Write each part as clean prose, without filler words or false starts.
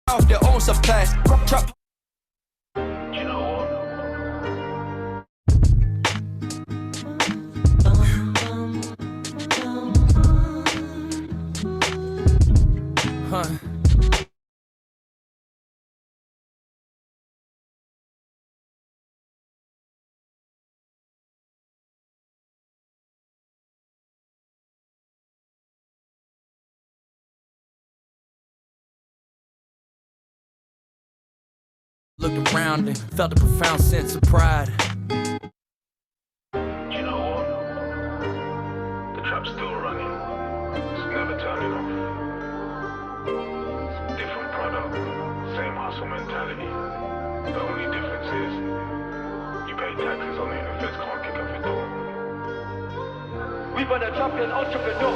off their own supply. Trap. You know what? Looked around and felt a profound sense of pride. You know what? The trap's still running. It's never turning off. It's a different product, same hustle mentality. The only difference is you pay taxes on it and the feds can't kick off your door. We were the champion entrepreneur.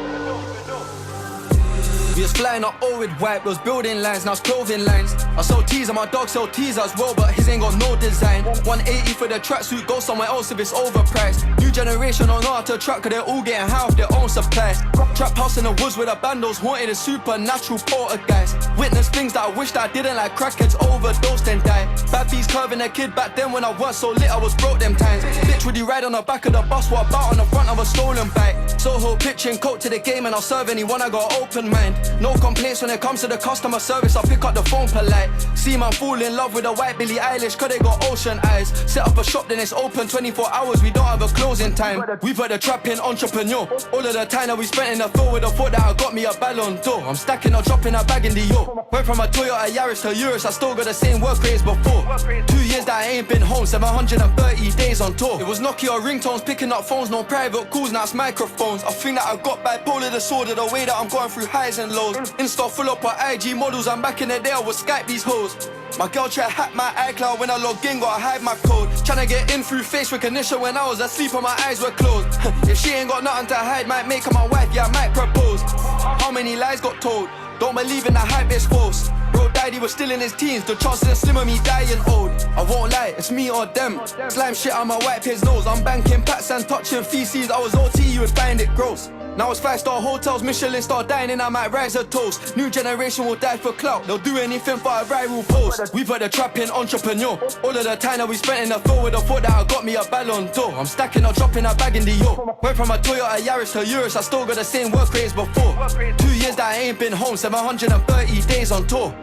We was flying up all with white, those building lines, now it's clothing lines. I sell teaser, my dog sell teaser as well, but his ain't got no design. 180 for the tracksuit, go somewhere else if it's overpriced. New generation don't know how to track, cause they're all getting high off their own supplies. Trap house in the woods with the bandos, haunted a supernatural poltergeist. Witness things that I wished I didn't, like crackheads overdosed and die. Bad beats curving a kid back then when I was so lit, I was broke them times. Bitch, would you ride on the back of the bus, what about on the front of a stolen bike? Soho pitching coat to the game and I'll serve anyone, I got an open mind. No complaints when it comes to the customer service, I'll pick up the phone polite. See man fall in love with a white Billie Eilish, cause they got ocean eyes. Set up a shop then it's open 24 hours, we don't have a closing time. We put the trap in entrepreneur. All of the time that we spent in the field with the thought that I got me a Ballon d'Or. I'm stacking or dropping a bag in the York. Went from a Toyota Yaris to Urus, I still got the same work rates before. 2 years that I ain't been home, 730 days on tour. It was Nokia ringtones, picking up phones, no private calls, now it's microphones. I think that I got bipolar disorder, the way that I'm going through highs and lows. Insta full up on IG models, and back in the day I would Skype these hoes. My girl try to hack my iCloud when I log in, gotta hide my code. Tryna get in through face recognition when I was asleep and my eyes were closed. If she ain't got nothing to hide, might make her my wife, yeah, I might propose. How many lies got told? Don't believe in the hype, it's false. Bro died, he was still in his teens, the chances are slim of me dying old. I won't lie, it's me or them. Slime shit on my wipe his nose. I'm banking pats and touching feces. I was OT, you would find it gross. Now it's 5-star hotels, Michelin star dining, I might rise a toast. New generation will die for clout, they'll do anything for a viral post. We put the trap in entrepreneur. All of the time that we spent in the field with the thought that I got me a Ballon d'Or. I'm stacking or dropping a bag in the York. Went from a Toyota Yaris to Urus, I still got the same work rates before. 2 years that I ain't been home, 730 days on tour.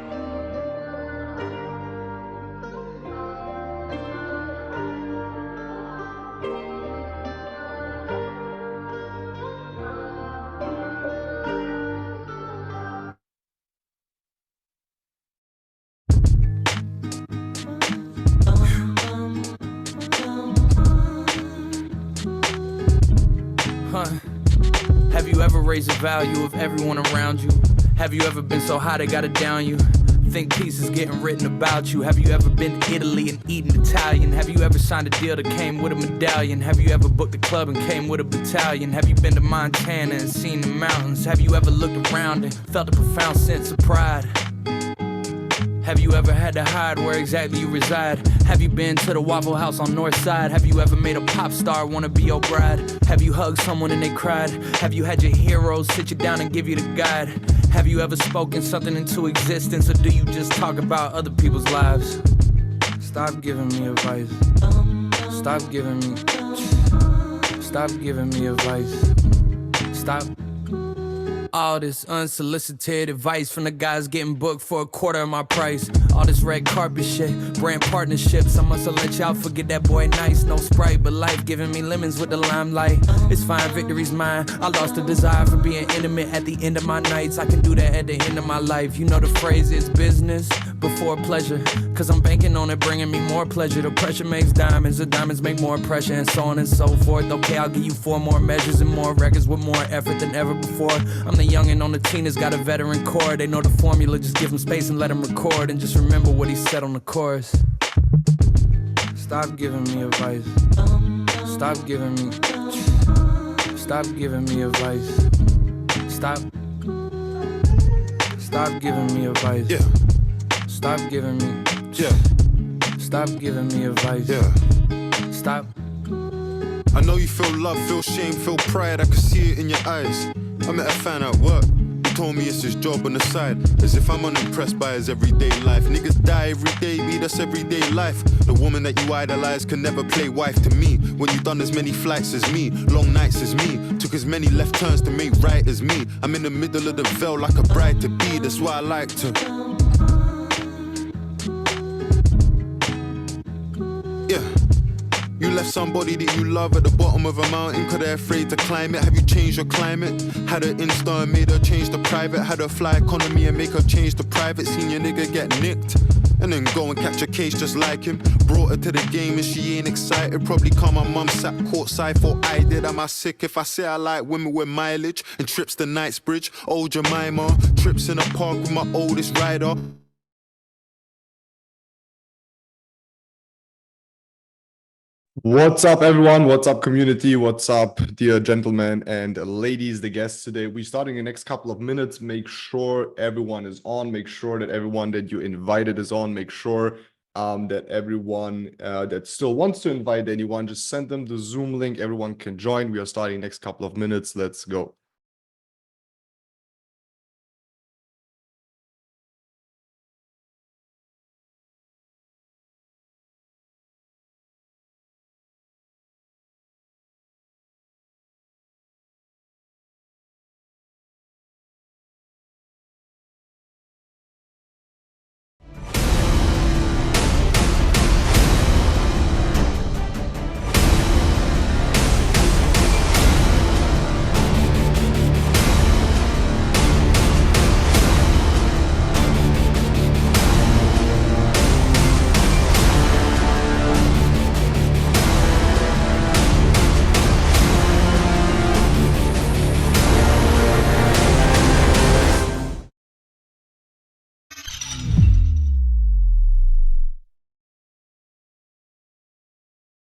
Have you ever raised the value of everyone around you? Have you ever been so high they gotta down you? Think pieces getting written about you. Have you ever been to Italy and eaten Italian? Have you ever signed a deal that came with a medallion? Have you ever booked a club and came with a battalion? Have you been to Montana and seen the mountains? Have you ever looked around and felt a profound sense of pride? Have you ever had to hide where exactly you reside? Have you been to the Waffle House on North Side? Have you ever made a pop star wanna be your bride? Have you hugged someone and they cried? Have you had your heroes sit you down and give you the guide? Have you ever spoken something into existence, or do you just talk about other people's lives? Stop giving me advice. Stop giving me advice. Stop. All this unsolicited advice from the guys getting booked for a quarter of my price. All this red carpet shit, brand partnerships. I must have let y'all forget that boy nice. No Sprite, but life giving me lemons with the limelight. It's fine, victory's mine. I lost the desire for being intimate at the end of my nights. I can do that at the end of my life. You know the phrase is business before pleasure. Cause I'm banking on it bringing me more pleasure. The pressure makes diamonds, the diamonds make more pressure, and so on and so forth. Okay, I'll give you 4 more measures and more records with more effort than ever before. I'm the youngin' on the team that's got a veteran core. They know the formula, just give him space and let him record. And just remember what he said on the chorus. Stop giving me advice. Stop giving me advice. Stop giving me advice. Yeah. Stop giving me. Yeah. Stop giving me advice. Yeah. Stop. I know you feel love, feel shame, feel pride. I can see it in your eyes. I met a fan at work. We told me it's his job on the side, as if I'm unimpressed by his everyday life. Niggas die every day, be that's everyday life. The woman that you idolize can never play wife to me. When you done as many flights as me, long nights as me, took as many left turns to make right as me. I'm in the middle of the veil like a bride to be, that's why I like to. Yeah. You left somebody that you love at the bottom of a mountain cause they're afraid to climb it. Have you changed your climate? Had her Insta and made her change the private. Had her fly economy and make her change the private. Seen your nigga get nicked and then go and catch a case just like him. Brought her to the game and she ain't excited. Probably call my mum sat courtside for I did. Am I sick if I say I like women with mileage and trips to Knightsbridge? Old Jemima, trips in a park with my oldest rider. What's up, everyone? What's up, community? What's up, dear gentlemen and ladies, the guests today? We're starting in the next couple of minutes. Make sure everyone is on. Make sure that everyone that you invited is on. Make sure that everyone that still wants to invite anyone, just send them the Zoom link. Everyone can join. We are starting next couple of minutes. Let's go.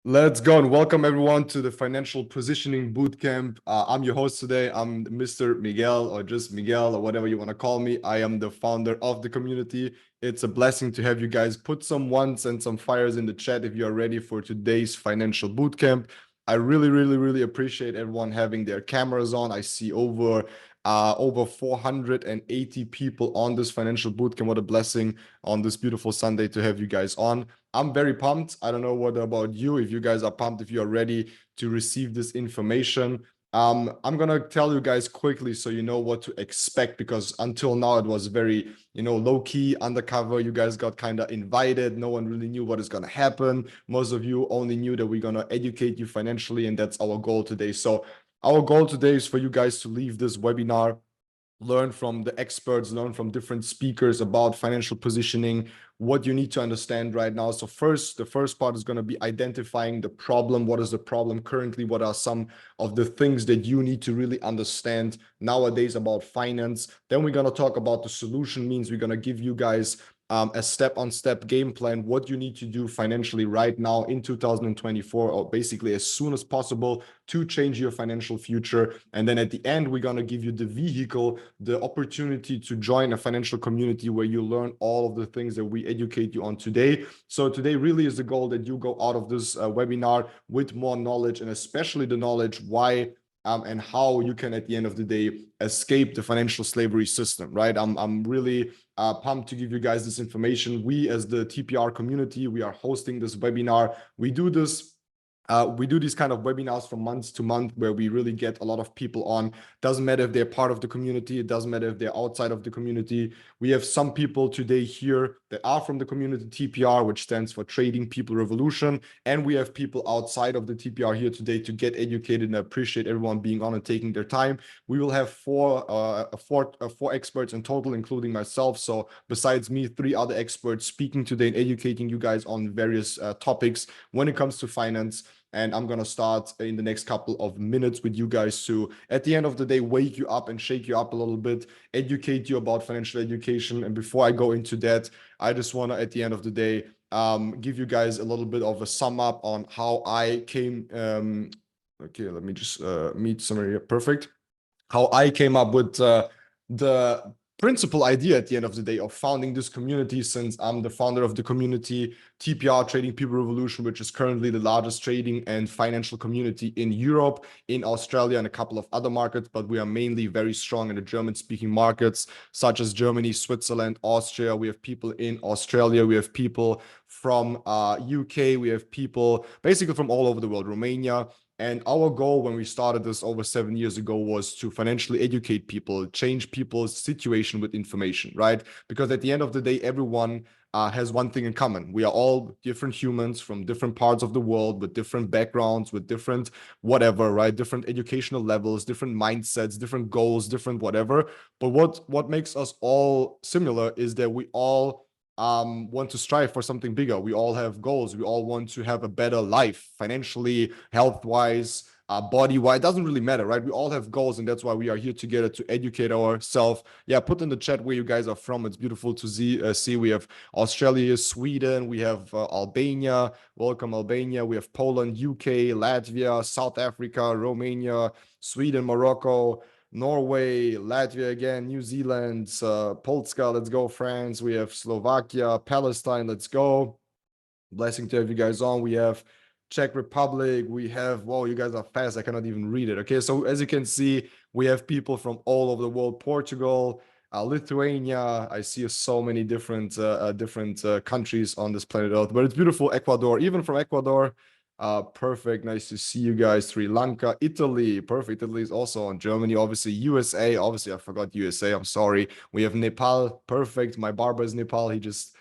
Let's go and welcome everyone to the Financial Positioning Bootcamp. I'm your host today. I'm Mr. Miguel, or just Miguel, or whatever you want to call me. I am the founder of the community. It's a blessing to have you guys. Put some ones and some fires in the chat if you are ready for today's Financial Bootcamp. I really appreciate everyone having their cameras on. I see over 480 people on this Financial Bootcamp. What a blessing on this beautiful Sunday to have you guys on. I'm very pumped. I don't know what about you, if you guys are pumped, if you are ready to receive this information. I'm going to tell you guys quickly so you know what to expect, because until now it was very, low key, undercover. You guys got kind of invited. No one really knew what is going to happen. Most of you only knew that we're going to educate you financially, and that's our goal today. So our goal today is for you guys to leave this webinar, learn from the experts, learn from different speakers about financial positioning, what you need to understand right now. So the first part is going to be identifying the problem. What is the problem currently? What are some of the things that you need to really understand nowadays about finance? Then we're going to talk about the solution. Means we're going to give you guys a step-on-step game plan, what you need to do financially right now in 2024, or basically as soon as possible, to change your financial future. And then at the end, we're going to give you the vehicle, the opportunity to join a financial community where you learn all of the things that we educate you on today. So today really is the goal that you go out of this webinar with more knowledge, and especially the knowledge why and how you can, at the end of the day, escape the financial slavery system, right? I'm really pumped to give you guys this information. We, as the TPR community, we are hosting this webinar. We do these kind of webinars from month to month where we really get a lot of people on. Doesn't matter if they're part of the community. It doesn't matter if they're outside of the community. We have some people today here that are from the community TPR, which stands for Trading People Revolution. And we have people outside of the TPR here today to get educated, and I appreciate everyone being on and taking their time. We will have four experts in total, including myself. So besides me, 3 other experts speaking today and educating you guys on various topics when it comes to finance. And I'm going to start in the next couple of minutes with you guys to, at the end of the day, wake you up and shake you up a little bit, educate you about financial education. And before I go into that, I just want to, at the end of the day, give you guys a little bit of a sum up on how I came. Okay, let me just meet somebody here. Perfect. How I came up with the principal idea at the end of the day of founding this community, since I'm the founder of the community TPR, Trading People Revolution, which is currently the largest trading and financial community in Europe, in Australia, and a couple of other markets. But we are mainly very strong in the German-speaking markets, such as Germany, Switzerland, Austria. We have people in Australia. We have people from UK. We have people basically from all over the world, Romania. And our goal when we started this over 7 years ago was to financially educate people, change people's situation with information, right? Because at the end of the day, everyone has one thing in common. We are all different humans from different parts of the world with different backgrounds, with different whatever, right? Different educational levels, different mindsets, different goals, different whatever. But what makes us all similar is that we all want to strive for something bigger. We all have goals. We all want to have a better life, financially, health-wise, body-wise. It doesn't really matter, right? We all have goals, and that's why we are here together to educate ourselves. Yeah, put in the chat where you guys are from. It's beautiful to see. We have Australia, Sweden, we have Albania. Welcome, Albania. We have Poland, UK, Latvia, South Africa, Romania, Sweden, Morocco, Norway, Latvia again, New Zealand, Polska, let's go, France. We have Slovakia, Palestine, let's go. Blessing to have you guys on. We have Czech Republic. We have, whoa, you guys are fast. I cannot even read it. Okay, so as you can see, we have people from all over the world. Portugal, Lithuania. I see so many different countries on this planet Earth, but it's beautiful. Ecuador, even from Ecuador. Perfect. Nice to see you guys. Sri Lanka, Italy. Perfect. Italy is also on. Germany, obviously. USA. Obviously, I forgot USA. I'm sorry. We have Nepal. Perfect. My barber is Nepal. He just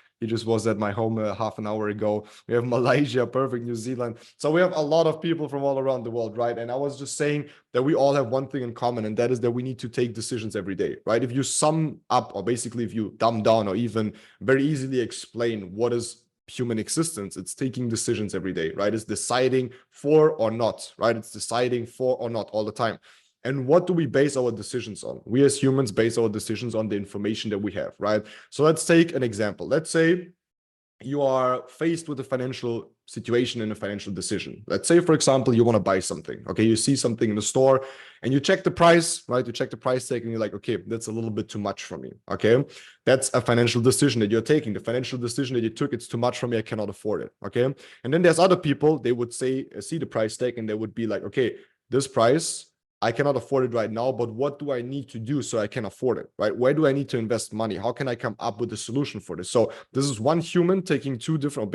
was at my home half an hour ago. We have Malaysia. Perfect. New Zealand. So we have a lot of people from all around the world, right? And I was just saying that we all have one thing in common, and that is that we need to take decisions every day, right? If you sum up, or basically if you dumb down, or even very easily explain what is human existence, it's taking decisions every day, right? It's deciding for or not, right? It's deciding for or not all the time. And what do we base our decisions on? We as humans base our decisions on the information that we have, right? So let's take an example. Let's say you are faced with a financial situation and a financial decision. Let's say, for example, you want to buy something. Okay, you see something in the store and you check the price, right? You check the price tag and you're like, okay, that's a little bit too much for me. Okay, that's a financial decision that you're taking. The financial decision that you took, it's too much for me. I cannot afford it. Okay, and then there's other people, they would say, see the price tag and they would be like, okay, this price, I cannot afford it right now, but what do I need to do so I can afford it, right? Where do I need to invest money? How can I come up with a solution for this? So this is one human taking two different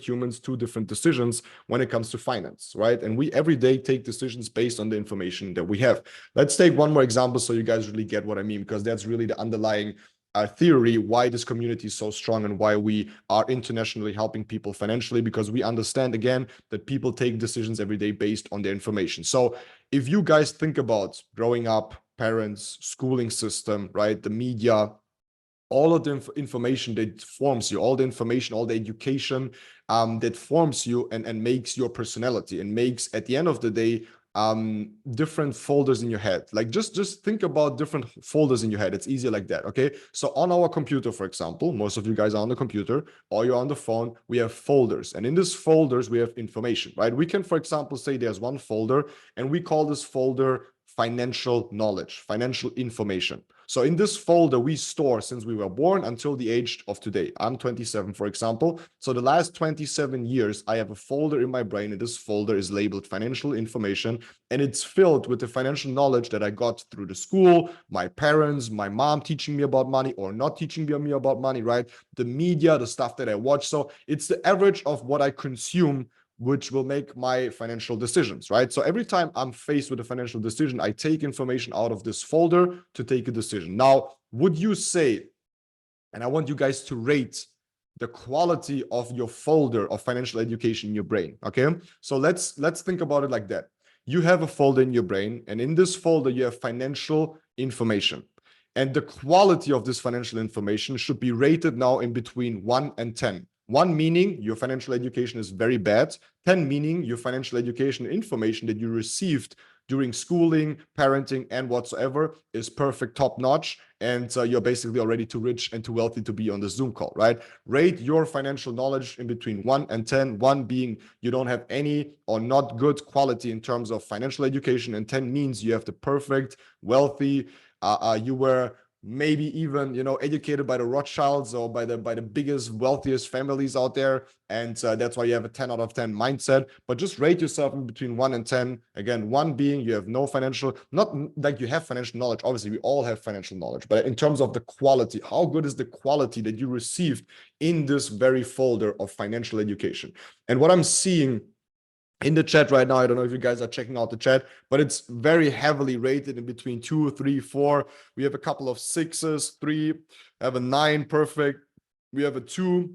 humans, two different decisions when it comes to finance, right? And we every day take decisions based on the information that we have. Let's take one more example so you guys really get what I mean, because that's really the underlying theory why this community is so strong and why we are internationally helping people financially, because we understand again that people take decisions every day based on their information. So if you guys think about growing up, parents, schooling system, right, the media, all of the information that forms you, all the information, all the education that forms you and makes your personality and makes, at the end of the day, different folders in your head. Like just think about different folders in your head. It's easier like that. Okay, so on our computer, for example, most of you guys are on the computer or you're on the phone, we have folders, and in these folders we have information, right? We can, for example, say there's one folder and we call this folder financial knowledge, financial information. So in this folder, we store since we were born until the age of today. I'm 27, for example. So the last 27 years, I have a folder in my brain, and this folder is labeled financial information, and it's filled with the financial knowledge that I got through the school, my parents, my mom teaching me about money or not teaching me about money, right? The media, the stuff that I watch. So it's the average of what I consume, which will make my financial decisions, right? So every time I'm faced with a financial decision, I take information out of this folder to take a decision. Now, would you say, and I want you guys to rate the quality of your folder of financial education in your brain, okay? So let's think about it like that. You have a folder in your brain, and in this folder, you have financial information. And the quality of this financial information should be rated now in between 1 and 10. 1 meaning your financial education is very bad. 10 meaning your financial education information that you received during schooling, parenting, and whatsoever is perfect, top notch. And you're basically already too rich and too wealthy to be on the Zoom call, right? Rate your financial knowledge in between 1 and 10. 1 being you don't have any or not good quality in terms of financial education. And 10 means you have the perfect, wealthy, you were maybe even, educated by the Rothschilds or by the biggest, wealthiest families out there. And that's why you have a 10 out of 10 mindset. But just rate yourself in between 1 and 10. Again, 1 being you have no financial, not like you have financial knowledge. Obviously, we all have financial knowledge. But in terms of the quality, how good is the quality that you received in this very folder of financial education? And what I'm seeing in the chat right now, I don't know if you guys are checking out the chat, but it's very heavily rated in between 2, 3, 4. We have a couple of 6s, 3, we have a 9, perfect. We have a 2.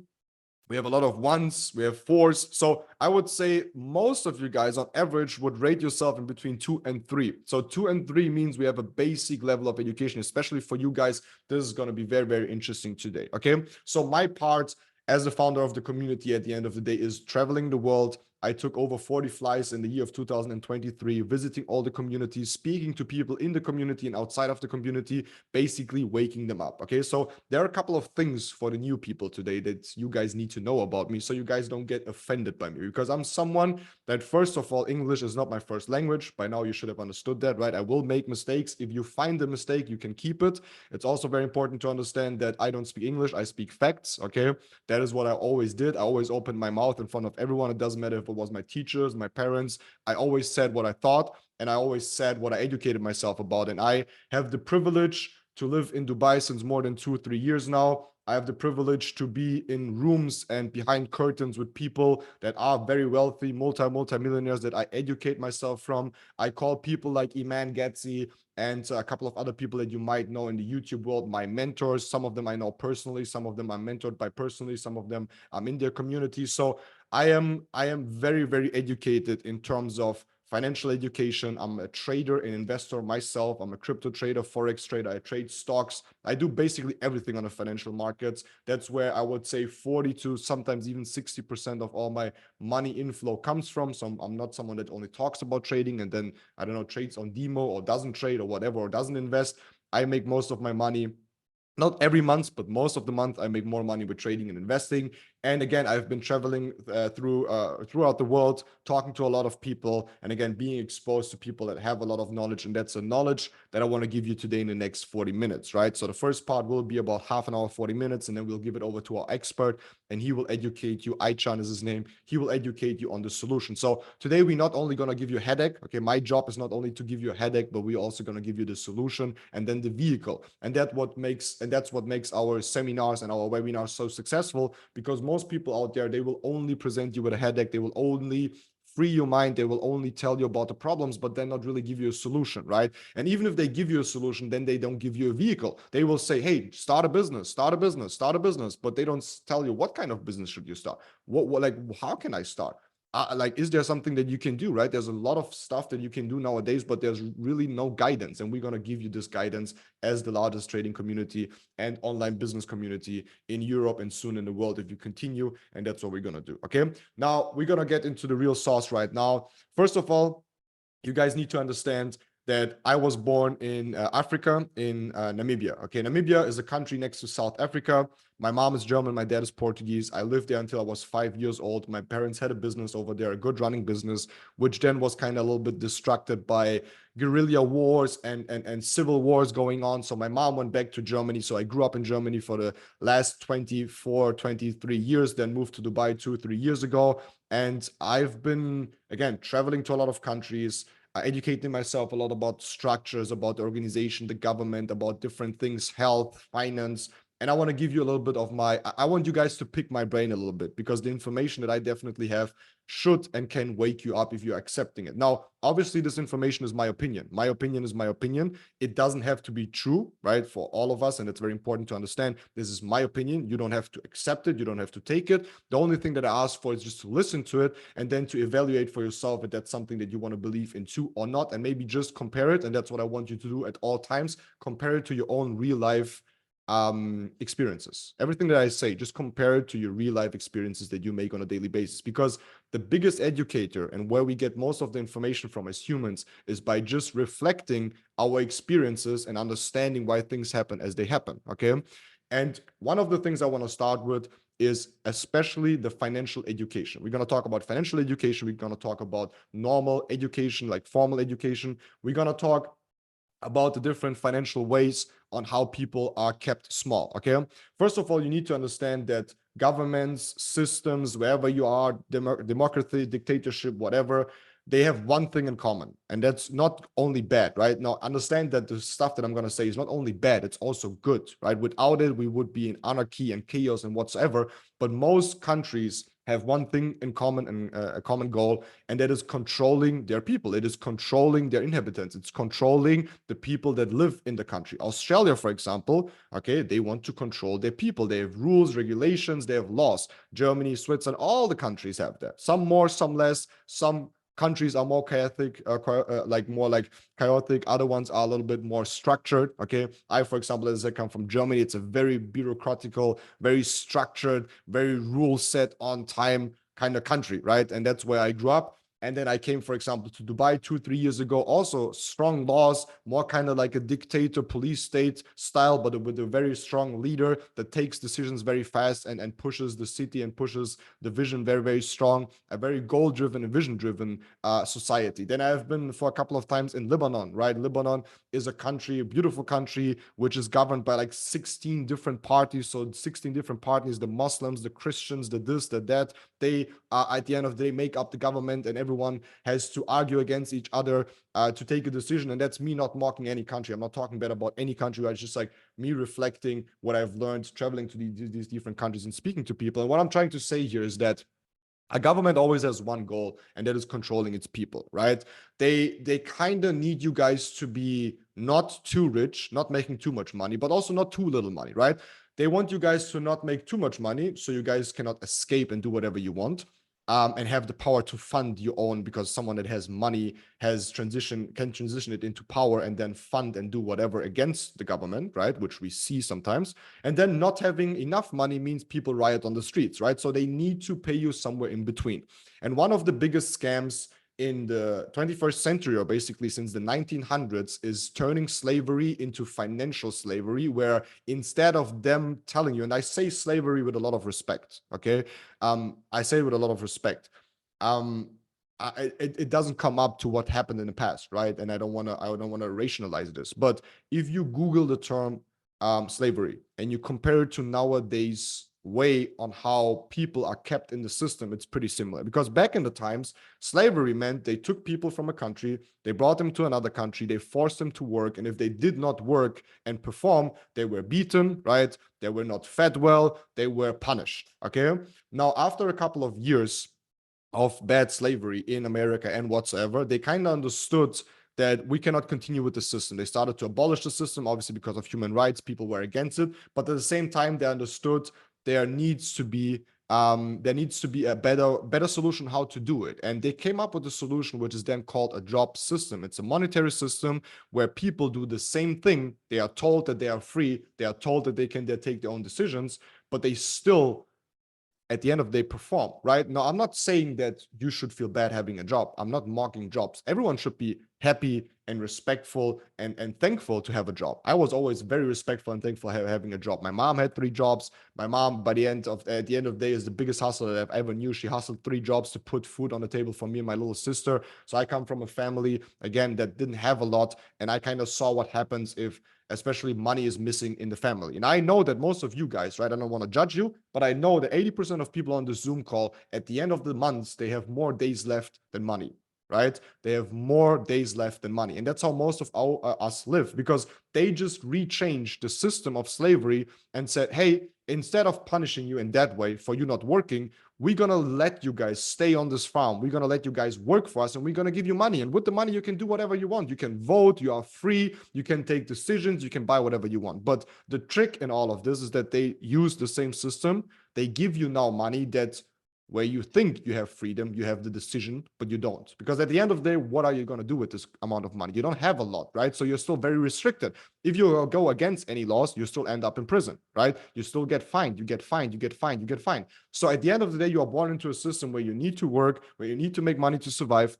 We have a lot of 1s, we have 4s. So I would say most of you guys on average would rate yourself in between 2 and 3. So 2 and 3 means we have a basic level of education, especially for you guys. This is going to be very, very interesting today. Okay. So my part as the founder of the community at the end of the day is traveling the world. I took over 40 flights in the year of 2023, visiting all the communities, speaking to people in the community and outside of the community, basically waking them up. Okay, so there are a couple of things for the new people today that you guys need to know about me so you guys don't get offended by me, because I'm someone that, first of all, English is not my first language. By now, you should have understood that, right? I will make mistakes. If you find a mistake, you can keep it. It's also very important to understand that I don't speak English. I speak facts. Okay, that is what I always did. I always opened my mouth in front of everyone. It doesn't matter if it was my teachers, my parents. I always said what I thought, and I always said what I educated myself about. And I have the privilege to live in Dubai since more than 2-3 years now. I have the privilege to be in rooms and behind curtains with people that are very wealthy, multi-millionaires that I educate myself from. I call people like Iman Gatzi and a couple of other people that you might know in the YouTube world my mentors. Some of them I know personally, some of them I'm mentored by personally, some of them I'm in their community. So I am very, very educated in terms of financial education. I'm a trader and investor myself. I'm a crypto trader, forex trader. I trade stocks. I do basically everything on the financial markets. That's where I would say 40 to sometimes even 60% of all my money inflow comes from. So I'm not someone that only talks about trading and then, I don't know, trades on demo or doesn't trade or whatever, or doesn't invest. I make most of my money, not every month, but most of the month, I make more money with trading and investing. And again, I've been traveling throughout the world, talking to a lot of people, and again, being exposed to people that have a lot of knowledge. And that's a knowledge that I want to give you today in the next 40 minutes, right? So the first part will be about half an hour, 40 minutes, and then we'll give it over to our expert, and he will educate you. Aichan is his name. He will educate you on the solution. So today, we're not only going to give you a headache. Okay, my job is not only to give you a headache, but we're also going to give you the solution and then the vehicle. And that's what makes our seminars and our webinars so successful, because most people out there, they will only present you with a headache. They will only free your mind. They will only tell you about the problems, but then not really give you a solution, right? And even if they give you a solution, then they don't give you a vehicle. They will say, hey, start a business, but they don't tell you what kind of business should you start. What like, how can I start? Like, is there something that you can do, right? There's a lot of stuff that you can do nowadays, but there's really no guidance. And we're going to give you this guidance as the largest trading community and online business community in Europe and soon in the world if you continue. And that's what we're going to do. Okay. Now we're going to get into the real sauce right now. First of all, you guys need to understand that I was born in Africa, in Namibia. Okay, Namibia is a country next to South Africa. My mom is German, my dad is Portuguese. I lived there until I was 5 years old. My parents had a business over there, a good running business, which then was kind of a little bit distracted by guerrilla wars and civil wars going on. So my mom went back to Germany. So I grew up in Germany for the last 24, 23 years, then moved to Dubai 2-3 years ago. And I've been, again, traveling to a lot of countries, educating myself a lot about structures, about the organization, the government, about different things, health, finance. And I want to give you a little bit of I want you guys to pick my brain a little bit, because the information that I definitely have should and can wake you up if you're accepting it. Now, obviously, this information is my opinion. My opinion is my opinion. It doesn't have to be true, right, for all of us. And it's very important to understand this is my opinion. You don't have to accept it. You don't have to take it. The only thing that I ask for is just to listen to it and then to evaluate for yourself if that's something that you want to believe into or not, and maybe just compare it. And that's what I want you to do at all times. Compare it to your own real life experiences. Everything that I say, just compare it to your real life experiences that you make on a daily basis, because the biggest educator and where we get most of the information from as humans is by just reflecting our experiences and understanding why things happen as they happen. Okay. And one of the things I want to start with is especially the financial education. We're going to talk about financial education. We're going to talk about normal education, like formal education. We're going to talk about the different financial ways on how people are kept small. Okay, first of all, you need to understand that governments, systems, wherever you are, democracy, dictatorship, whatever, they have one thing in common, and that's not only bad, right? Now, understand that the stuff that I'm going to say is not only bad, it's also good, right? Without it, we would be in anarchy and chaos and whatsoever. But most countries have one thing in common and a common goal, and that is controlling their people. It is controlling their inhabitants. It's controlling the people that live in the country. Australia, for example, okay, they want to control their people. They have rules, regulations, they have laws. Germany, Switzerland, all the countries have that. Some more, some less. Some countries are more chaotic, more like chaotic. Other ones are a little bit more structured. Okay, I, for example, as I come from Germany, it's a very bureaucratical, very structured, very rule set on time kind of country, right? And that's where I grew up. And then I came, for example, to Dubai 2-3 years ago. Also strong laws, more kind of like a dictator police state style, but with a very strong leader that takes decisions very fast and pushes the city and pushes the vision very, very strong. A very goal-driven and vision-driven society. Then I've been for a couple of times in Lebanon, right? Lebanon is a country, a beautiful country, which is governed by like 16 different parties. So 16 different parties, the Muslims, the Christians, the this, the that. They at the end of the day make up the government, and everyone has to argue against each other to take a decision. And that's me not mocking any country. I'm not talking bad about any country. It's just like me reflecting what I've learned traveling to these different countries and speaking to people. And what I'm trying to say here is that a government always has one goal, and that is controlling its people, right? They kind of need you guys to be not too rich, not making too much money, but also not too little money, right? They want you guys to not make too much money so you guys cannot escape and do whatever you want. And have the power to fund your own, because someone that has money can transition it into power and then fund and do whatever against the government, right? Which we see sometimes. And then not having enough money means people riot on the streets, right? So they need to pay you somewhere in between. And one of the biggest scams in the 21st century, or basically since the 1900s, is turning slavery into financial slavery, where instead of them telling you, and I say slavery with a lot of respect, okay? I say it with a lot of respect. It doesn't come up to what happened in the past, right? And I don't want to rationalize this, but if you Google the term slavery and you compare it to nowadays way on how people are kept in the system, it's pretty similar. Because back in the times, slavery meant they took people from a country, they brought them to another country, they forced them to work, and if they did not work and perform, they were beaten, right? They were not fed well, they were punished. Okay, now after a couple of years of bad slavery in America and whatsoever, they kind of understood that we cannot continue with the system. They started to abolish the system, obviously because of human rights. People were against it, but at the same time, they understood there needs to be a better solution how to do it. And they came up with a solution which is then called a job system. It's a monetary system where people do the same thing. They are told that they are free. They are told that they can take their own decisions, but they still, at the end of the day, perform, right? Now, I'm not saying that you should feel bad having a job. I'm not mocking jobs. Everyone should be happy and respectful and thankful to have a job. I was always very respectful and thankful having a job. My mom had 3 jobs. My mom, at the end of the day, is the biggest hustler that I've ever knew. She hustled 3 jobs to put food on the table for me and my little sister. So I come from a family, again, that didn't have a lot. And I kind of saw what happens if especially money is missing in the family. And I know that most of you guys, right, I don't want to judge you, but I know that 80% of people on the Zoom call, at the end of the months, they have more days left than money, right? They have more days left than money. And that's how most of us live, because they just rechanged the system of slavery and said, hey, instead of punishing you in that way for you not working, we're going to let you guys stay on this farm. We're going to let you guys work for us, and we're going to give you money. And with the money, you can do whatever you want. You can vote. You are free. You can take decisions. You can buy whatever you want. But the trick in all of this is that they use the same system. They give you now money that where you think you have freedom, you have the decision, but you don't. Because at the end of the day, what are you going to do with this amount of money? You don't have a lot, right? So you're still very restricted. If you go against any laws, you still end up in prison, right? You still get fined, you get fined, you get fined, you get fined. So at the end of the day, you are born into a system where you need to work, where you need to make money to survive.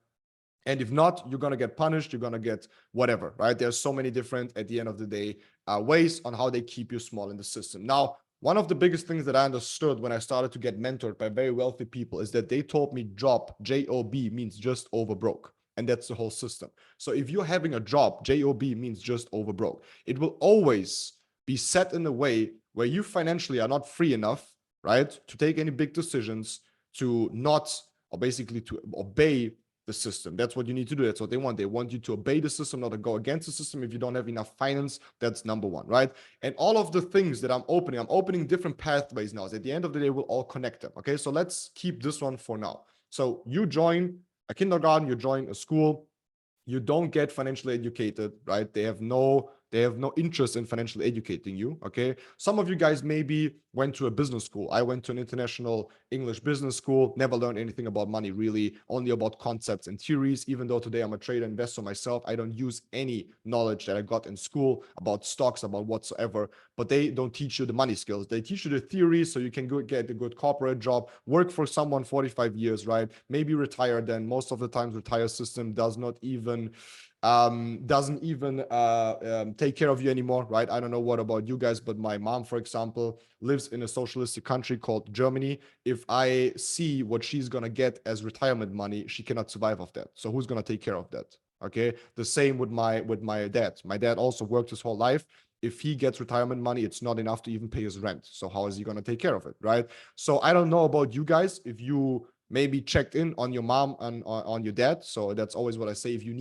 And if not, you're going to get punished, you're going to get whatever, right? There's so many different, at the end of the day, ways on how they keep you small in the system. Now, one of the biggest things that I understood when I started to get mentored by very wealthy people is that they told me job, J-O-B, means just over broke. And that's the whole system. So if you're having a job, job means just over broke. It will always be set in a way where you financially are not free enough, right, to take any big decisions, to not, or basically to obey the system. That's what you need to do. That's what they want. They want you to obey the system, not to go against the system. If you don't have enough finance, that's number one, right? And all of the things that I'm opening different pathways now. So at the end of the day, we'll all connect them. Okay, so let's keep this one for now. So you join a kindergarten, you join a school, you don't get financially educated, right? They have no interest in financially educating you. Okay, some of you guys maybe went to a business school. I went to an international English business school, never learned anything about money, really, only about concepts and theories. Even though today I'm a trader investor myself, I don't use any knowledge that I got in school about stocks, about whatsoever. But they don't teach you the money skills. They teach you the theories so you can go get a good corporate job, work for someone 45 years, right? Maybe retire. Then most of the times retire system doesn't even take care of you anymore, right? I don't know what about you guys, but my mom, for example, lives in a socialistic country called Germany. If I see what she's gonna get as retirement money, she cannot survive off that. So who's gonna take care of that? Okay, the same with my dad. My dad also worked his whole life. If he gets retirement money, it's not enough to even pay his rent. So how is he gonna take care of it, right? So I don't know about you guys. If you maybe checked in on your mom and on your dad. So that's always what I say. If you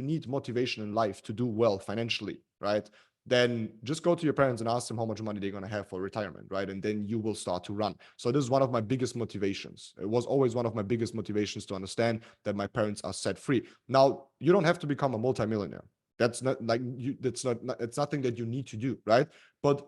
need motivation in life to do well financially, right, then just go to your parents and ask them how much money they're going to have for retirement, right? And then you will start to run. So this is one of my biggest motivations. It was always one of my biggest motivations to understand that my parents are set free. Now, you don't have to become a multimillionaire. That's not like you, it's nothing that you need to do, right? But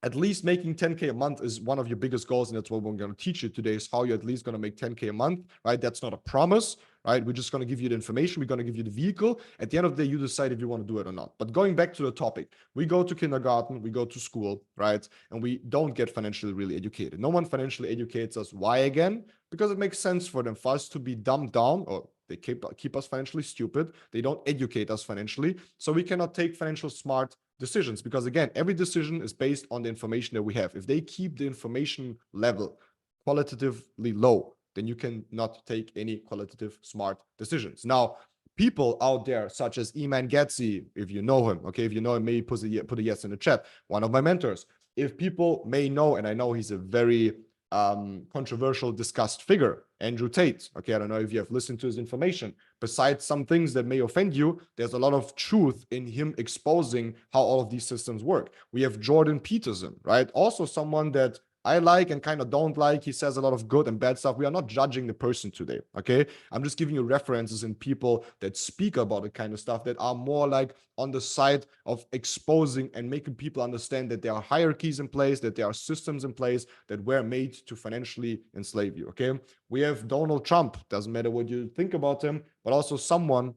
at least making 10K a month is one of your biggest goals. And that's what we're going to teach you today, is how you're at least going to make 10K a month, right? That's not a promise, right? We're just going to give you the information. We're going to give you the vehicle. At the end of the day, you decide if you want to do it or not. But going back to the topic, we go to kindergarten, we go to school, right? And we don't get financially really educated. No one financially educates us. Why again? Because it makes sense for them. For us to be dumbed down, or they keep us financially stupid. They don't educate us financially. So we cannot take financial smart decisions, because again, every decision is based on the information that we have. If they keep the information level qualitatively low, then you cannot take any qualitative smart decisions. Now, people out there such as Eman Gatsi, if you know him, okay, if you know him, maybe put a yes in the chat. One of my mentors. If people may know, and I know he's a very controversial, discussed figure, Andrew Tate. Okay, I don't know if you have listened to his information. Besides some things that may offend you, there's a lot of truth in him exposing how all of these systems work. We have Jordan Peterson, right? Also someone that I like and kind of don't like. He says a lot of good and bad stuff. We are not judging the person today, okay? I'm just giving you references and people that speak about the kind of stuff that are more like on the side of exposing and making people understand that there are hierarchies in place, that there are systems in place that were made to financially enslave you, okay? We have Donald Trump. Doesn't matter what you think about him, but also someone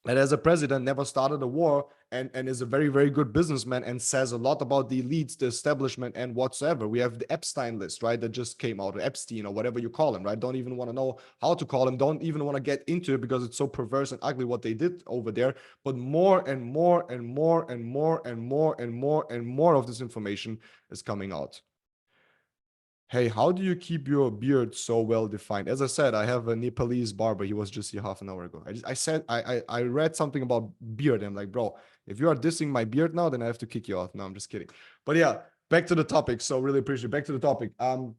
that as a president never started a war and is a very, very good businessman and says a lot about the elites, the establishment, and whatsoever. We have the Epstein list, right, that just came out, or Epstein, or whatever you call him, right? Don't even want to know how to call him. Don't even want to get into it because it's so perverse and ugly what they did over there. But more and more and more and more and more and more and more of this information is coming out. Hey, how do you keep your beard so well defined? As I said, I have a Nepalese barber. He was just here half an hour ago. I read something about beard. And I'm like, bro, if you are dissing my beard now, then I have to kick you off. No, I'm just kidding. But yeah, back to the topic. So really appreciate it. Back to the topic. All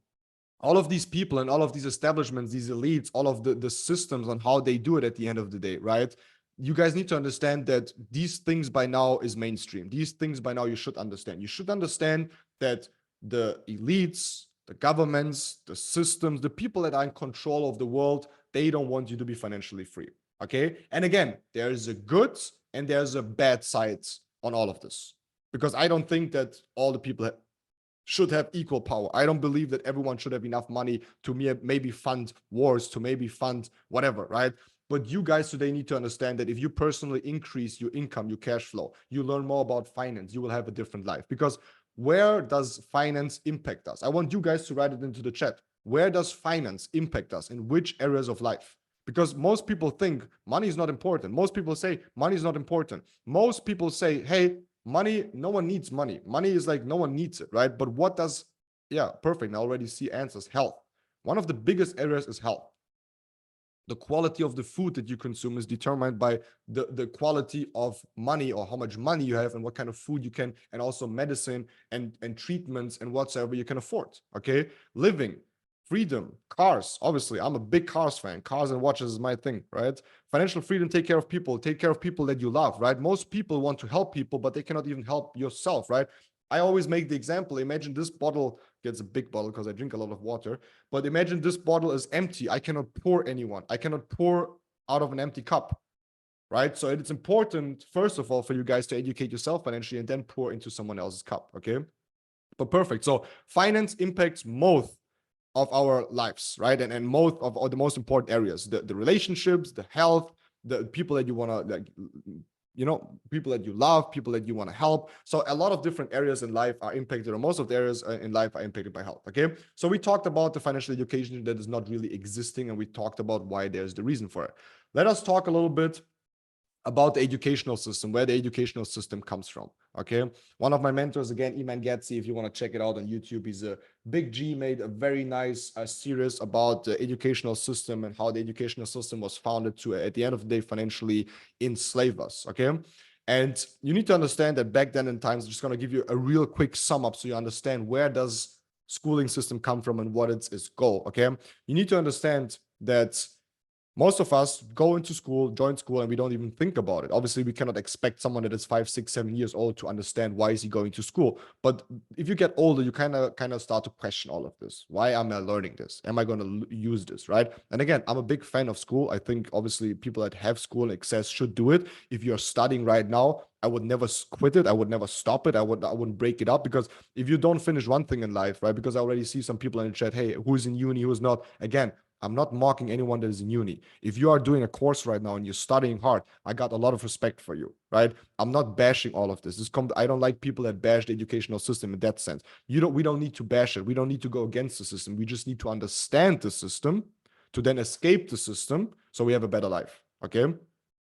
of these people and all of these establishments, these elites, all of the systems on how they do it at the end of the day, right? You guys need to understand that these things by now is mainstream. These things by now you should understand. You should understand that the elites, the governments, the systems, the people that are in control of the world, they don't want you to be financially free, okay? And again, there is a good and there's a bad side on all of this, because I don't think that all the people should have equal power. I don't believe that everyone should have enough money to maybe fund wars, to maybe fund whatever, right? But you guys today need to understand that if you personally increase your income, your cash flow, you learn more about finance, you will have a different life. Because where does finance impact us? I want you guys to write it into the chat. Where does finance impact us? In which areas of life? Because most people think money is not important. Most people say money is not important. Most people say, hey, money, no one needs money. Money is like no one needs it, right? But what does, yeah, perfect. I already see answers. Health. One of the biggest areas is health. The quality of the food that you consume is determined by the quality of money, or how much money you have and what kind of food you can, and also medicine and treatments and whatsoever you can afford. Okay. Living, freedom, cars. Obviously, I'm a big cars fan. Cars and watches is my thing, right? Financial freedom, take care of people that you love, right? Most people want to help people, but they cannot even help yourself, right? I always make the example. Imagine this bottle gets a big bottle because I drink a lot of water. But imagine this bottle is empty. I cannot pour anyone. I cannot pour out of an empty cup, right? So it's important, first of all, for you guys to educate yourself financially and then pour into someone else's cup, okay? But perfect. So finance impacts most of our lives, right? And most of all the most important areas, the relationships, the health, the people that you want to, like, people that you love, people that you want to help. So a lot of different areas in life are impacted, or most of the areas in life are impacted by health. Okay. So we talked about the financial education that is not really existing, and we talked about why there's the reason for it. Let us talk a little bit about the educational system, where the educational system comes from. Okay. One of my mentors, again, Iman Gatsi, if you want to check it out on YouTube, he's a big G, made a very nice series about the educational system and how the educational system was founded to, at the end of the day, financially enslave us. Okay. And you need to understand that back then in times, I'm just going to give you a real quick sum up so you understand where does schooling system come from and what it's its goal. Okay. You need to understand that most of us go into school, join school, and we don't even think about it. Obviously, we cannot expect someone that is 5, 6, 7 years old to understand why is he going to school. But if you get older, you kind of start to question all of this. Why am I learning this? Am I going to use this, right? And again, I'm a big fan of school. I think obviously people that have school in excess should do it. If you're studying right now, I would never quit it. I would never stop it. I wouldn't break it up, because if you don't finish one thing in life, right? Because I already see some people in the chat, hey, who's in uni, who's not? Again, I'm not mocking anyone that is in uni. If you are doing a course right now and you're studying hard, I got a lot of respect for you, right? I'm not bashing all of this. I don't like people that bash the educational system in that sense. We don't need to bash it. We don't need to go against the system. We just need to understand the system to then escape the system so we have a better life, okay?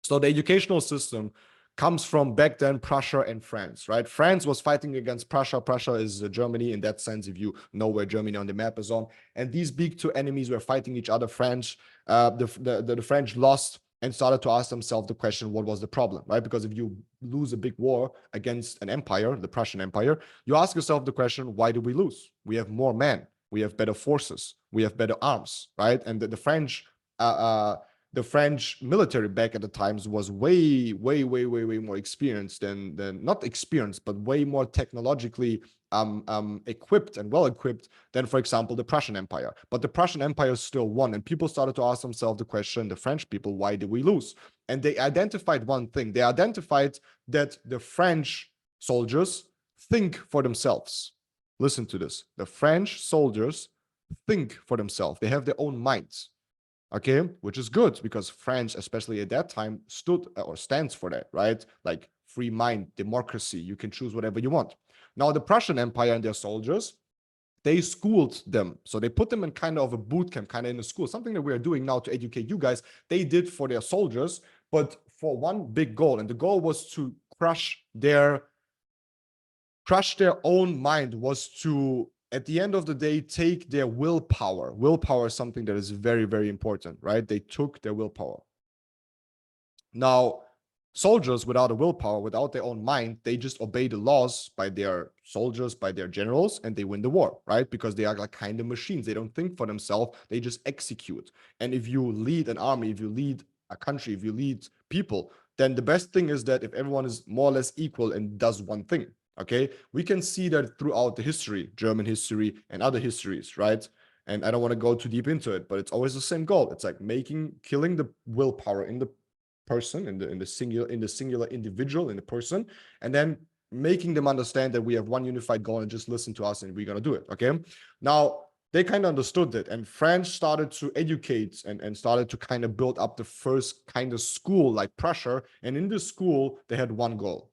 So the educational system comes from back then Prussia and France, right? France was fighting against Prussia. Prussia is Germany in that sense, if you know where Germany on the map is on. And these big two enemies were fighting each other. The French lost and started to ask themselves the question, what was the problem, right? Because if you lose a big war against an empire, the Prussian Empire, you ask yourself the question, why did we lose? We have more men. We have better forces. We have better arms, right? And the French military back at the times was way more experienced than not experienced, but way more technologically equipped and well equipped than, for example, the Prussian Empire. But the Prussian Empire still won, and people started to ask themselves the question, the French people, why did we lose? And they identified one thing. They identified that the French soldiers think for themselves. Listen to this. The French soldiers think for themselves. They have their own minds. Okay, which is good, because France, especially at that time, stood or stands for that, right? Like free mind, democracy, you can choose whatever you want. Now, the Prussian Empire and their soldiers, they schooled them. So they put them in kind of a boot camp, kind of in a school, something that we are doing now to educate you guys. They did for their soldiers, but for one big goal. And the goal was to crush their own mind, was to, at the end of the day, take their willpower. Willpower is something that is very, very important, right? They took their willpower. Now, soldiers without a willpower, without their own mind, they just obey the laws by their soldiers, by their generals, and they win the war, right? Because they are like kind of machines. They don't think for themselves. They just execute. And if you lead an army, if you lead a country, if you lead people, then the best thing is that if everyone is more or less equal and does one thing. Okay, we can see that throughout the history, German history and other histories, right? And I don't want to go too deep into it, but it's always the same goal. It's like killing the willpower in the person, in the singular individual, in the person, and then making them understand that we have one unified goal and just listen to us and we're gonna do it. Okay. Now they kind of understood that, and France started to educate and started to kind of build up the first kind of school like Prussia. And in this school, they had one goal.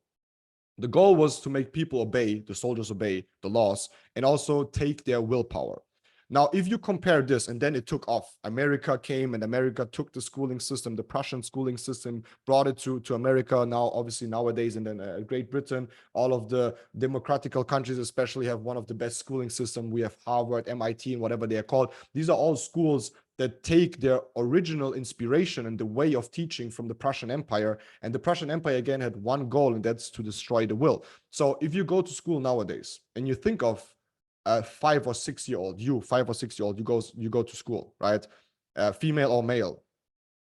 The goal was to make people obey, the soldiers obey the laws, and also take their willpower. Now, if you compare this, and then it took off, America came and America took the schooling system, the Prussian schooling system, brought it to America. Now, obviously nowadays, and then Great Britain, all of the democratical countries especially have one of the best schooling system. We have Harvard, MIT, and whatever they are called. These are all schools that take their original inspiration and the way of teaching from the Prussian Empire. And the Prussian Empire, again, had one goal, and that's to destroy the will. So if you go to school nowadays and you think of a 5 or 6 year old, you 5 or 6 year old, you go to school, right? Female or male.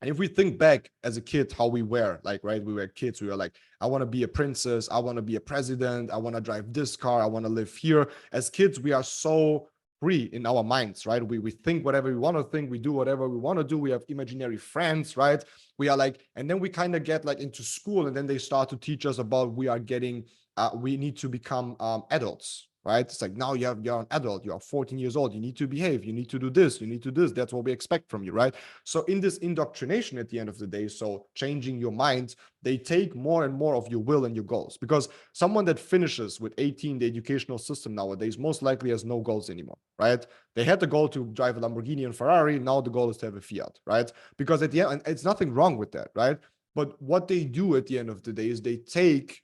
And if we think back as a kid, how we were, like, right, we were kids, we were like, I want to be a princess, I want to be a president, I want to drive this car, I want to live here. As kids, we are so free in our minds, right? We think whatever we want to think, we do whatever we want to do, we have imaginary friends, right? We are like, and then we kind of get like into school, and then they start to teach us about we need to become adults, right? It's like, now you're an adult, you are 14 years old, you need to behave, you need to do this, you need to do this, that's what we expect from you, right? So in this indoctrination at the end of the day, so changing your mind, they take more and more of your will and your goals, because someone that finishes with 18 the educational system nowadays most likely has no goals anymore, right? They had the goal to drive a Lamborghini and Ferrari, now the goal is to have a Fiat, right? Because at the end, and it's nothing wrong with that, right? But what they do at the end of the day is they take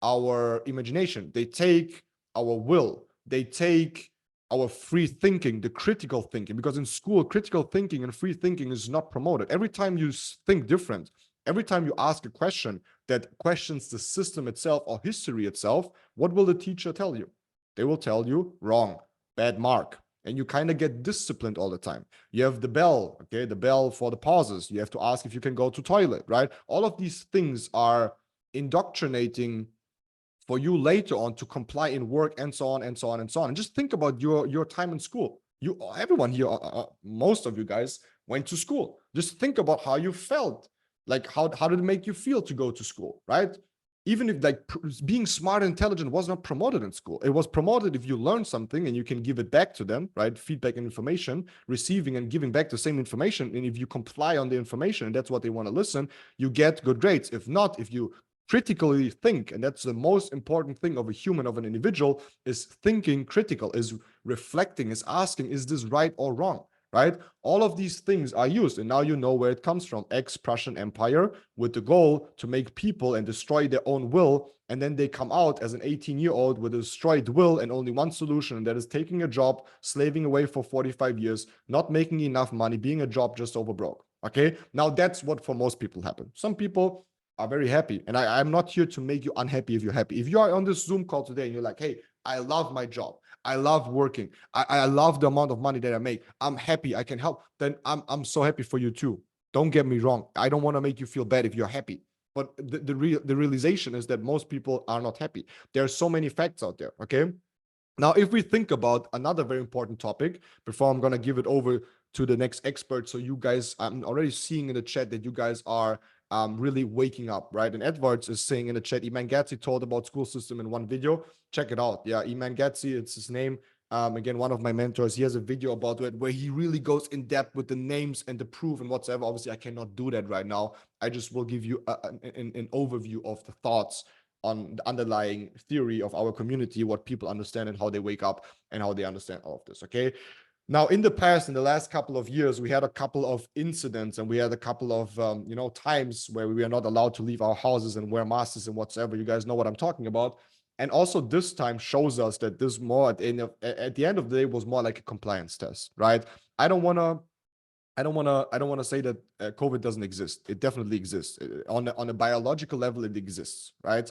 our imagination, they take our will, they take our free thinking, the critical thinking, because in school, critical thinking and free thinking is not promoted. Every time you think different, every time you ask a question that questions the system itself or history itself, what will the teacher tell you? They will tell you wrong, bad mark. And you kind of get disciplined all the time. You have the bell, okay, the bell for the pauses. You have to ask if you can go to toilet, right? All of these things are indoctrinating for you later on to comply in work, and so on and so on and so on. And just think about your time in school. Everyone here, most of you guys went to school. Just think about how you felt. Like, how did it make you feel to go to school, right? Even if like being smart and intelligent was not promoted in school, it was promoted if you learn something and you can give it back to them, right? Feedback and information, receiving and giving back the same information. And if you comply on the information and that's what they want to listen, you get good grades. If not, if you critically think, and that's the most important thing of a human, of an individual, is thinking critical, is reflecting, is asking, is this right or wrong, right? All of these things are used, and now you know where it comes from. Ex-Prussian Empire, with the goal to make people and destroy their own will, and then they come out as an 18-year-old with a destroyed will and only one solution, and that is taking a job, slaving away for 45 years, not making enough money, being a job just over broke. Okay, now that's what for most people happen. Some people are very happy, and I'm not here to make you unhappy if you're happy. If you are on this Zoom call today and you're like, hey, I love my job, I love working, I love the amount of money that I make, I'm happy, I can help, then I'm so happy for you too. Don't get me wrong, I don't want to make you feel bad if you're happy, but the realization is that most people are not happy. There are so many facts out there. Okay, now if we think about another very important topic before I'm going to give it over to the next expert, so you guys, I'm already seeing in the chat that you guys are really waking up, right? And Edwards is saying in the chat, Iman Gatsi told about school system in one video. Check it out. Yeah, Iman Gatsi, it's his name. Again, one of my mentors, he has a video about it where he really goes in depth with the names and the proof and whatsoever. Obviously, I cannot do that right now. I just will give you an overview of the thoughts on the underlying theory of our community, what people understand and how they wake up and how they understand all of this, okay? Now, in the past, in the last couple of years, we had a couple of incidents and we had a couple of, times where we were not allowed to leave our houses and wear masks and whatsoever. You guys know what I'm talking about. And also this time shows us that this more at the end of the day was more like a compliance test, right? I don't want to say that COVID doesn't exist. It definitely exists. On a biological level, it exists, right?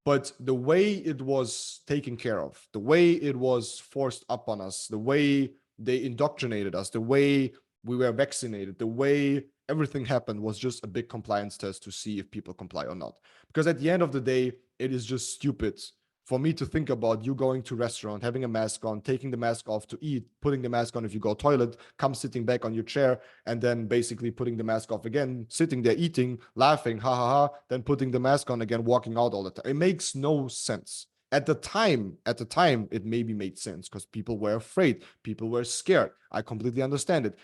But the way it was taken care of, the way it was forced up on us, the way they indoctrinated us, the way we were vaccinated, the way everything happened was just a big compliance test to see if people comply or not. Because at the end of the day, it is just stupid for me to think about you going to restaurant, having a mask on, taking the mask off to eat, putting the mask on if you go toilet, come sitting back on your chair, and then basically putting the mask off again, sitting there eating, laughing, ha ha ha, then putting the mask on again, walking out all the time. It makes no sense. At the time, it maybe made sense because people were afraid, people were scared. I completely understand it.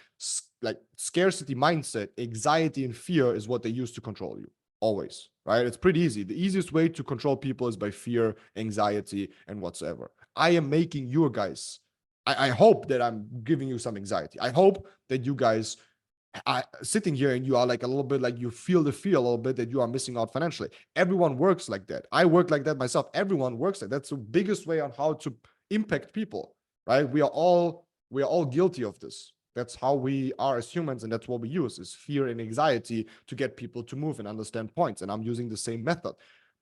Like scarcity mindset, anxiety and fear is what they use to control you. Always, right? It's pretty easy. The easiest way to control people is by fear, anxiety, and whatsoever. I am making you guys, I hope that I'm giving you some anxiety. I hope that you guys are sitting here and you are like a little bit like you feel the fear a little bit that you are missing out financially. Everyone works like that. I work like that myself. Everyone works like that. That's the biggest way on how to impact people, right? We are all guilty of this. That's how we are as humans, and that's what we use is fear and anxiety to get people to move and understand points. And I'm using the same method.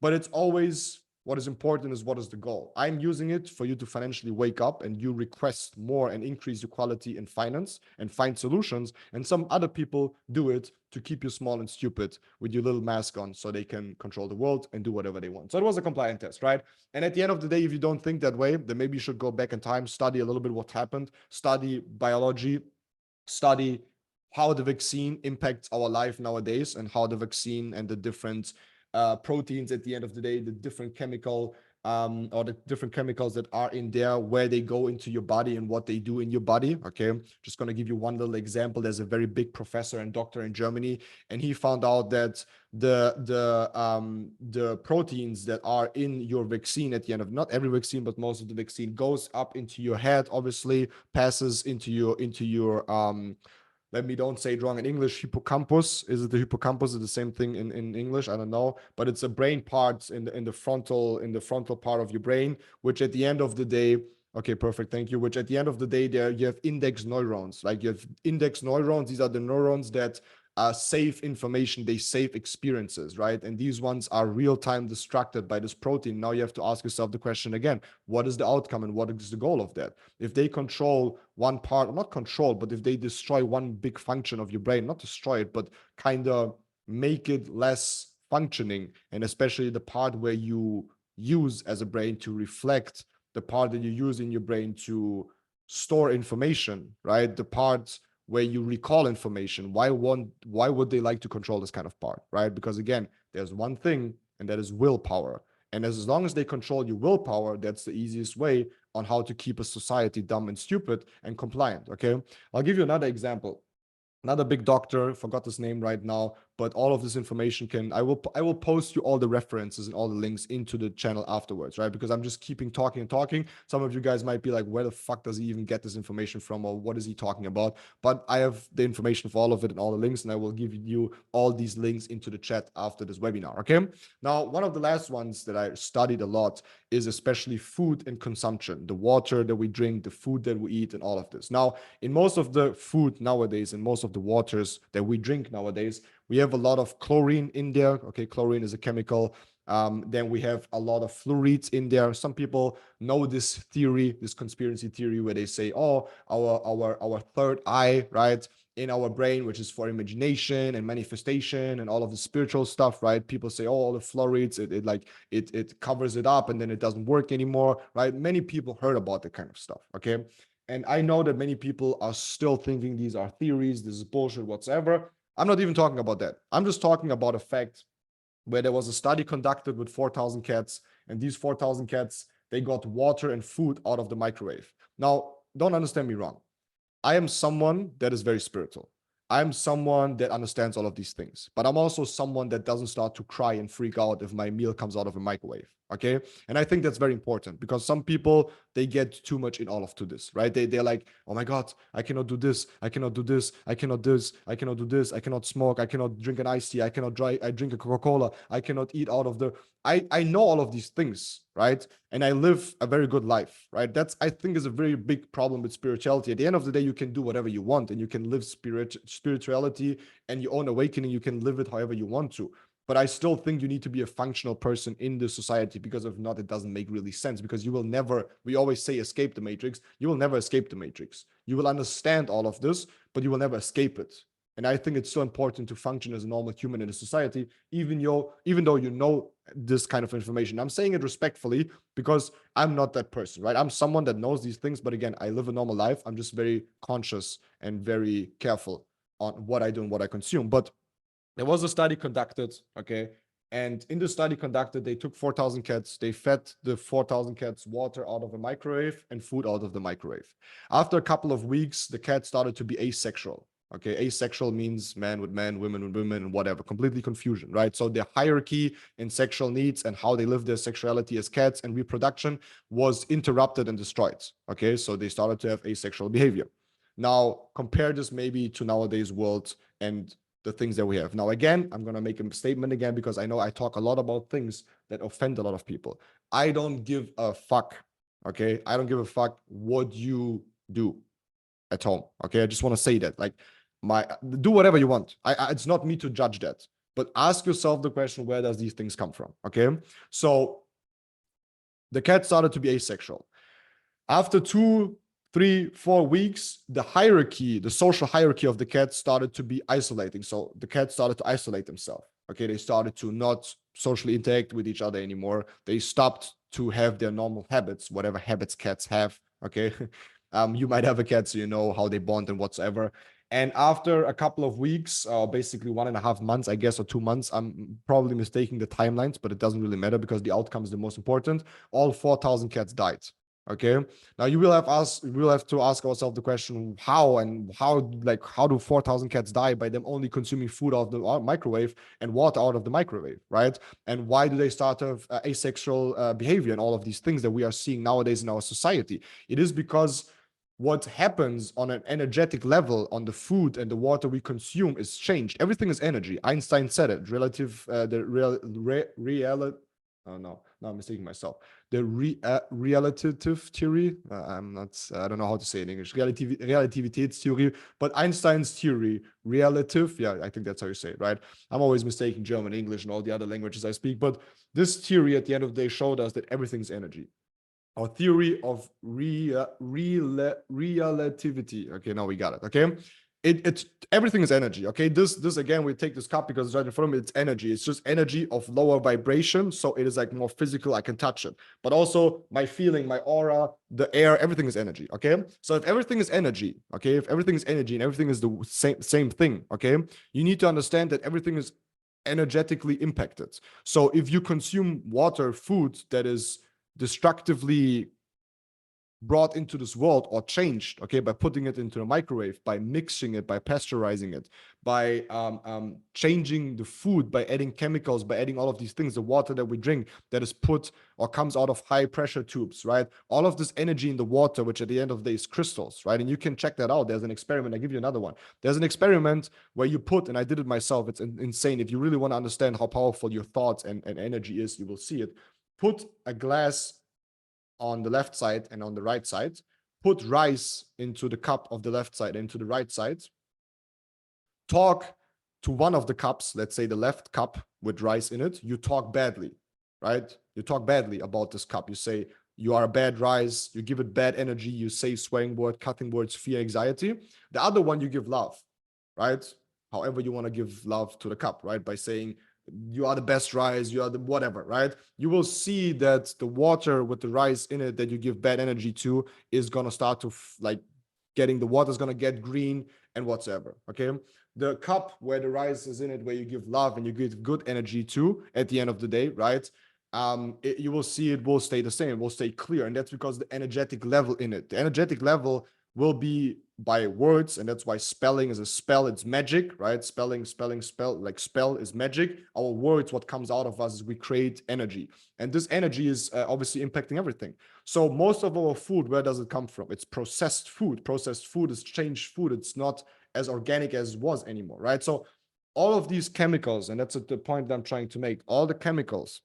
But it's always what is important is what is the goal. I'm using it for you to financially wake up and you request more and increase your quality in finance and find solutions. And some other people do it to keep you small and stupid with your little mask on so they can control the world and do whatever they want. So it was a compliant test, right? And at the end of the day, if you don't think that way, then maybe you should go back in time, study a little bit what happened, study biology, study how the vaccine impacts our life nowadays and how the vaccine and the different proteins at the end of the day, the different chemical or the different chemicals that are in there, where they go into your body and what they do in your body. Okay, just going to give you one little example. There's a very big professor and doctor in Germany, and he found out that the proteins that are in your vaccine at the end of, not every vaccine, but most of the vaccine, goes up into your head, obviously passes into your let me don't say it wrong in English, hippocampus. Is it the hippocampus? Is it the same thing in English? I don't know, but it's a brain part in the frontal part of your brain, which at the end of the day, okay, perfect, thank you. Which at the end of the day, there you have index neurons. Like you have index neurons. These are the neurons that save information, they save experiences, right? And these ones are real-time distracted by this protein. Now you have to ask yourself the question again, what is the outcome and what is the goal of that? If they control one part, not control, but if they destroy one big function of your brain, not destroy it, but kind of make it less functioning, and especially the part where you use as a brain to reflect, the part that you use in your brain to store information, right? The parts where you recall information. Why would they like to control this kind of part, right? Because again, there's one thing, and that is willpower. And as long as they control your willpower, that's the easiest way on how to keep a society dumb and stupid and compliant. Okay, I'll give you another example. Another big doctor, forgot his name right now, but all of this information I will post you all the references and all the links into the channel afterwards, right? Because I'm just keeping talking and talking. Some of you guys might be like, where the fuck does he even get this information from, or what is he talking about? But I have the information for all of it and all the links, and I will give you all these links into the chat after this webinar. Okay, now one of the last ones that I studied a lot is especially food and consumption, the water that we drink, the food that we eat, and all of this. Now, in most of the food nowadays and most of the waters that we drink nowadays, we have a lot of chlorine in there. Okay, chlorine is a chemical. Then we have a lot of fluorides in there. Some people know this theory, this conspiracy theory, where they say, oh, our third eye, right, in our brain, which is for imagination and manifestation and all of the spiritual stuff, right? People say, oh, all the fluorides, it covers it up and then it doesn't work anymore, right? Many people heard about that kind of stuff, okay? And I know that many people are still thinking these are theories, this is bullshit, whatsoever. I'm not even talking about that. I'm just talking about a fact where there was a study conducted with 4,000 cats, and these 4,000 cats, they got water and food out of the microwave. Now, don't understand me wrong. I am someone that is very spiritual. I'm someone that understands all of these things, but I'm also someone that doesn't start to cry and freak out if my meal comes out of a microwave. Okay. And I think that's very important because some people, they get too much in all of to this, right? They're like, oh my God, I cannot do this. I cannot do this. I cannot do this. I cannot do this. I cannot smoke. I cannot drink an iced tea. I drink a Coca-Cola. I cannot eat out of the, I know all of these things, right? And I live a very good life, right? That's, I think, is a very big problem with spirituality. At the end of the day, you can do whatever you want and you can live spirituality and your own awakening. You can live it however you want to. But I still think you need to be a functional person in the society, because if not, it doesn't make really sense, because you will never, we always say escape the matrix. You will never escape the matrix. You will understand all of this, but you will never escape it. And I think it's so important to function as a normal human in a society, even though you know this kind of information. I'm saying it respectfully because I'm not that person, right? I'm someone that knows these things, but again, I live a normal life. I'm just very conscious and very careful on what I do and what I consume. But there was a study conducted, okay? And in the study conducted, they took 4,000 cats. They fed the 4,000 cats water out of a microwave and food out of the microwave. After a couple of weeks, the cats started to be asexual. Okay, asexual means man with man, women with women, and whatever. Completely confusion, right? So the hierarchy in sexual needs and how they live their sexuality as cats and reproduction was interrupted and destroyed. Okay, so they started to have asexual behavior. Now, compare this maybe to nowadays world and the things that we have. Now, again, I'm going to make a statement again, because I know I talk a lot about things that offend a lot of people. I don't give a fuck, okay? I don't give a fuck what you do. at home. Okay, I just want to say that, like, do whatever you want. It's not me to judge that, but ask yourself the question, where does these things come from? Okay, so the cat started to be asexual. After 2, 3, 4 weeks, the hierarchy, the social hierarchy of the cat started to be isolating. So the cat started to isolate themselves. Okay, they started to not socially interact with each other anymore. They stopped to have their normal habits, whatever habits cats have. Okay, you might have a cat, so you know how they bond and whatsoever. And after a couple of weeks, basically 1.5 months, I guess, or 2 months, I'm probably mistaking the timelines, but it doesn't really matter because the outcome is the most important. All 4,000 cats died. Okay, now we will have to ask ourselves the question, how do 4,000 cats die by them only consuming food out of the microwave and water out of the microwave, right? And why do they start to have asexual behavior and all of these things that we are seeing nowadays in our society? It is because what happens on an energetic level on the food and the water we consume is changed. Everything is energy. Einstein said it. Oh no, I'm mistaking myself. The relative theory. I don't know how to say it in English. Relativitätstheory, but Einstein's theory, relative. Yeah, I think that's how you say it, right? I'm always mistaking German, English, and all the other languages I speak. But this theory at the end of the day showed us that everything's energy. Our theory of relativity. Okay, now we got it. Okay, it's everything is energy. Okay, this again, we take this cup because it's right in front of me. It's energy. It's just energy of lower vibration, so it is like more physical. I can touch it, but also my feeling, my aura, the air, everything is energy. Okay, so if everything is energy, okay, if everything is energy and everything is the same thing, okay, you need to understand that everything is energetically impacted. So if you consume water, food that is destructively brought into this world or changed, okay, by putting it into a microwave, by mixing it, by pasteurizing it, by changing the food, by adding chemicals, by adding all of these things, the water that we drink that is put or comes out of high pressure tubes, right? All of this energy in the water, which at the end of the day is crystals, right? And you can check that out. There's an experiment. I give you another one. There's an experiment where you put, and I did it myself. It's insane. If you really want to understand how powerful your thoughts and energy is, you will see it. Put a glass on the left side and on the right side, put rice into the cup of the left side and to the right side, talk to one of the cups, let's say the left cup with rice in it, you talk badly, right? You talk badly about this cup. You say, you are a bad rice, you give it bad energy, you say swearing word, cutting words, fear, anxiety. The other one, you give love, right? However you want to give love to the cup, right? By saying, you are the best rice, you are the whatever, right? You will see that the water with the rice in it that you give bad energy to is going to start to the water is going to get green and whatsoever. Okay, the cup where the rice is in it, where you give love and you give good energy to at the end of the day, right? You will see it will stay the same, it will stay clear. And that's because the energetic level in it, the energetic level will be by words, and that's why spelling is a spell. It's magic, right? Spell, like spell is magic. Our words, what comes out of us is we create energy, and this energy is obviously impacting everything. So most of our food, where does it come from? It's processed food. Processed food is changed food. It's not as organic as it was anymore, right? So all of these chemicals, and that's the point that I'm trying to make, all the chemicals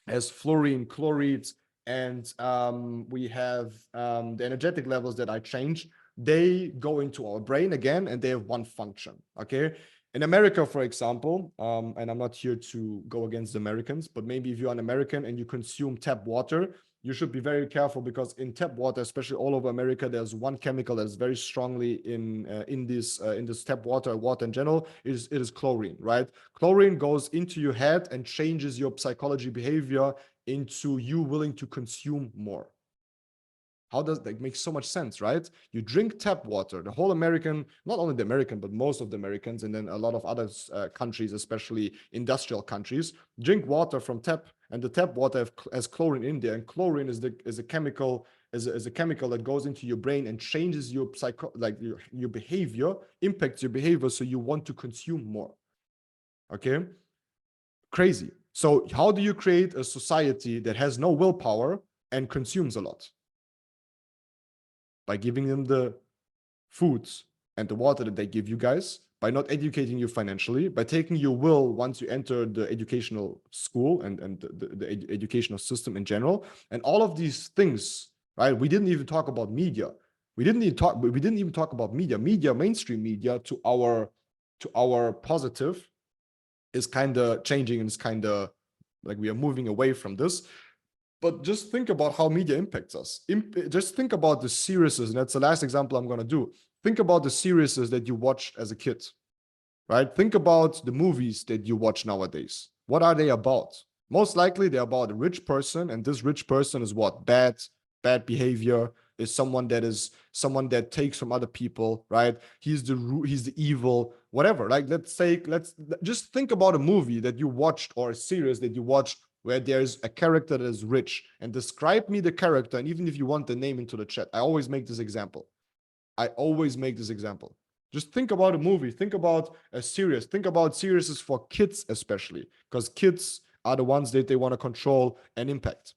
as fluorine, chlorides, and we have the energetic levels that I change, they go into our brain again, and they have one function, okay? In America, for example, and I'm not here to go against the Americans, but maybe if you're an American and you consume tap water, you should be very careful, because in tap water, especially all over America, there's one chemical that is very strongly in this tap water in general. It is chlorine, right? Chlorine goes into your head and changes your psychology behavior into you willing to consume more. How does that make so much sense, right? You drink tap water, the whole American, not only the American, but most of the Americans, and then a lot of other countries, especially industrial countries, drink water from tap, and the tap water has chlorine in there, and chlorine is a chemical that goes into your brain and changes your your behavior, impacts your behavior, so you want to consume more. Okay, crazy. So how do you create a society that has no willpower and consumes a lot? By giving them the foods and the water that they give you guys, by not educating you financially, by taking your will once you enter the educational school and the educational system in general. And all of these things, right? We didn't even talk about media. We didn't even talk about media, mainstream media to our positive is kind of changing, and it's kind of like we are moving away from this. But just think about how media impacts us. Just think about the series, and that's the last example I'm going to do. Think about the series that you watched as a kid, right? Think about the movies that you watch nowadays. What are they about? Most likely they're about a rich person, and this rich person is what? Bad behavior, is someone that takes from other people, right? He's the evil, whatever. Like let's just think about a movie that you watched or a series that you watched where there's a character that is rich, and describe me the character. And even if you want the name into the chat, I always make this example. Just think about a movie, think about a series, think about series for kids, especially because kids are the ones that they want to control and impact.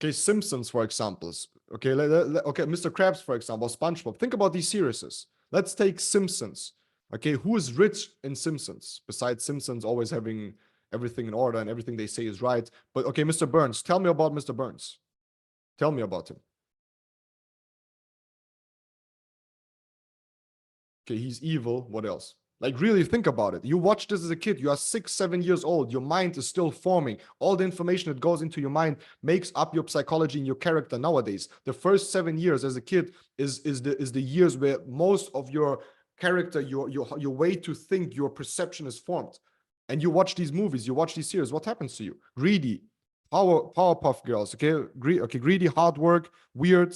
Okay, Simpsons, for example. Okay, okay, Mr. Krabs, for example, SpongeBob. Think about these series. Let's take Simpsons. Okay, who is rich in Simpsons? Besides Simpsons always having everything in order and everything they say is right. But okay, Mr. Burns. Tell me about Mr. Burns. Tell me about him. Okay, he's evil. What else? Like, really think about it. You watched this as a kid. You are 6, 7 years old. Your mind is still forming. All the information that goes into your mind makes up your psychology and your character nowadays. The first 7 years as a kid is the years where most of your character, your way to think, your perception is formed. And you watch these movies, you watch these series. What happens to you? Greedy, Powerpuff Girls. Okay, greedy, hard work, weird,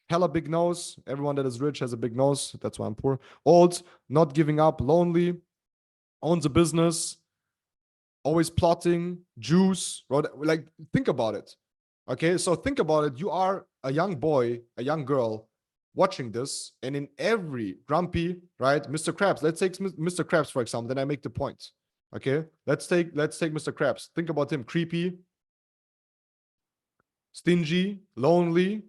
hella big nose. Everyone that is rich has a big nose. That's why I'm poor. Old, not giving up, lonely, owns a business, always plotting, Jews. Like, think about it. Okay, so think about it. You are a young boy, a young girl watching this, and in every grumpy, right, Mr. Krabs. Let's take Mr. Krabs, for example. Then I make the point. Okay, let's take Mr. Krabs. Think about him: creepy, stingy, lonely,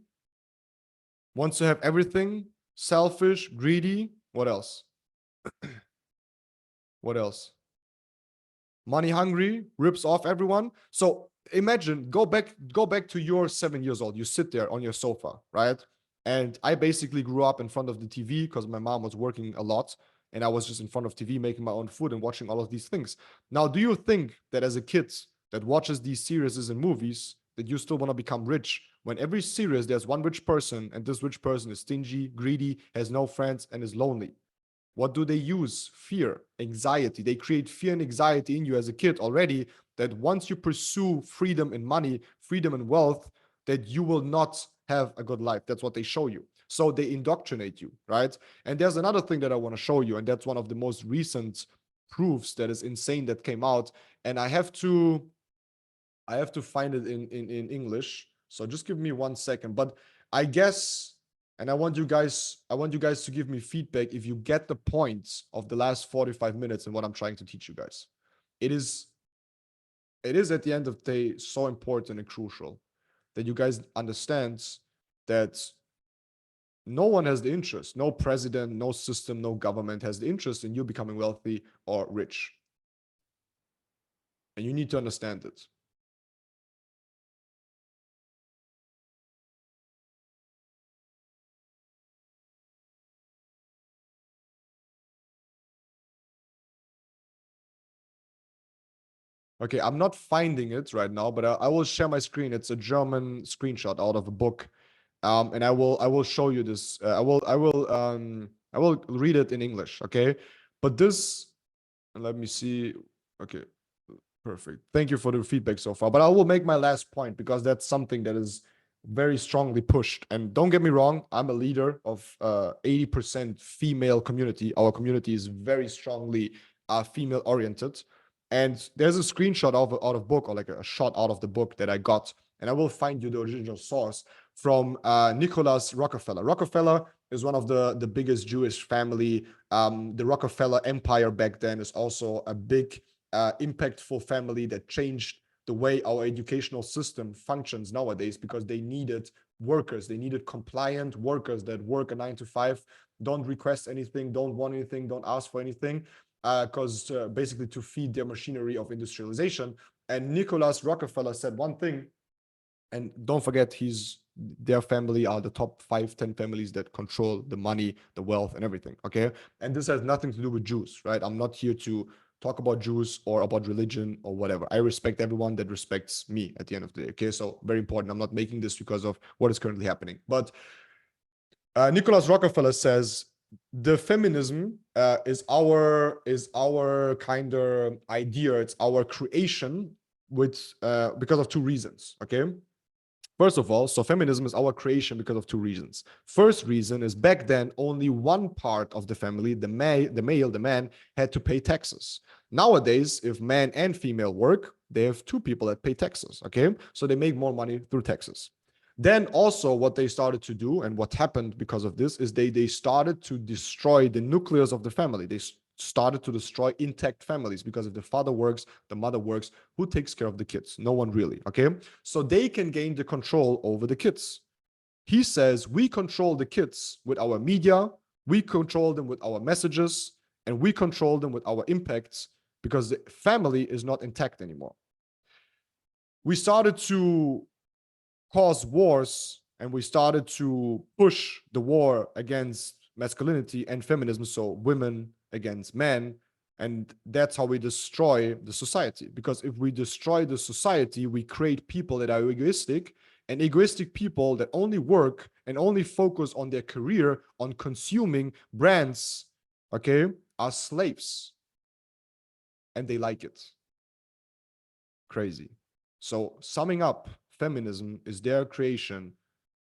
wants to have everything, selfish, greedy. What else? What else? Money hungry, rips off everyone. So imagine, go back to your 7 years old. You sit there on your sofa, right? And I basically grew up in front of the TV because my mom was working a lot, and I was just in front of TV making my own food and watching all of these things. Now, do you think that as a kid that watches these series and movies that you still want to become rich when every series there's one rich person, and this rich person is stingy, greedy, has no friends, and is lonely? What do they use? Fear, anxiety. They create fear and anxiety in you as a kid already, that once you pursue freedom and money, freedom and wealth, that you will not have a good life. That's what they show you. So they indoctrinate you, right? And there's another thing that I want to show you, and that's one of the most recent proofs that is insane that came out. And I have to find it in English. So just give me 1 second. But I guess, and I want you guys to give me feedback if you get the points of the last 45 minutes and what I'm trying to teach you guys. It is at the end of the day so important and crucial that you guys understand that no one has the interest, no president, no system, no government has the interest in you becoming wealthy or rich. And you need to understand it. Okay, I'm not finding it right now, but I will share my screen. It's a German screenshot out of a book, and I will show you this. I will read it in English. Okay, but this, let me see. Okay, perfect. Thank you for the feedback so far. But I will make my last point because that's something that is very strongly pushed. And don't get me wrong, I'm a leader of 80% female community. Our community is very strongly female oriented. And there's a screenshot out of book, or like a shot out of the book that I got, and I will find you the original source from Nicholas Rockefeller. Rockefeller is one of the biggest Jewish family. The Rockefeller Empire back then is also a big, impactful family that changed the way our educational system functions nowadays, because they needed workers. They needed compliant workers that work a 9 to 5, don't request anything, don't want anything, don't ask for anything, because basically to feed their machinery of industrialization. And Nicholas Rockefeller said one thing, and don't forget, he's their family are the top 5-10 families that control the money, the wealth, and everything. Okay, and this has nothing to do with Jews, right? I'm not here to talk about Jews or about religion or whatever. I respect everyone that respects me at the end of the day. Okay, so very important. I'm not making this because of what is currently happening. But Nicholas Rockefeller says the feminism is our kind of idea. It's our creation with because of two reasons. Okay. First of all, so feminism is our creation because of two reasons. First reason is back then only one part of the family, the man, had to pay taxes. Nowadays, if man and female work, they have two people that pay taxes, okay? So they make more money through taxes. Then also what they started to do and what happened because of this is they started to destroy the nucleus of the family. They started to destroy intact families because if the father works, the mother works, who takes care of the kids? No one really, okay? So they can gain the control over the kids. He says we control the kids with our media, we control them with our messages, and we control them with our impacts because the family is not intact anymore. We started to cause wars and we started to push the war against masculinity and feminism, so women against men, and that's how we destroy the society. Because if we destroy the society, we create people that are egoistic, and egoistic people that only work and only focus on their career, on consuming brands, okay, are slaves, and they like it. Crazy. So summing up, feminism is their creation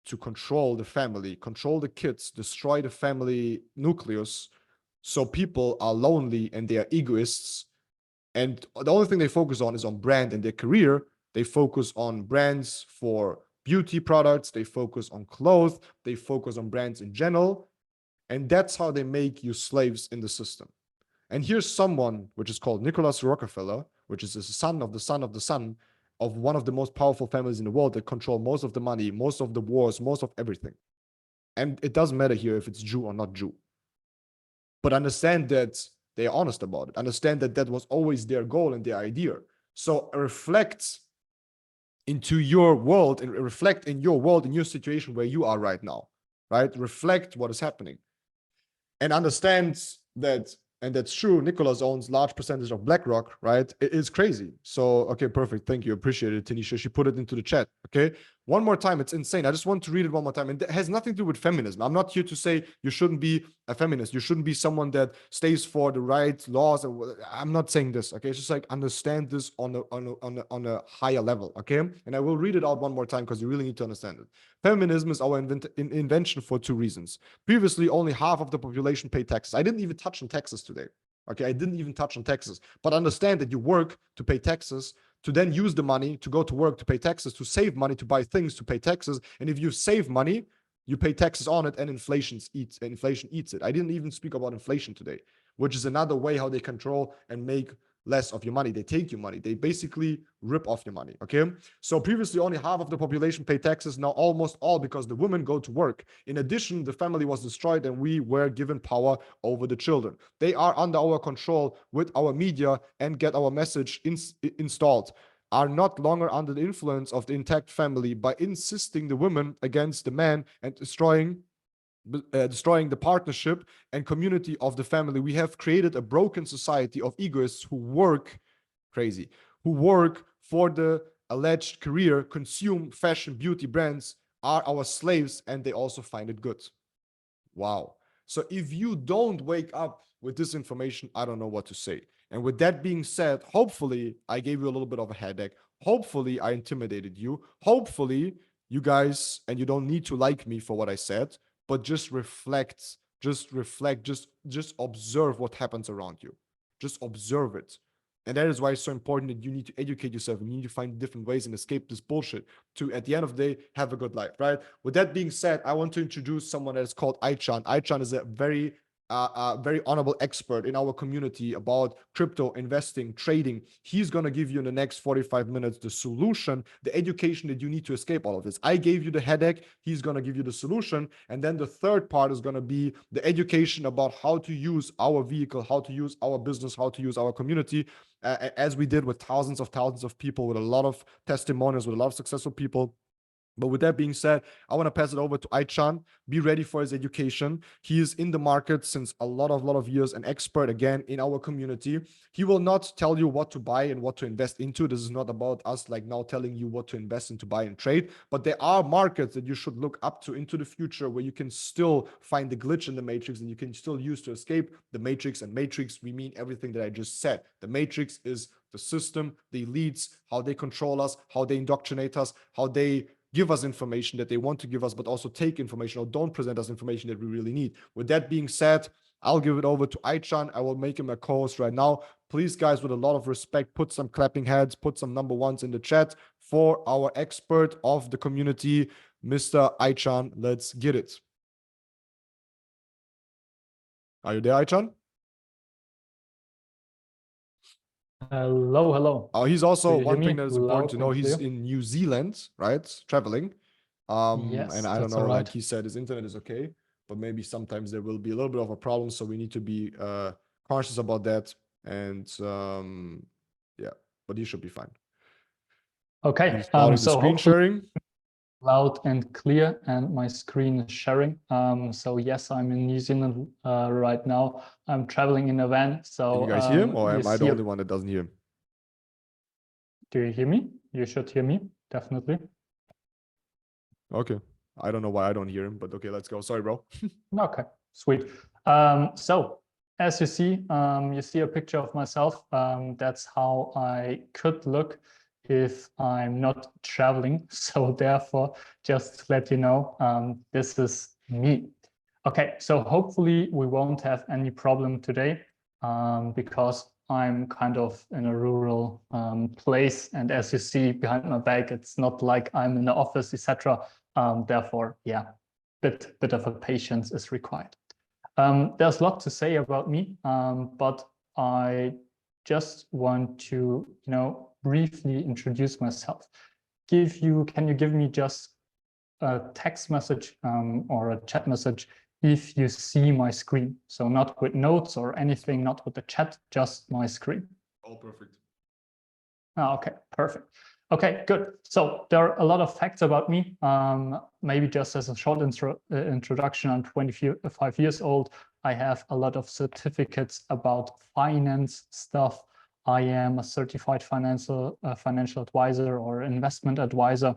to control the family, control the kids, destroy the family nucleus. So people are lonely and they are egoists. And the only thing they focus on is on brand and their career. They focus on brands for beauty products. They focus on clothes. They focus on brands in general. And that's how they make you slaves in the system. And here's someone, which is called Nicholas Rockefeller, which is the son of the son of the son of one of the most powerful families in the world that control most of the money, most of the wars, most of everything. And it doesn't matter here if it's Jew or not Jew. But understand that they are honest about it. Understand that that was always their goal and their idea. So reflect into your world and reflect in your world, in your situation where you are right now, right? Reflect what is happening. And understand that, and that's true, Nicholas owns large percentage of BlackRock, right? It is crazy. So, okay, perfect. Thank you. Appreciate it, Tanisha. She put it into the chat, okay? One more time. It's insane. I just want to read it one more time. And it has nothing to do with feminism. I'm not here to say you shouldn't be a feminist. You shouldn't be someone that stays for the right laws. I'm not saying this, okay? It's just like understand this on a higher level, okay? And I will read it out one more time because you really need to understand it. Feminism is our invention for two reasons. Previously, only half of the population paid taxes. I didn't even touch on taxes today. Okay, I didn't even touch on taxes. But understand that you work to pay taxes, to then use the money to go to work to pay taxes, to save money to buy things to pay taxes. And if you save money, you pay taxes on it, and inflation eats it. I didn't even speak about inflation today, which is another way how they control and make less of your money. They take your money. They basically rip off your money, okay? So previously only half of the population paid taxes, now almost all, because the women go to work. In addition, the family was destroyed and we were given power over the children. They are under our control with our media and get our message installed, are not longer under the influence of the intact family by insisting the women against the man and destroying the partnership and community of the family. We have created a broken society of egoists who work who work for the alleged career, consume fashion, beauty brands, are our slaves, and they also find it good. Wow. So if you don't wake up with this information, I don't know what to say. And with that being said, hopefully I gave you a little bit of a headache. Hopefully I intimidated you. Hopefully you guys, and you don't need to like me for what I said, but just reflect, just observe what happens around you. Just observe it. And that is why it's so important that you need to educate yourself and you need to find different ways and escape this bullshit to, at the end of the day, have a good life, right? With that being said, I want to introduce someone that is called Aichan. Aichan is a very honorable expert in our community about crypto investing, trading. He's going to give you in the next 45 minutes the solution, the education that you need to escape all of this. I gave you the headache. He's going to give you the solution. And then the third part is going to be the education about how to use our vehicle, how to use our business, how to use our community, as we did with thousands of people, with a lot of testimonials, with a lot of successful people. But with that being said, I want to pass it over to Aichan. Be ready for his education. He is in the market since a lot of years, an expert again in our community. He will not tell you what to buy and what to invest into. This is not about us like now telling you what to invest into, buy and trade. But there are markets that you should look up to into the future where you can still find the glitch in the matrix and you can still use to escape the matrix. And matrix, we mean everything that I just said. The matrix is the system, the elites, how they control us, how they indoctrinate us, how they give us information that they want to give us, but also take information or don't present us information that we really need. With that being said, I'll give it over to Aichan. I will make him a co-host right now. Please, guys, with a lot of respect, put some clapping heads, put some number ones in the chat for our expert of the community, Mr. Aichan. Let's get it. Are you there, Aichan? Hello, hello. Oh, he's also Do you hear one thing me that is important loud to know. and He's clear? in New Zealand, right? Traveling. Yes, And I don't that's know, all like right. he said, his internet is okay, but maybe sometimes there will be a little bit of a problem. So we need to be cautious about that. And yeah, but he should be fine. Okay, He's starting the so screen hopefully sharing. loud and clear, and my screen is sharing. So yes, I'm in New Zealand right now. I'm traveling in a van. So Can you guys hear him, or you am I the see- only one that doesn't hear him? Do you hear me? You should hear me, definitely. Okay. I don't know why I don't hear him, but okay, let's go. Sorry, bro. Okay, sweet. So as you see a picture of myself. That's how I could look if I'm not traveling. So therefore, just to let you know, this is me. Okay, so hopefully we won't have any problem today because I'm kind of in a rural place. And as you see behind my back, it's not like I'm in the office, etc. Therefore, yeah, bit of a patience is required. There's a lot to say about me, but I just want to, briefly introduce myself. Can you give me just a text message or a chat message if you see my screen? So not with notes or anything, not with the chat, just my screen. All perfect. Oh, okay, perfect. Okay, good. So there are a lot of facts about me. Maybe just as a short introduction, I'm 25 years old. I have a lot of certificates about finance stuff. I am a certified financial advisor or investment advisor.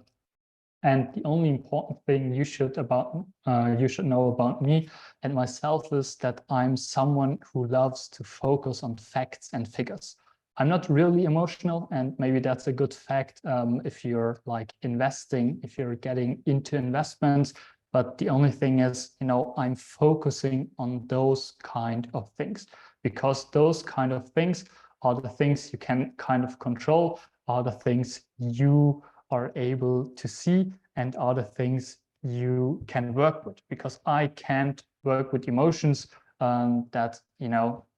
And the only important thing you should know about me and myself is that I'm someone who loves to focus on facts and figures. I'm not really emotional, and maybe that's a good fact if you're like investing, if you're getting into investments. But the only thing is, I'm focusing on those kind of things because those kind of things are the things you can kind of control, are the things you are able to see, and are the things you can work with, because I can't work with emotions that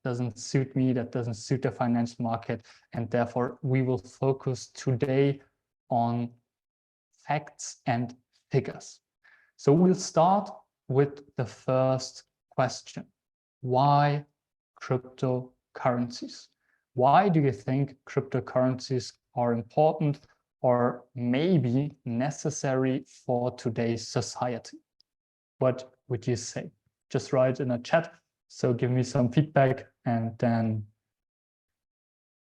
doesn't suit me, that doesn't suit the financial market, and therefore we will focus today on facts and figures. So we'll start with the first question. Why cryptocurrencies? Why do you think cryptocurrencies are important or maybe necessary for today's society? What would you say? Just write in a chat. So give me some feedback and then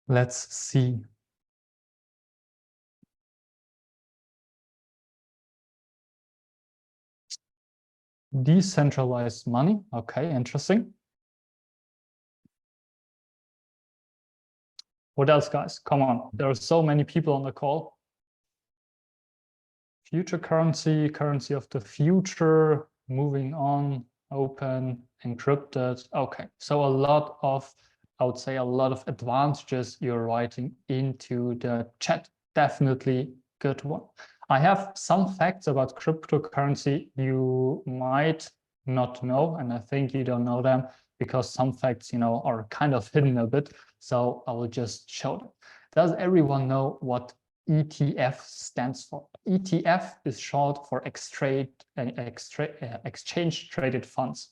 let's see. Decentralized money. Okay, interesting. What else, guys? Come on. There are so many people on the call. Future currency, currency of the future, moving on, open, encrypted. Okay, so I would say a lot of advantages you're writing into the chat. Definitely good one. I have some facts about cryptocurrency you might not know, and I think you don't know them because some facts, are kind of hidden a bit. So I will just show them. Does everyone know what ETF stands for? ETF is short for exchange traded funds.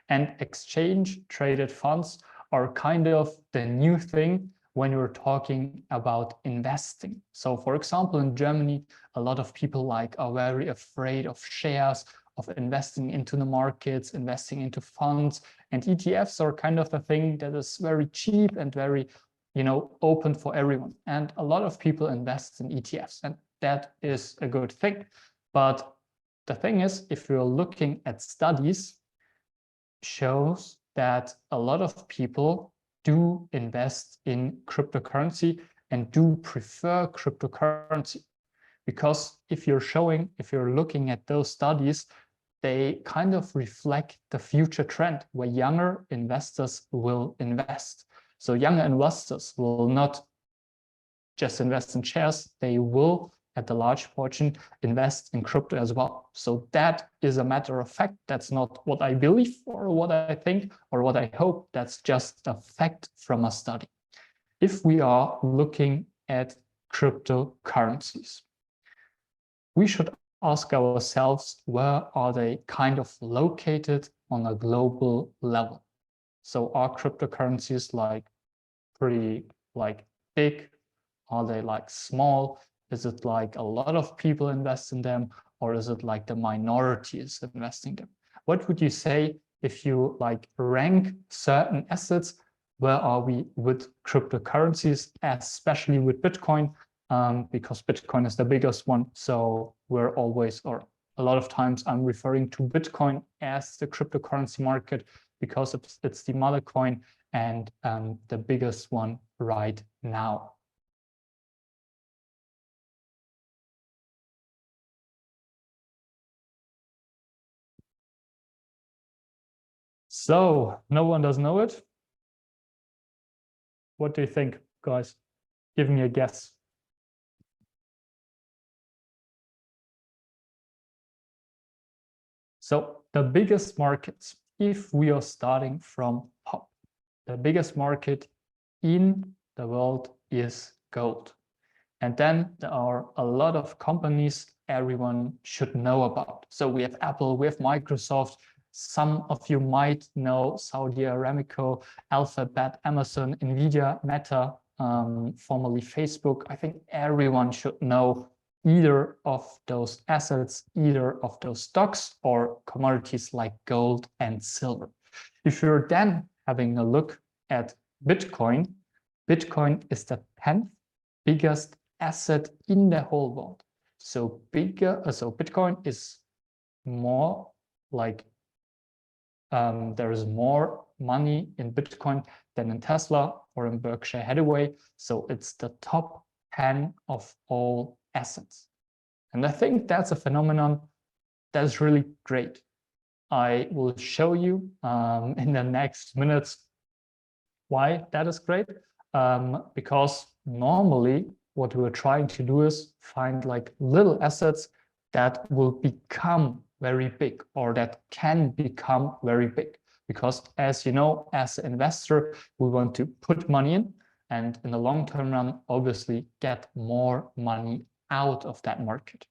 And exchange traded funds are kind of the new thing when you're talking about investing. So for example, in Germany, a lot of people are very afraid of shares, of investing into the markets, investing into funds, and ETFs are kind of the thing that is very cheap and very, open for everyone. And a lot of people invest in ETFs, and that is a good thing. But the thing is, if you're looking at studies, shows that a lot of people do invest in cryptocurrency and do prefer cryptocurrency. Because if you're looking at those studies, they kind of reflect the future trend where younger investors will invest. So younger investors will not just invest in shares, they will, at a large portion, invest in crypto as well. So that is a matter of fact. That's not what I believe or what I think or what I hope. That's just a fact from a study. If we are looking at cryptocurrencies, we should ask ourselves, where are they kind of located on a global level? So are cryptocurrencies pretty big? Are they small? Is it a lot of people invest in them, or is it the minority is investing them? What would you say if you rank certain assets? Where are we with cryptocurrencies, especially with Bitcoin? Because Bitcoin is the biggest one. So we're always, or a lot of times, I'm referring to Bitcoin as the cryptocurrency market because it's the mother coin and the biggest one right now. So no one does know it. What do you think, guys? Give me a guess. So the biggest markets, if we are starting from top, the biggest market in the world is gold. And then there are a lot of companies everyone should know about. So we have Apple, we have Microsoft. Some of you might know Saudi Aramco, Alphabet, Amazon, Nvidia, Meta, formerly Facebook. I think everyone should know either of those assets, either of those stocks or commodities like gold and silver. If you're then having a look at Bitcoin, Bitcoin is the 10th biggest asset in the whole world. So Bitcoin is more there is more money in Bitcoin than in Tesla or in Berkshire Hathaway. So it's the top 10 of all assets. And I think that's a phenomenon that's really great. I will show you in the next minutes why that is great. Because normally what we're trying to do is find little assets that will become very big or that can become very big. Because as you know, as an investor, we want to put money in and in the long-term run, obviously get more money out of that market.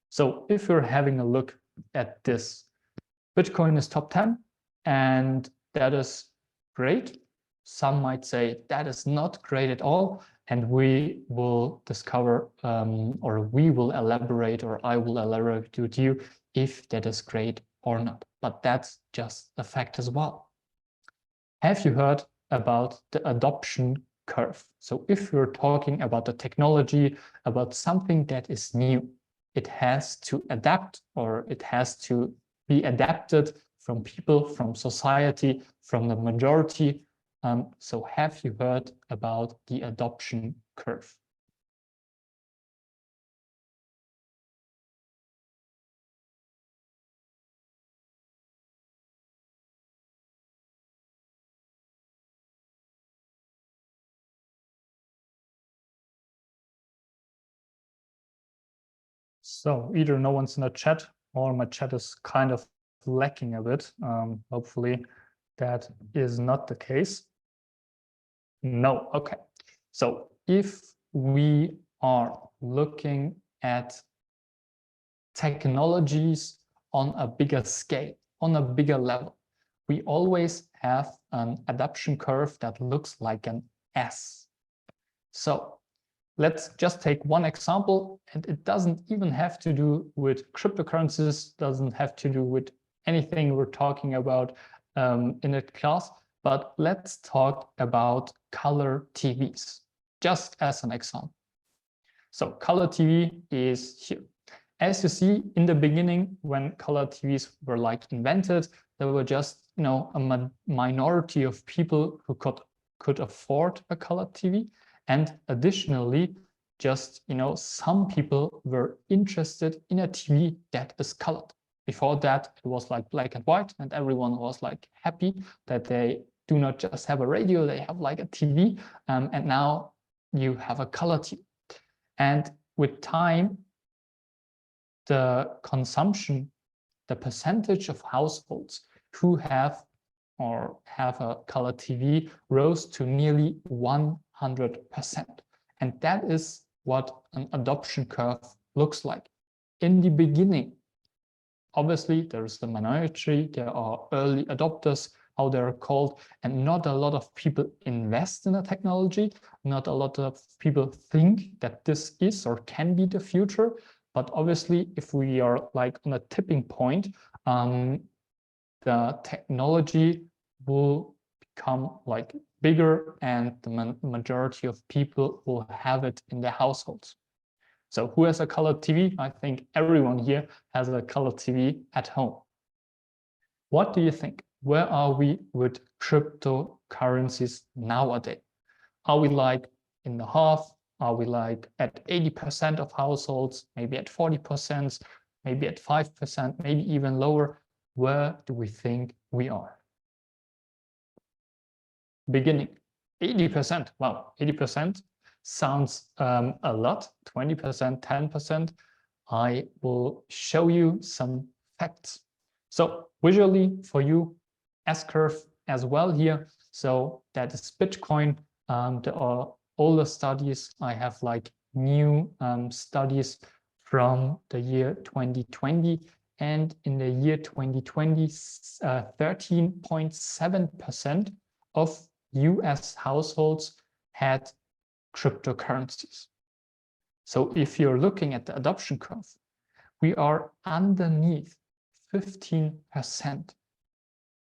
So if you're having a look at this, Bitcoin is top 10 and that is great. Some might say that is not great at all. And we will discover or we will elaborate or I will elaborate with you if that is great or not. But that's just a fact as well. Have you heard about the adoption curve? So if you're talking about the technology, about something that is new, it has to adapt or it has to be adapted from people, from society, from the majority. So have you heard about the adoption curve? So either no one's in the chat or my chat is kind of lacking a bit. Hopefully that is not the case. No, okay. So if we are looking at technologies on a bigger scale, on a bigger level, we always have an adoption curve that looks like an S. So let's just take one example, and it doesn't even have to do with cryptocurrencies, doesn't have to do with anything we're talking about in a class, but let's talk about color TVs, just as an example. So color TV is here. As you see, in the beginning, when color TVs were like invented, there were just, you know, a minority of people who could afford a color TV. And additionally, just, you know, some people were interested in a TV that is colored. Before that, it was like black and white, and everyone was like happy that they do not just have a radio, they have like a TV. And now you have a color TV. And with time, the consumption, the percentage of households who have a color TV rose to nearly 100%. And that is what an adoption curve looks like. In the beginning, obviously, there is the minority, there are early adopters, how they're called, and not a lot of people invest in the technology. Not a lot of people think that this is or can be the future. But obviously, if we are like on a tipping point, the technology will become like bigger, and the majority of people will have it in their households. So who has a color TV? I think everyone here has a color TV at home. What do you think? Where are we with cryptocurrencies nowadays? Are we like in the half? Are we like at 80% of households, maybe at 40%, maybe at 5%, maybe even lower? Where do we think we are? Beginning, 80%. Wow, 80% sounds a lot, 20%, 10%. I will show you some facts. So visually for you, S-curve as well here. So that is Bitcoin. There are older studies. I have like new studies from the year 2020. And in the year 2020, 13.7% of US households had cryptocurrencies. So if you're looking at the adoption curve, we are underneath 15%.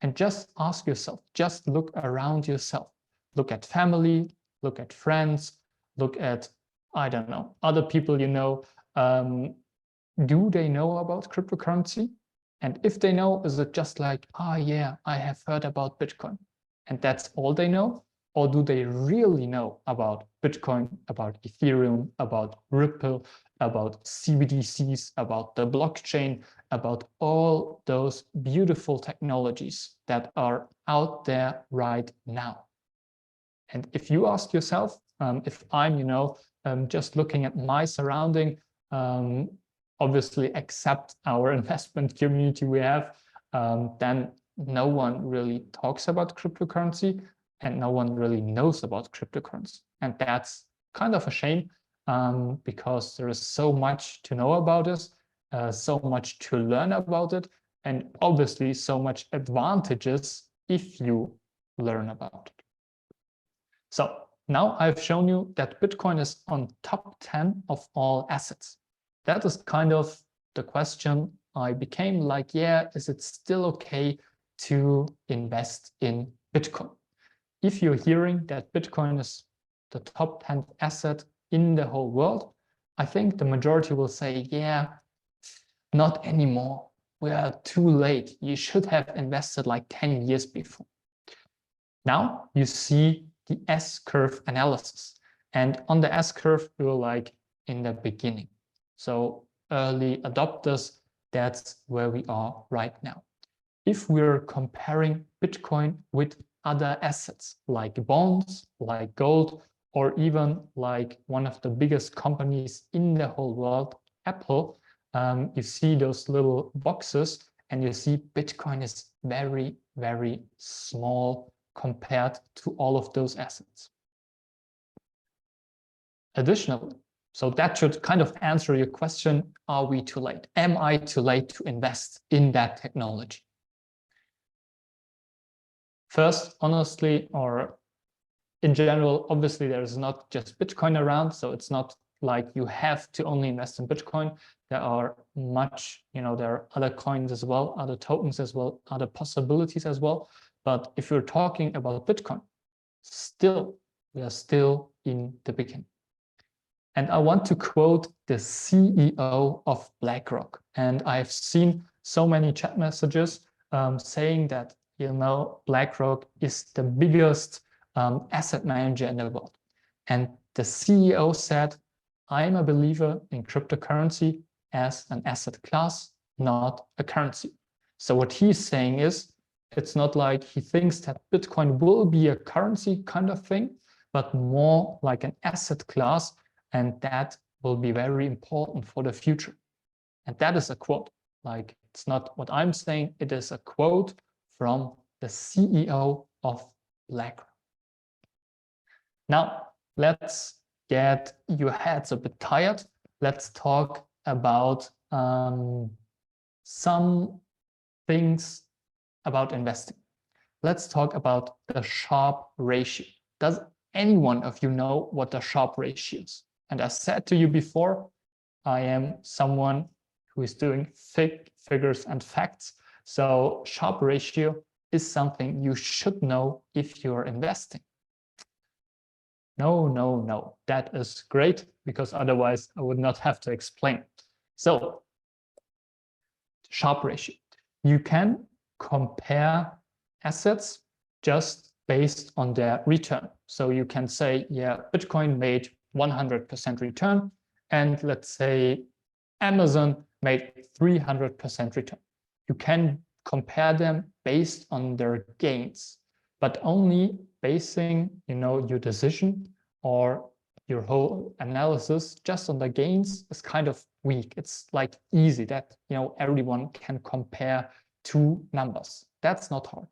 And just ask yourself, just look around yourself. Look at family, look at friends, look at, I don't know, other people you know. Do they know about cryptocurrency? And if they know, is it just like, oh yeah, I have heard about Bitcoin, and that's all they know? Or do they really know about Bitcoin, about Ethereum, about Ripple, about CBDCs, about the blockchain, about all those beautiful technologies that are out there right now? And if you ask yourself, if I'm, you know, just looking at my surrounding, obviously except our investment community we have, then no one really talks about cryptocurrency, and no one really knows about cryptocurrency. And that's kind of a shame, because there is so much to know about it, so much to learn about it, and obviously so much advantages if you learn about it. So now I've shown you that Bitcoin is on top 10 of all assets. That is kind of the question I became like, yeah, is it still okay to invest in Bitcoin? If you're hearing that Bitcoin is the top 10th asset in the whole world, I think the majority will say, yeah, not anymore. We are too late. You should have invested like 10 years before. Now you see the S-curve analysis. And on the S-curve, we're like in the beginning. So early adopters, that's where we are right now. If we're comparing Bitcoin with other assets like bonds, like gold, or even like one of the biggest companies in the whole world, Apple, you see those little boxes and you see Bitcoin is very, very small compared to all of those assets. Additionally, so that should kind of answer your question, are we too late? Am I too late to invest in that technology? First, honestly, or in general, obviously, there's not just Bitcoin around, so it's not like you have to only invest in Bitcoin. There are there are other coins as well, other tokens as well, other possibilities as well. But if you're talking about Bitcoin, we are still in the beginning. And I want to quote the CEO of BlackRock. And I've seen so many chat messages saying that, BlackRock is the biggest asset manager in the world. And the CEO said, I'm a believer in cryptocurrency as an asset class, not a currency. So what he's saying is, it's not like he thinks that Bitcoin will be a currency kind of thing, but more like an asset class, and that will be very important for the future. And that is a quote. Like, it's not what I'm saying, it is a quote from the CEO of BlackRock. Now, let's get your heads a bit tired. Let's talk about some things about investing. Let's talk about the Sharpe ratio. Does any one of you know what the Sharpe ratio is? And I said to you before, I am someone who is doing figures and facts. So Sharpe ratio is something you should know if you're investing. No. That is great, because otherwise I would not have to explain. So Sharpe ratio. You can compare assets just based on their return. So you can say, yeah, Bitcoin made 100% return, and let's say Amazon made 300% return. You can compare them based on their gains, but only basing, your decision or your whole analysis just on the gains is kind of weak. It's like easy that, everyone can compare two numbers. That's not hard.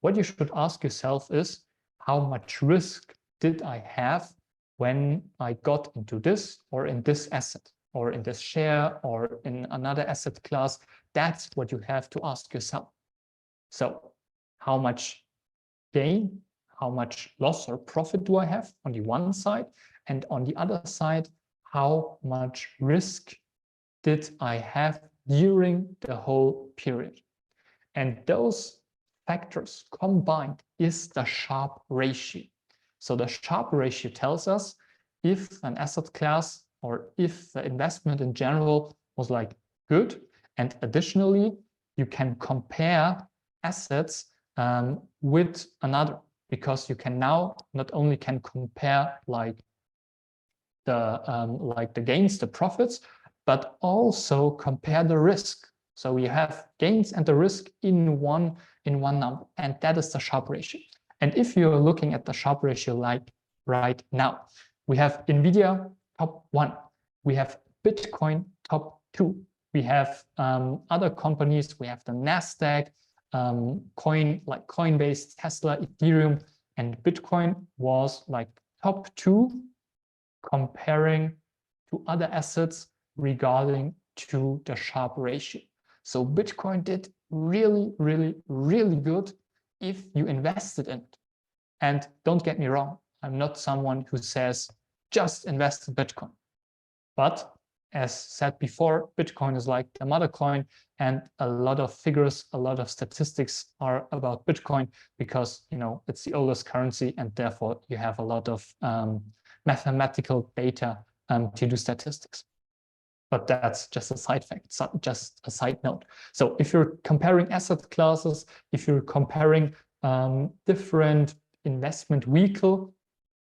What you should ask yourself is, how much risk did I have when I got into this or in this asset or in this share or in another asset class? That's what you have to ask yourself. So how much gain, how much loss or profit do I have on the one side? And on the other side, how much risk did I have during the whole period? And those factors combined is the Sharpe ratio. So the Sharpe ratio tells us if an asset class or if the investment in general was like good. And additionally, you can compare assets with another, because you can now not only can compare like the gains, the profits, but also compare the risk. So you have gains and the risk in one number, and that is the Sharpe ratio. And if you're looking at the Sharpe ratio like right now, we have Nvidia top 1, we have Bitcoin top 2, we have other companies, we have the Nasdaq, like Coinbase, Tesla, Ethereum, and Bitcoin was like top 2 comparing to other assets regarding to the Sharpe ratio. So Bitcoin did really, really, really good if you invested in it. And don't get me wrong, I'm not someone who says just invest in Bitcoin. But as said before, Bitcoin is like the mother coin, and a lot of figures, a lot of statistics are about Bitcoin because, it's the oldest currency, and therefore you have a lot of mathematical data to do statistics. But that's just a side fact, just a side note. So if you're comparing asset classes, if you're comparing different investment vehicle,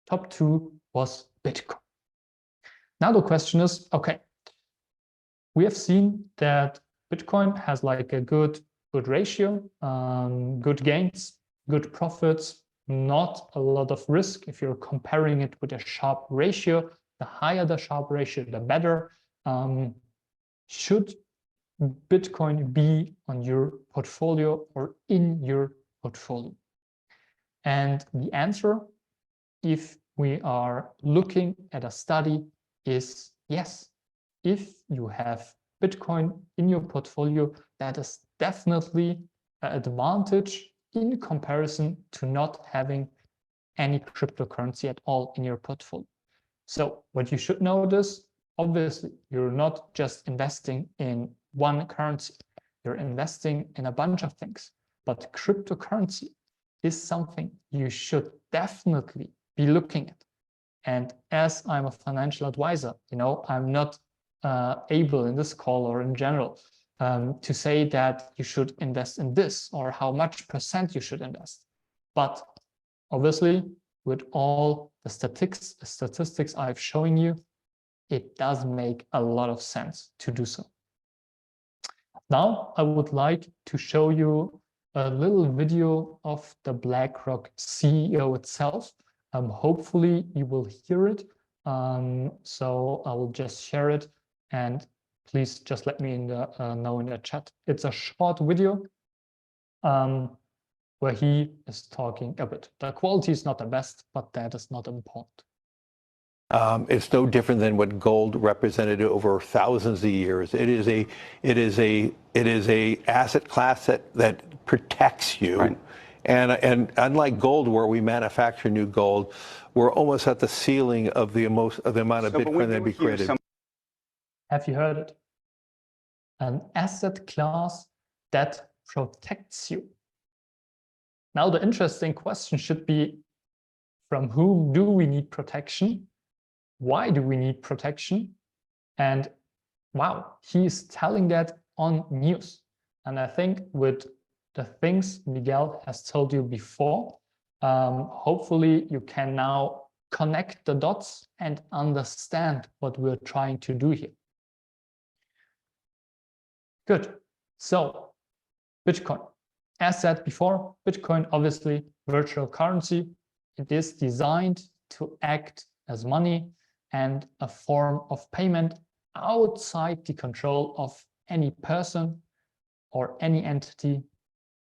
top 2 was Bitcoin. Now the question is, okay, we have seen that Bitcoin has like a good ratio, good gains, good profits, not a lot of risk. If you're comparing it with a Sharpe ratio, the higher the Sharpe ratio, the better. Should Bitcoin be on your portfolio or in your portfolio? And the answer, if we are looking at a study, is yes. If you have Bitcoin in your portfolio, that is definitely an advantage in comparison to not having any cryptocurrency at all in your portfolio. So what you should notice, obviously, you're not just investing in one currency, you're investing in a bunch of things. But cryptocurrency is something you should definitely be looking at. And as I'm a financial advisor, I'm not able in this call or in general to say that you should invest in this or how much % you should invest. But obviously, with all the statistics I've shown you, it does make a lot of sense to do so. Now, I would like to show you a little video of the BlackRock CEO itself. Hopefully, you will hear it. So I will just share it, and please just let me know in the chat. It's a short video where he is talking a bit. The quality is not the best, but that is not important. It's no different than what gold represented over thousands of years. It is a asset class that protects you. Right. And unlike gold, where we manufacture new gold, we're almost at the ceiling of the amount of Bitcoin that we created. Have you heard it? An asset class that protects you. Now, the interesting question should be, from whom do we need protection? Why do we need protection? And wow, he is telling that on news. And I think with the things Miguel has told you before, hopefully you can now connect the dots and understand what we're trying to do here. Good. So Bitcoin, as said before, Bitcoin, obviously virtual currency. It is designed to act as money and a form of payment outside the control of any person or any entity,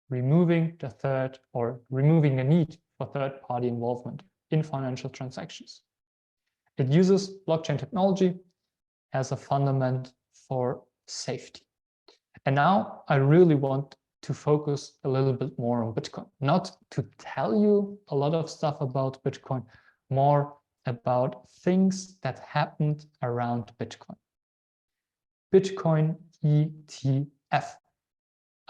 removing the need for third-party involvement in financial transactions. It uses blockchain technology as a fundament for safety. And now I really want to focus a little bit more on Bitcoin, not to tell you a lot of stuff about Bitcoin, more about things that happened around Bitcoin. Bitcoin ETF.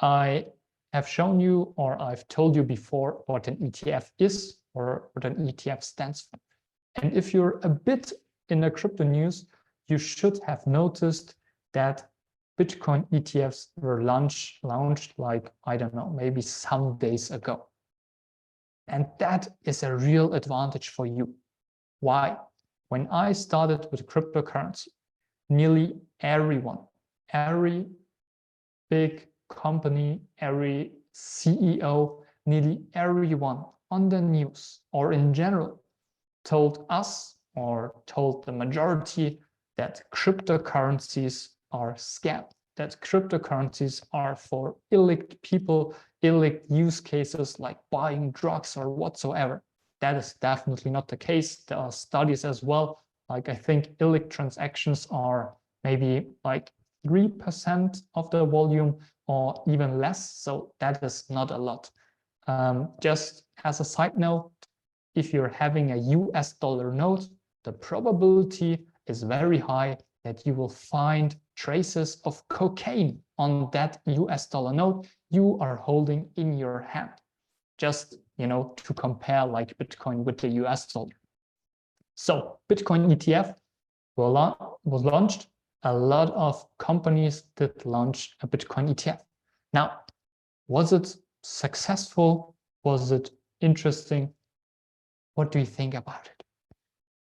I have shown you, or I've told you before, what an ETF is or what an ETF stands for. And if you're a bit in the crypto news, you should have noticed that Bitcoin ETFs were launched like, I don't know, maybe some days ago. And that is a real advantage for you. Why? When I started with cryptocurrency, nearly everyone, every big company, every CEO, nearly everyone on the news or in general told us or told the majority that cryptocurrencies are scam, that cryptocurrencies are for illicit people, illicit use cases like buying drugs or whatsoever. That is definitely not the case. There are studies as well. Like, I think illicit transactions are maybe like 3% of the volume or even less. So that is not a lot. Just as a side note, if you're having a US dollar note, the probability is very high that you will find traces of cocaine on that US dollar note you are holding in your hand. Just, to compare like Bitcoin with the US dollar. So Bitcoin ETF was launched. A lot of companies did launch a Bitcoin ETF. Now, was it successful? Was it interesting? What do you think about it?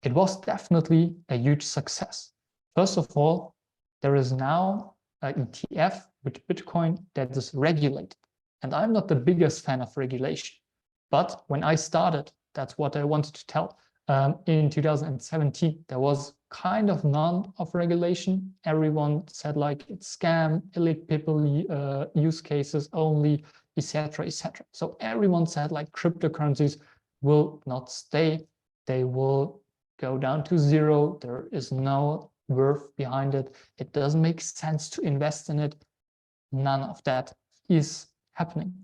It was definitely a huge success. First of all, there is now an ETF with Bitcoin that is regulated. And I'm not the biggest fan of regulation. But when I started, that's what I wanted to tell. In 2017, there was kind of none of regulation. Everyone said like it's scam, elite people use cases only, etc., etc. So everyone said like cryptocurrencies will not stay. They will go down to zero. There is no worth behind it. It doesn't make sense to invest in it. None of that is happening.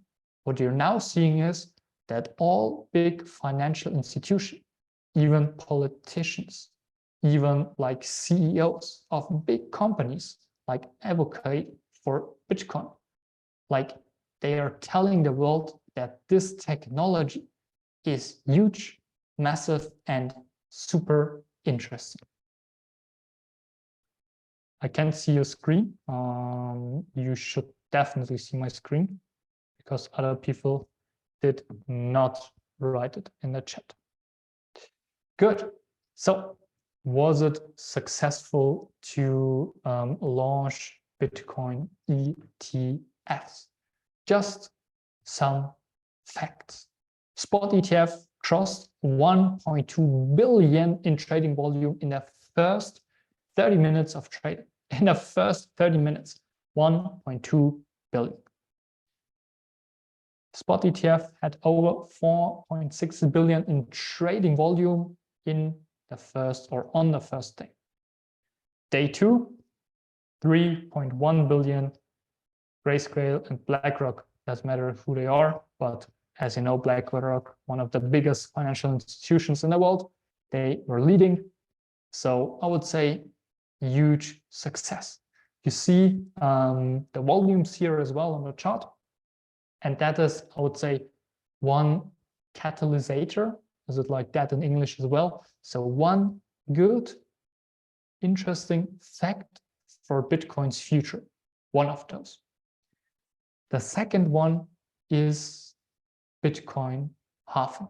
What you're now seeing is that all big financial institutions, even politicians, even like CEOs of big companies, like advocate for Bitcoin. Like they are telling the world that this technology is huge, massive, and super interesting. I can't see your screen. You should definitely see my screen because other people did not write it in the chat. Good. So was it successful to launch Bitcoin ETFs? Just some facts. Spot ETF crossed 1.2 billion in trading volume in the first 30 minutes of trading. In the first 30 minutes, 1.2 billion. Spot ETF had over 4.6 billion in trading volume in the first or on the first day. Day 2, 3.1 billion. Grayscale and BlackRock, doesn't matter who they are, but as you know, BlackRock, one of the biggest financial institutions in the world, they were leading. So I would say huge success. You see the volumes here as well on the chart. And that is, I would say, one catalysator. Is it like that in English as well? So one good, interesting fact for Bitcoin's future. One of those. The second one is Bitcoin halving.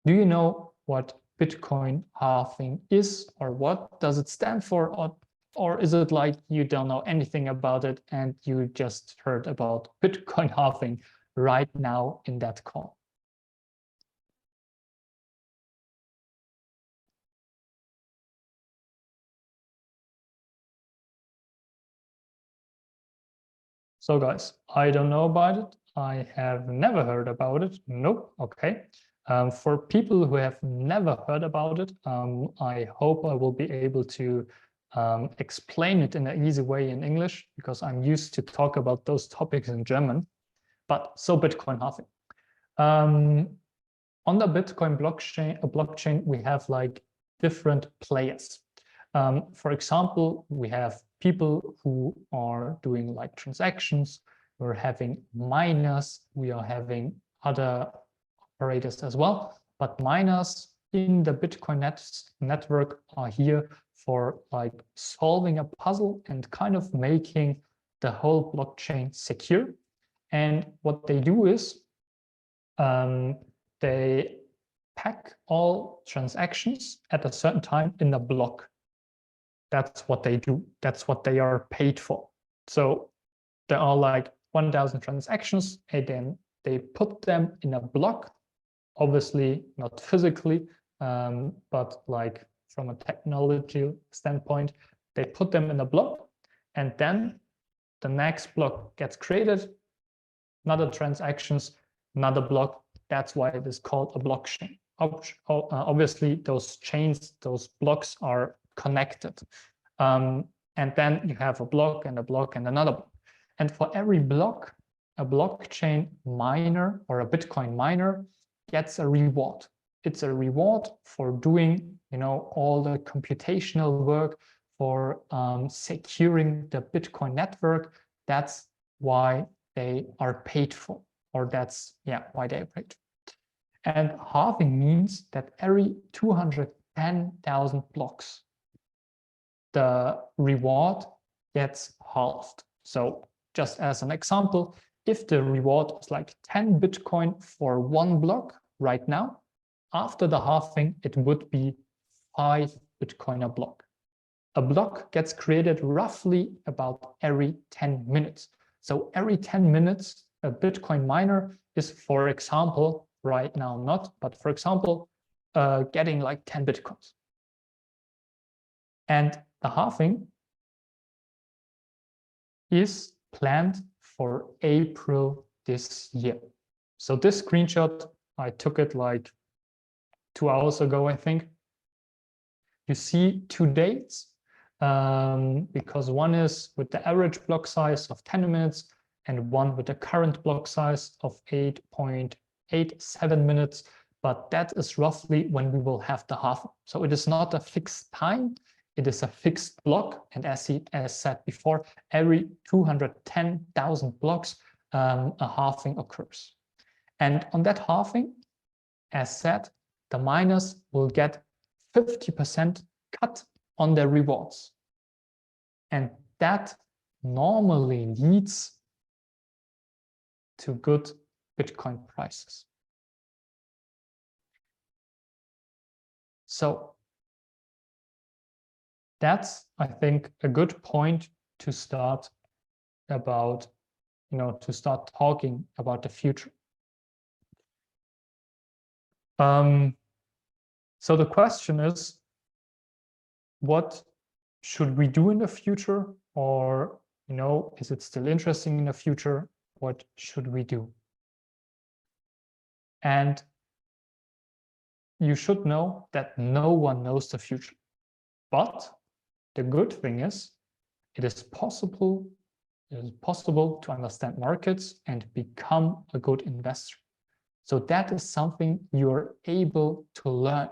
Do you know what Bitcoin halving is, or what does it stand for? Or is it like you don't know anything about it and you just heard about Bitcoin halving right now in that call? So guys, I don't know about it. I have never heard about it. Nope. Okay. For people who have never heard about it, I hope I will be able to explain it in an easy way in English, because I'm used to talk about those topics in German. But so Bitcoin halving. On the Bitcoin blockchain, we have like different players. For example, we have people who are doing like transactions. We're having miners. We are having other operators as well. But miners in the Bitcoin network are here for like solving a puzzle and kind of making the whole blockchain secure. And what they do is they pack all transactions at a certain time in a block. That's what they do. That's what they are paid for. So there are like 1,000 transactions, and then they put them in a block, obviously not physically, but like from a technology standpoint, they put them in a block, and then the next block gets created, another transactions, another block. That's why it is called a blockchain. Obviously, those chains, those blocks are connected. And then you have a block and a block and another block. And for every block, a blockchain miner or a Bitcoin miner gets a reward. It's a reward for doing, all the computational work, for securing the Bitcoin network. That's why they are paid for, or that's why they are paid. And halving means that every 210,000 blocks, the reward gets halved. So just as an example, if the reward is like 10 Bitcoin for one block right now, after the halving, it would be 5 Bitcoin a block. A block gets created roughly about every 10 minutes. So every 10 minutes, a Bitcoin miner is, for example, right now not, but for example, getting like 10 Bitcoins. And the halving is planned for April this year. So this screenshot, I took it like 2 hours ago, I think. You see 2 dates, because one is with the average block size of 10 minutes and one with the current block size of 8.8 7 minutes, but that is roughly when we will have the halving. So it is not a fixed time, it is a fixed block. And as said before, every 210,000 blocks, a halving occurs. And on that halving, as said, the miners will get 50% cut on their rewards. And that normally leads to good Bitcoin prices. So that's, I think, a good point to start about, to start talking about the future. So the question is, what should we do in the future? Or, is it still interesting in the future? What should we do? And you should know that no one knows the future. But the good thing is, it is possible to understand markets and become a good investor. So that is something you're able to learn.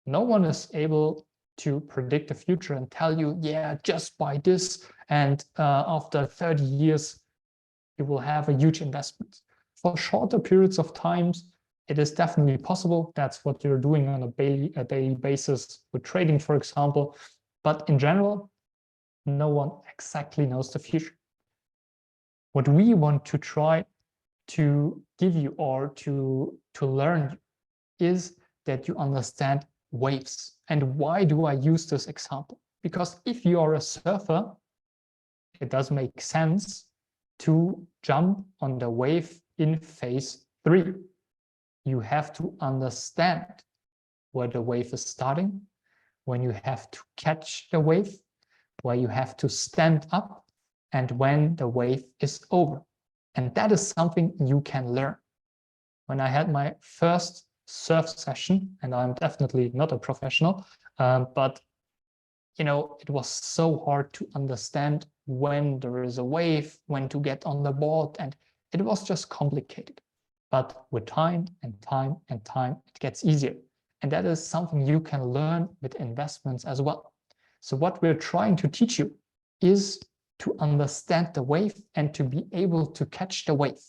No one is able to predict the future and tell you, yeah, just buy this, and after 30 years, you will have a huge investment. For shorter periods of times, it is definitely possible. That's what you're doing on a daily basis with trading, for example. But in general, no one exactly knows the future. What we want to try to give you or to learn is that you understand waves. And why do I use this example? Because if you are a surfer, it does make sense to jump on the wave in phase 3. You have to understand where the wave is starting, when you have to catch the wave, where you have to stand up, and when the wave is over. And that is something you can learn. When I had my first surf session, and I'm definitely not a professional, but it was so hard to understand when there is a wave, when to get on the board, and it was just complicated. But with time and time and time, it gets easier. And that is something you can learn with investments as well. So what we're trying to teach you is to understand the wave and to be able to catch the wave.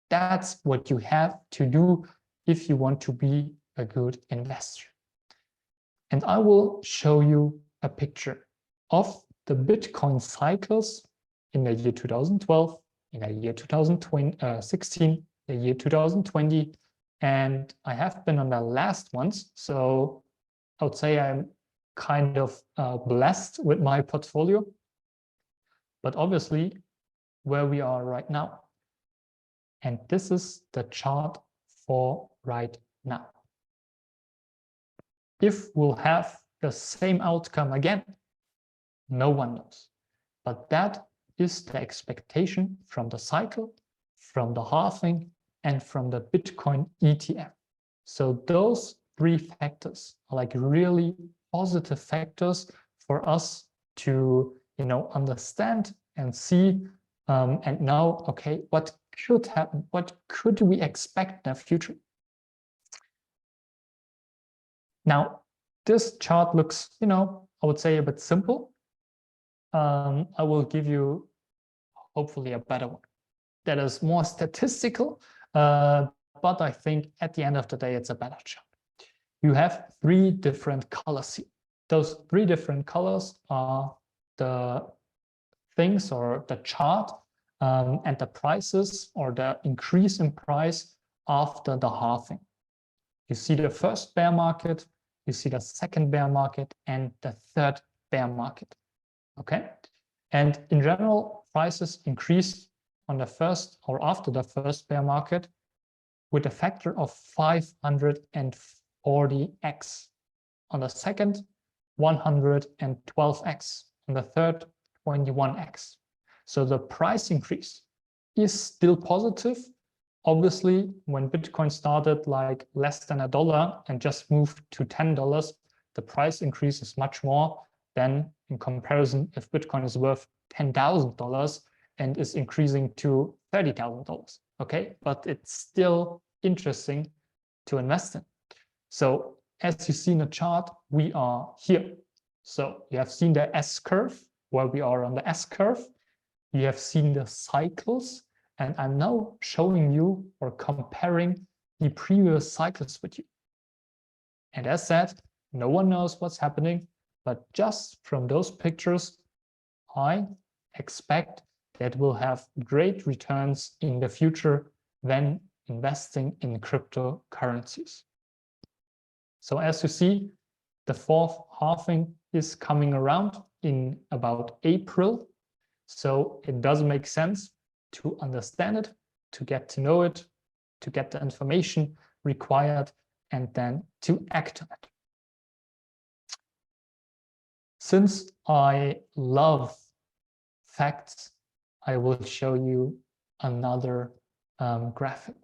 That's what you have to do if you want to be a good investor. And I will show you a picture of the Bitcoin cycles in the year 2012, in the year 2016, the year 2020, and I have been on the last ones. So I would say I'm kind of blessed with my portfolio, but obviously where we are right now. And this is the chart for right now. If we'll have the same outcome again, no one knows. But that is the expectation from the cycle, from the halving, and from the Bitcoin ETF. So those 3 factors are like really positive factors for us to, understand and see and know, okay, what could happen? What could we expect in the future? Now, this chart looks, I would say a bit simple. I will give you hopefully a better one that is more statistical, but I think at the end of the day, it's a better chart. You have 3 different colors here. Those 3 different colors are the things or the chart and the prices or the increase in price after the halving. You see the first bear market, you see the second bear market, and the third bear market. Okay? And in general, prices increase on the first or after the first bear market with a factor of 540x. On the second, 112x. On the third, 21x. So the price increase is still positive. Obviously, when Bitcoin started like less than $1 and just moved to $10, the price increase is much more than in comparison if Bitcoin is worth $10,000 and is increasing to $30,000. Okay, but it's still interesting to invest in. So as you see in the chart, we are here. So you have seen the S curve, where we are on the S curve. You have seen the cycles, and I'm now showing you or comparing the previous cycles with you. And as said, no one knows what's happening, but just from those pictures, I expect that we'll have great returns in the future when investing in cryptocurrencies. So as you see, the fourth halving is coming around in about April. So it does make sense to understand it, to get to know it, to get the information required, and then to act on it. Since I love facts, I will show you another graphic.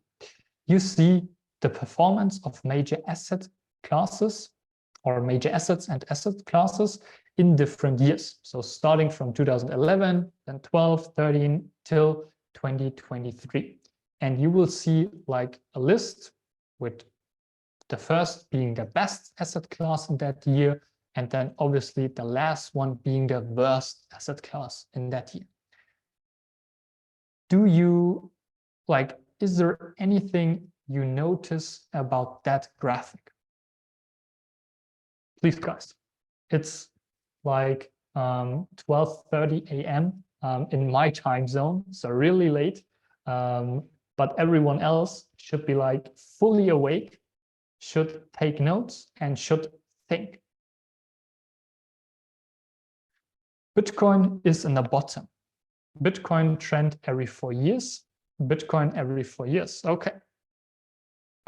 You see the performance of major asset classes or major assets and asset classes in different years. So starting from 2011, then 12, 13 till 2023. And you will see like a list with the first being the best asset class in that year, and then obviously the last one being the worst asset class in that year. Do you like, is there anything you notice about that graphic? Please, guys. It's like 12:30 a.m. In my time zone, so really late. But everyone else should be like fully awake, should take notes, and should think. Bitcoin is in the bottom. Bitcoin trend every 4 years. Bitcoin every 4 years. Okay.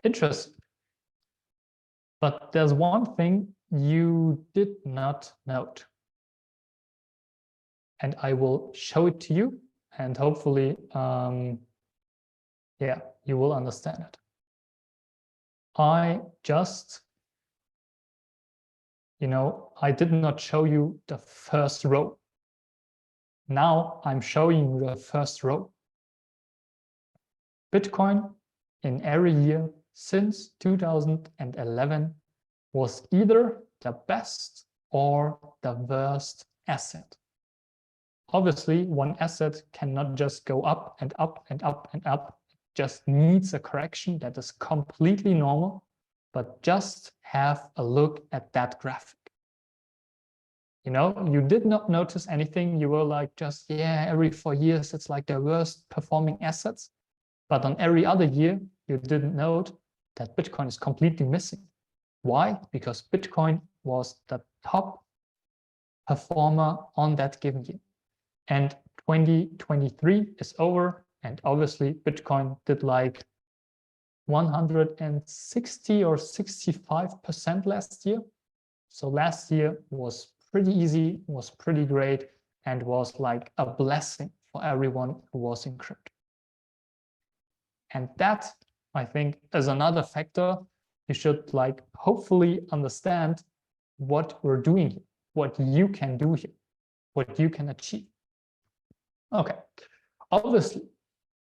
Interesting. But there's one thing you did not note. And I will show it to you, and hopefully, yeah, you will understand it. I just, I did not show you the first row. Now I'm showing you the first row. Bitcoin in every year since 2011 was either the best or the worst asset. Obviously, one asset cannot just go up and up and up and up. It just needs a correction that is completely normal, but just have a look at that graphic. You did not notice anything. You were like, just, yeah, every 4 years, it's like the worst performing assets. But on every other year, you didn't note that Bitcoin is completely missing. Why? Because Bitcoin was the top performer on that given year. And 2023 is over, and obviously Bitcoin did like 160 or 65% last year. So last year was pretty easy, was pretty great, and was like a blessing for everyone who was in crypto. And that, I think, is another factor you should like hopefully understand what we're doing here, what you can do here, what you can achieve. Okay, obviously,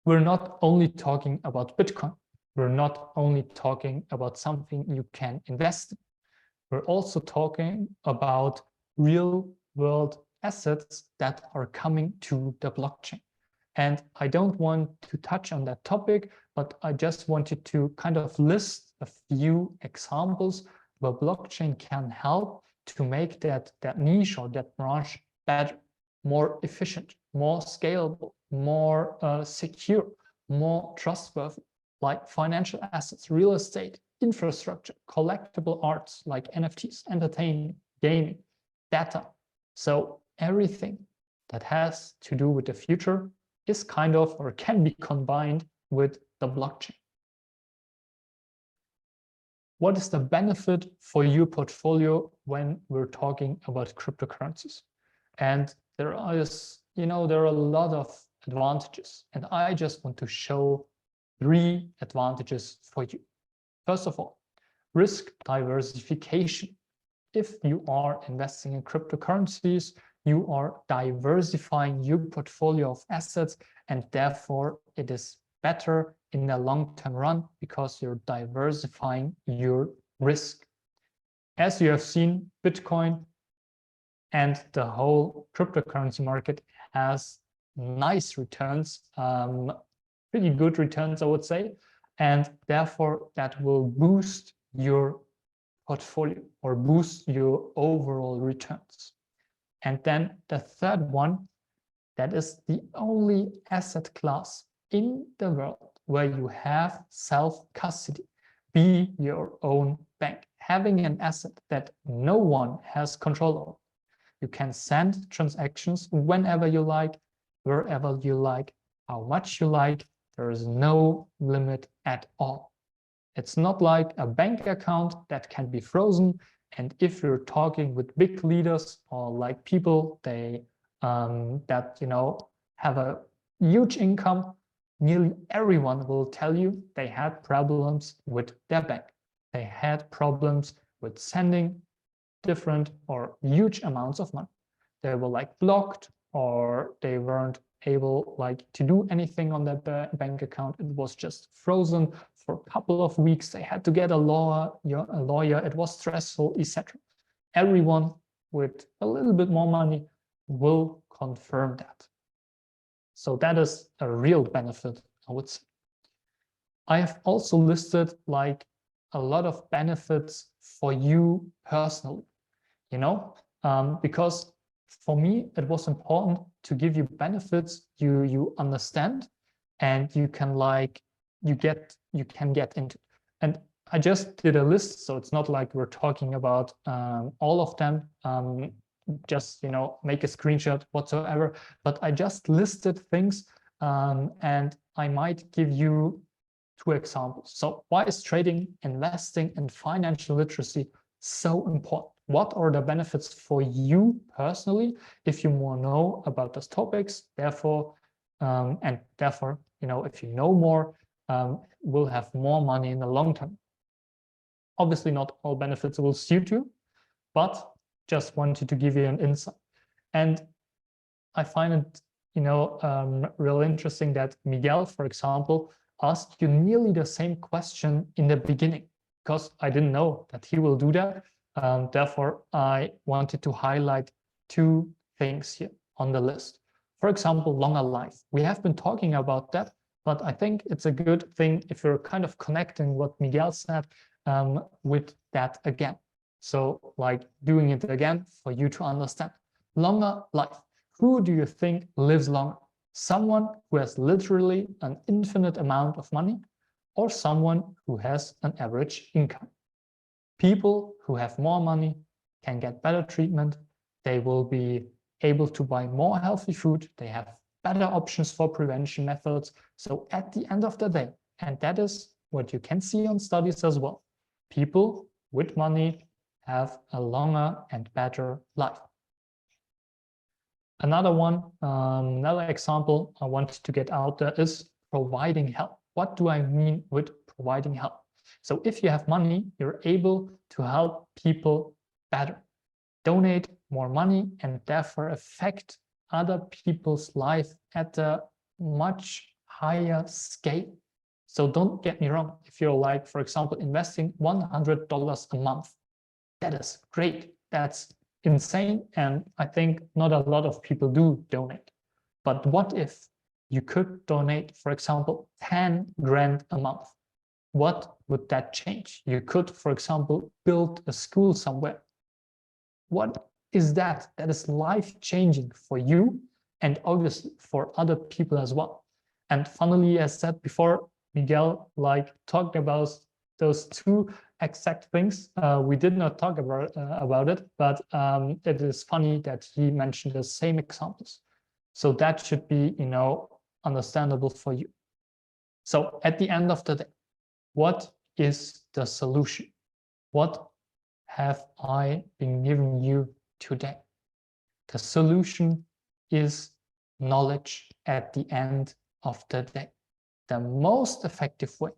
we're not only talking about Bitcoin. We're not only talking about something you can invest in. We're also talking about real world assets that are coming to the blockchain. And I don't want to touch on that topic, but I just wanted to kind of list a few examples where blockchain can help to make that niche or that branch better, more efficient, more scalable, more secure, more trustworthy, like financial assets, real estate, infrastructure, collectible arts like NFTs, entertainment, gaming, data. So everything that has to do with the future is kind of, or can be combined with the blockchain. What is the benefit for your portfolio when we're talking about cryptocurrencies? And there is, there are a lot of advantages, and I just want to show 3 advantages for you. First of all, risk diversification. If you are investing in cryptocurrencies, you are diversifying your portfolio of assets, and therefore it is better in the long-term run because you're diversifying your risk. As you have seen, Bitcoin and the whole cryptocurrency market has nice returns, pretty good returns, I would say, and therefore that will boost your portfolio or boost your overall returns. And then the third one, that is the only asset class in the world where you have self-custody, be your own bank, having an asset that no one has control over. You can send transactions whenever you like, wherever you like, how much you like. There is no limit at all. It's not like a bank account that can be frozen. And if you're talking with big leaders or like people that have a huge income, nearly everyone will tell you they had problems with their bank. They had problems with sending different or huge amounts of money. They were like blocked, or they weren't able to do anything on their bank account. It was just frozen for a couple of weeks. They had to get a lawyer. It was stressful, etc. Everyone with a little bit more money will confirm that. So that is a real benefit, I would say. I have also listed a lot of benefits for you personally, because for me, it was important to give you benefits you understand and you can get into. And I just did a list, so it's not like we're talking about all of them. Just make a screenshot whatsoever. But I just listed things, and I might give you 2 examples. So why is trading, investing, and financial literacy so important? What are the benefits for you personally if you more know about those topics? Therefore, if you know more, will have more money in the long term. Obviously, not all benefits will suit you, but just wanted to give you an insight. And I find it, real interesting that Miguel, for example, asked you nearly the same question in the beginning, because I didn't know that he will do that. Therefore, I wanted to highlight 2 things here on the list. For example, longer life. We have been talking about that, but I think it's a good thing if you're kind of connecting what Miguel said with that again. So doing it again for you to understand. Longer life. Who do you think lives longer? Someone who has literally an infinite amount of money, or someone who has an average income? People who have more money can get better treatment. They will be able to buy more healthy food. They have better options for prevention methods. So at the end of the day, and that is what you can see on studies as well, people with money have a longer and better life. Another one, another example I wanted to get out there is providing help. What do I mean with providing help? So if you have money, you're able to help people better, donate more money, and therefore affect other people's life at a much higher scale. So don't get me wrong. If you're for example, investing $100 a month, that is great. That's insane. And I think not a lot of people do donate. But what if you could donate, for example, 10 grand a month? What would that change? You could, for example, build a school somewhere. What is that? That is life-changing for you and obviously for other people as well. And funnily, as said before, Miguel talked about those 2 exact things. We did not talk about it, but it is funny that he mentioned the same examples. So that should be, understandable for you. So at the end of the day, what is the solution? What have I been giving you today? The solution is knowledge at the end of the day. The most effective way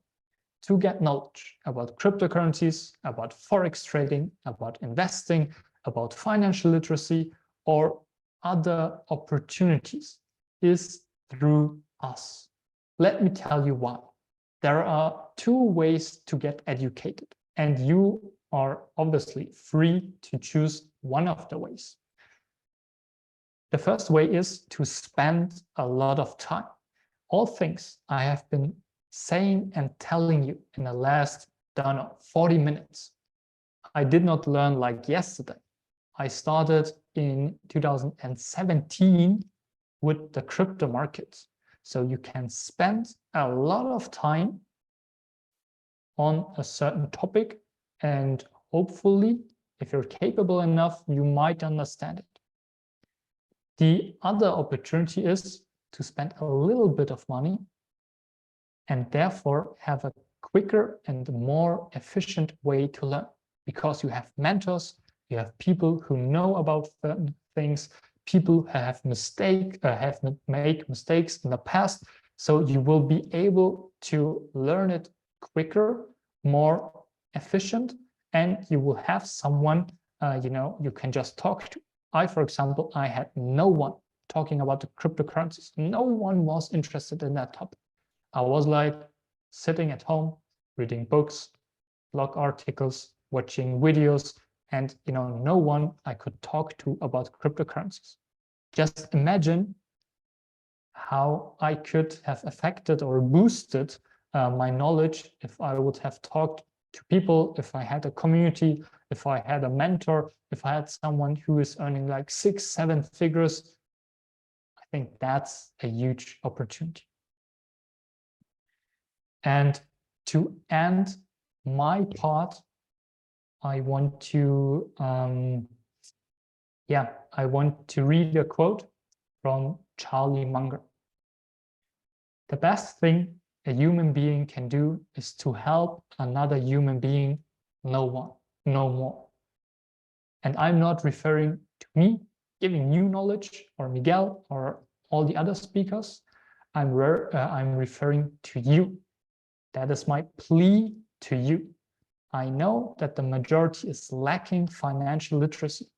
to get knowledge about cryptocurrencies, about forex trading, about investing, about financial literacy, or other opportunities is through us. Let me tell you why. There are two ways to get educated, and you are obviously free to choose one of the ways. The first way is to spend a lot of time. All things I have been saying and telling you in the last, I don't know, 40 minutes. I did not learn like yesterday. I started in 2017 with the crypto markets. So you can spend a lot of time on a certain topic, and hopefully, if you're capable enough, you might understand it. The other opportunity is to spend a little bit of money and therefore have a quicker and more efficient way to learn, because you have mentors, you have people who know about certain things, people who have made mistakes in the past, so you will be able to learn it quicker, more efficient, and you will have someone you can just talk to. For example, I had no one talking about the cryptocurrencies. No one was interested in that topic. I was like sitting at home, reading books, blog articles, watching videos, and no one I could talk to about cryptocurrencies. Just imagine how I could have affected or boosted my knowledge if I would have talked to people, if I had a community, if I had a mentor, if I had someone who is earning like 6-7 figures. I think that's a huge opportunity. And to end my part, I want to read a quote from Charlie Munger. The best thing a human being can do is to help another human being no more. And I'm not referring to me giving you knowledge or Miguel or all the other speakers. I'm referring to you. That is my plea to you. I know that the majority is lacking financial literacy,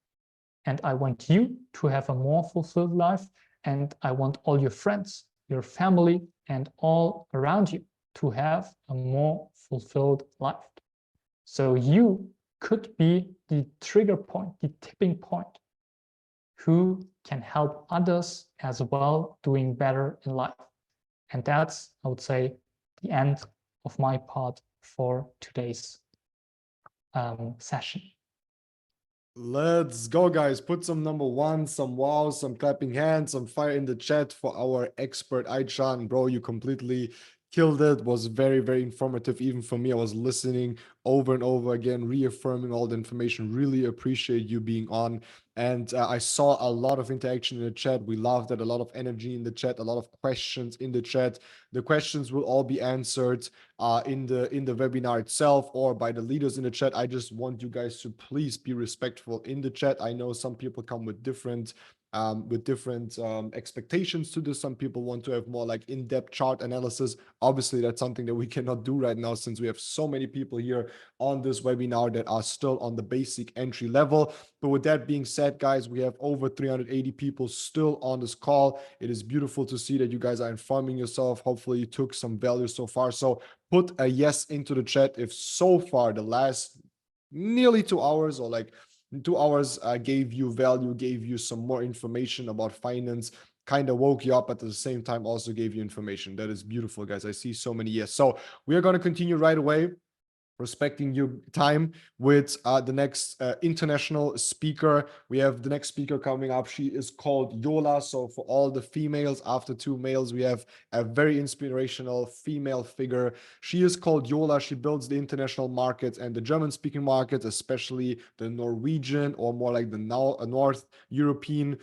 and I want you to have a more fulfilled life, and I want all your friends, your family, and all around you to have a more fulfilled life. So you could be the trigger point, the tipping point, who can help others as well doing better in life. And that's, I would say, the end of my part for today's session. Let's go, guys. Put some number one, some wow, some clapping hands, some fire in the chat for our expert Aichan. Bro, you completely killed it. Was very, very informative. Even for me, I was listening over and over again, reaffirming all the information. Really appreciate you being on. And I saw a lot of interaction in the chat. We loved it. A lot of energy in the chat, a lot of questions in the chat. The questions will all be answered in the webinar itself or by the leaders in the chat. I just want you guys to please be respectful in the chat. I know some people come with different expectations to this. Some people want to have more like in-depth chart analysis. Obviously, that's something that we cannot do right now since we have so many people here on this webinar that are still on the basic entry level. But with that being said, guys, we have over 380 people still on this call. It is beautiful to see that you guys are informing yourself. Hopefully you took some value so far. So put a yes into the chat if so far the last nearly 2 hours or like 2 hours gave you value, gave you some more information about finance, kind of woke you up, but at the same time also gave you information. That is beautiful, guys. I see so many yes. So we are going to continue right away, respecting your time, with the next international speaker. We have the next speaker coming up. She is called Yola. So for all the females, after 2 males, we have a very inspirational female figure. She is called Yola. She builds the international markets and the German-speaking markets, especially the Norwegian or more like the North European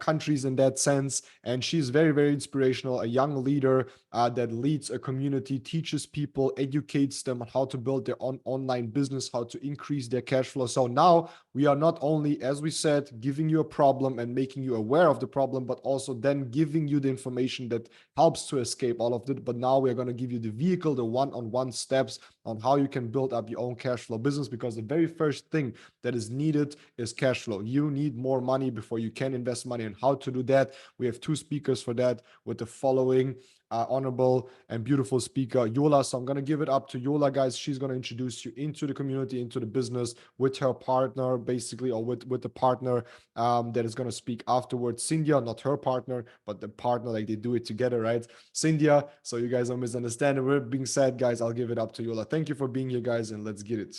countries in that sense. And she's very, very inspirational, a young leader that leads a community, teaches people, educates them on how to build their own online business, how to increase their cash flow. So now we are not only, as we said, giving you a problem and making you aware of the problem, but also then giving you the information that helps to escape all of it. But now we are going to give you the vehicle, the one-on-one steps on how you can build up your own cash flow business, because the very first thing that is needed is cash flow. You need more money before you can invest money and how to do that. We have 2 speakers for that with the following honorable and beautiful speaker, Yola. So I'm going to give it up to Yola, guys. She's going to introduce you into the community, into the business with her partner, basically, or with the partner that is going to speak afterwards. Cynthia, not her partner, but the partner, like they do it together, right? Cynthia, so you guys don't misunderstand. And with being said, guys, I'll give it up to Yola. Thank you for being here, guys, and let's get it.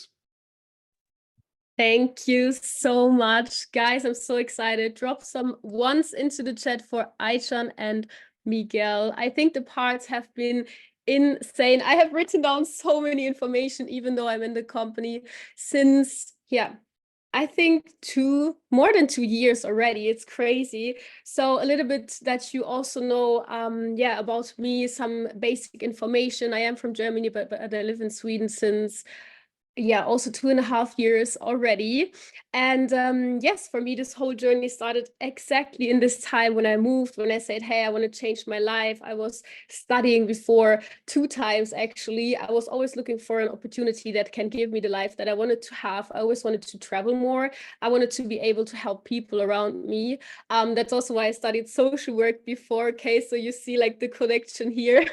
Thank you so much, guys. I'm so excited. Drop some ones into the chat for Aichan and Miguel. I think the parts have been insane. I have written down so many information, even though I'm in the company since, I think more than 2 years already. It's crazy. So a little bit that you also know, about me, some basic information. I am from Germany, but I live in Sweden since also 2.5 years already. And yes, for me, this whole journey started exactly in this time when I moved, when I said, hey, I want to change my life. I was studying before 2 times, actually. I was always looking for an opportunity that can give me the life that I wanted to have. I always wanted to travel more. I wanted to be able to help people around me. That's also why I studied social work before. Okay, so you see like the connection here.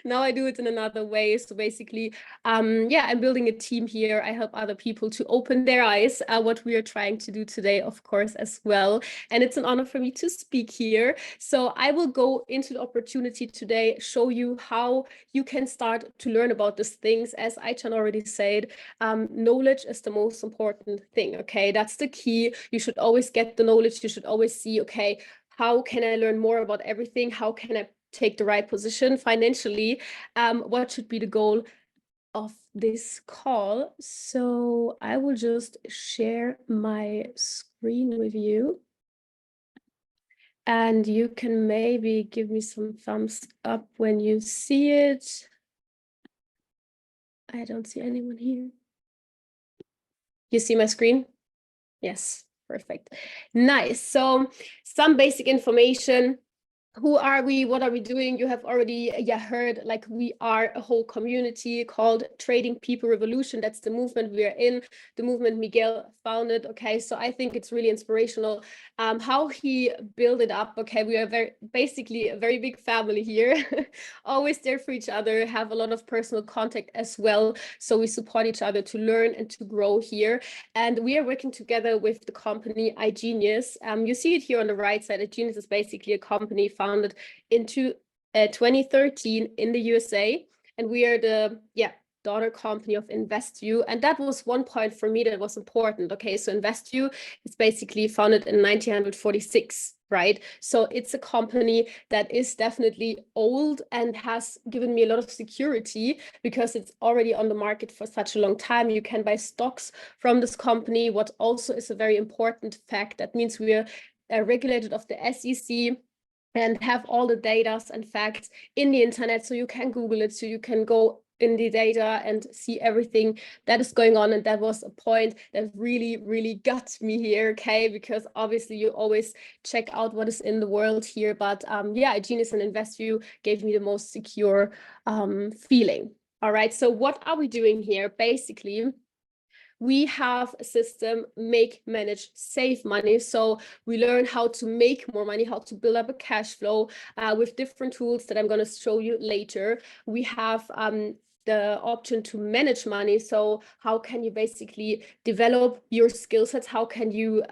Now I do it in another way. So basically, I'm building a team here. I help other people to open their eyes, what we are trying to do today, of course, as well. And it's an honor for me to speak here. So I will go into the opportunity today, show you how you can start to learn about these things. As Aichan already said, knowledge is the most important thing, okay? That's the key. You should always get the knowledge. You should always see, okay, how can I learn more about everything? How can I take the right position financially? What should be the goal of this call? So I will just share my screen with you, and you can maybe give me some thumbs up when you see it. I don't see anyone here. You see my screen? Yes, perfect. Nice. So some basic information. Who are we? What are we doing? You have already heard, like, we are a whole community called Trading People Revolution. That's the movement we are in, the movement Miguel founded. Okay, so I think it's really inspirational how he built it up. Okay, we are basically a very big family here, always there for each other, have a lot of personal contact as well. So we support each other to learn and to grow here. And we are working together with the company iGenius. You see it here on the right side. iGenius is basically a company founded in 2013 in the USA, and we are the daughter company of InvestView. And that was one point for me that was important. Okay, so InvestView is basically founded in 1946, right? So it's a company that is definitely old and has given me a lot of security because it's already on the market for such a long time. You can buy stocks from this company. What also is a very important fact, that means we are regulated of the SEC and have all the data and facts in the internet, so you can Google it, so you can go in the data and see everything that is going on. And that was a point that really, really got me here, okay? Because obviously you always check out what is in the world here, but iGenius and InvestView gave me the most secure feeling. All right, so what are we doing here? Basically, we have a system, make, manage, save money. So we learn how to make more money, how to build up a cash flow with different tools that I'm going to show you later. We have the option to manage money. So how can you basically develop your skill sets? How can you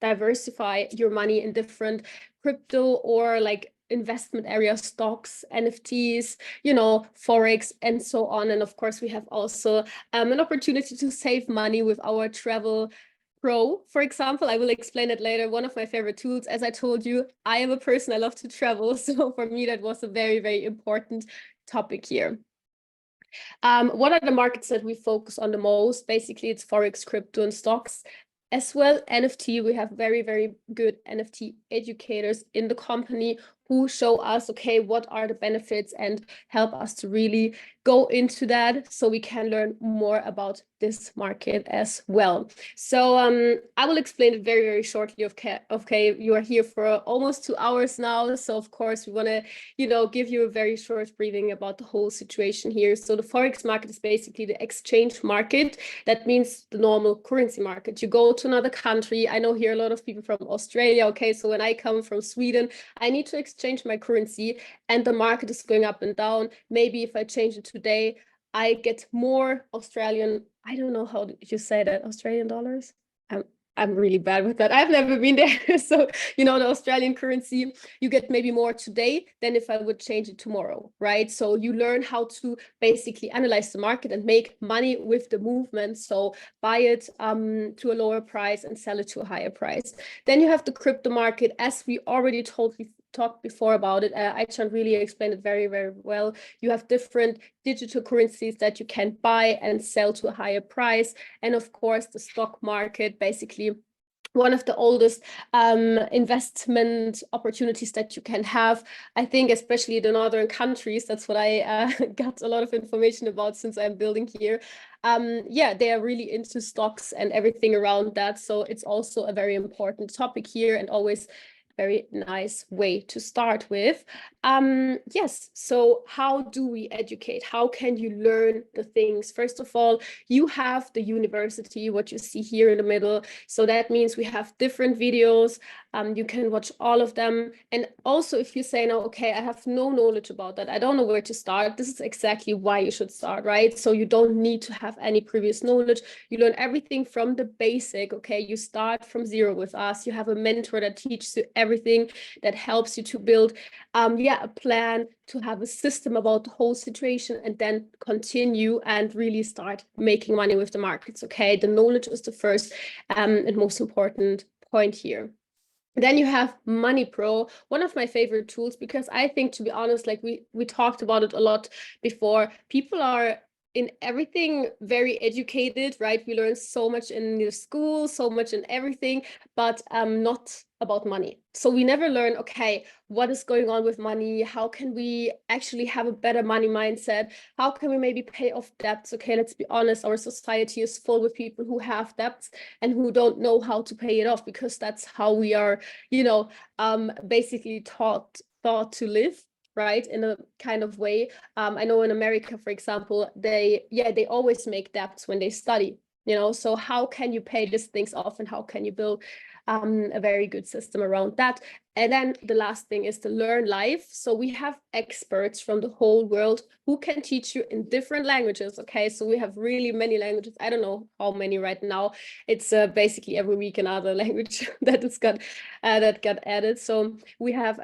diversify your money in different crypto or like investment areas, stocks, NFTs, Forex, and so on. And of course, we have also an opportunity to save money with our Travel Pro, for example. I will explain it later. One of my favorite tools. As I told you, I am a person, I love to travel. So for me, that was a very, very important topic here. What are the markets that we focus on the most? Basically, it's Forex, crypto, and stocks. As well, NFT, we have very, very good NFT educators in the company who show us, okay, what are the benefits, and help us to really go into that so we can learn more about this market as well. So I will explain it very, very shortly. Okay, you are here for almost 2 hours now. So of course we want to, you know, give you a very short briefing about the whole situation here. So the Forex market is basically the exchange market. That means the normal currency market. You go to another country. I know here a lot of people from Australia. Okay, so when I come from Sweden, I need to exchange my currency, and the market is going up and down. Maybe if I change it today, I get more Australian, I don't know how you say that, Australian dollars? I'm really bad with that. I've never been there. So, you know, the Australian currency, you get maybe more today than if I would change it tomorrow, right? So you learn how to basically analyze the market and make money with the movement. So buy it to a lower price and sell it to a higher price. Then you have the crypto market, as we already talked before about it. Aichan really explained it very, very well. You have different digital currencies that you can buy and sell to a higher price. And of course, the stock market, basically one of the oldest investment opportunities that you can have. I think especially the northern countries, that's what I got a lot of information about since I'm building here. Yeah, they are really into stocks and everything around that. So it's also a very important topic here, and always very nice way to start with. Yes, so how do we educate? How can you learn the things? First of all, you have the university, what you see here in the middle. So that means we have different videos. You can watch all of them. And also if you say, no, okay, I have no knowledge about that, I don't know where to start, this is exactly why you should start, right? So you don't need to have any previous knowledge. You learn everything from the basic, okay? You start from zero with us. You have a mentor that teaches you everything, that helps you to build a plan, to have a system about the whole situation, and then continue and really start making money with the markets. Okay, the knowledge is the first and most important point here. Then you have Money Pro, one of my favorite tools, because I think, to be honest, like we talked about it a lot before, people are in everything very educated, right? We learn so much in the school, so much in everything, but not about money. So we never learn, okay, what is going on with money? How can we actually have a better money mindset? How can we maybe pay off debts? Okay, let's be honest, our society is full with people who have debts and who don't know how to pay it off, because that's how we are, you know, basically taught to live, right, in a kind of way. I know in America, for example, they always make debts when they study, you know. So how can you pay these things off, and how can you build a very good system around that? And then the last thing is to learn live. So we have experts from the whole world who can teach you in different languages. Okay, so we have really many languages. I don't know how many right now. It's basically every week another language that got added. So we have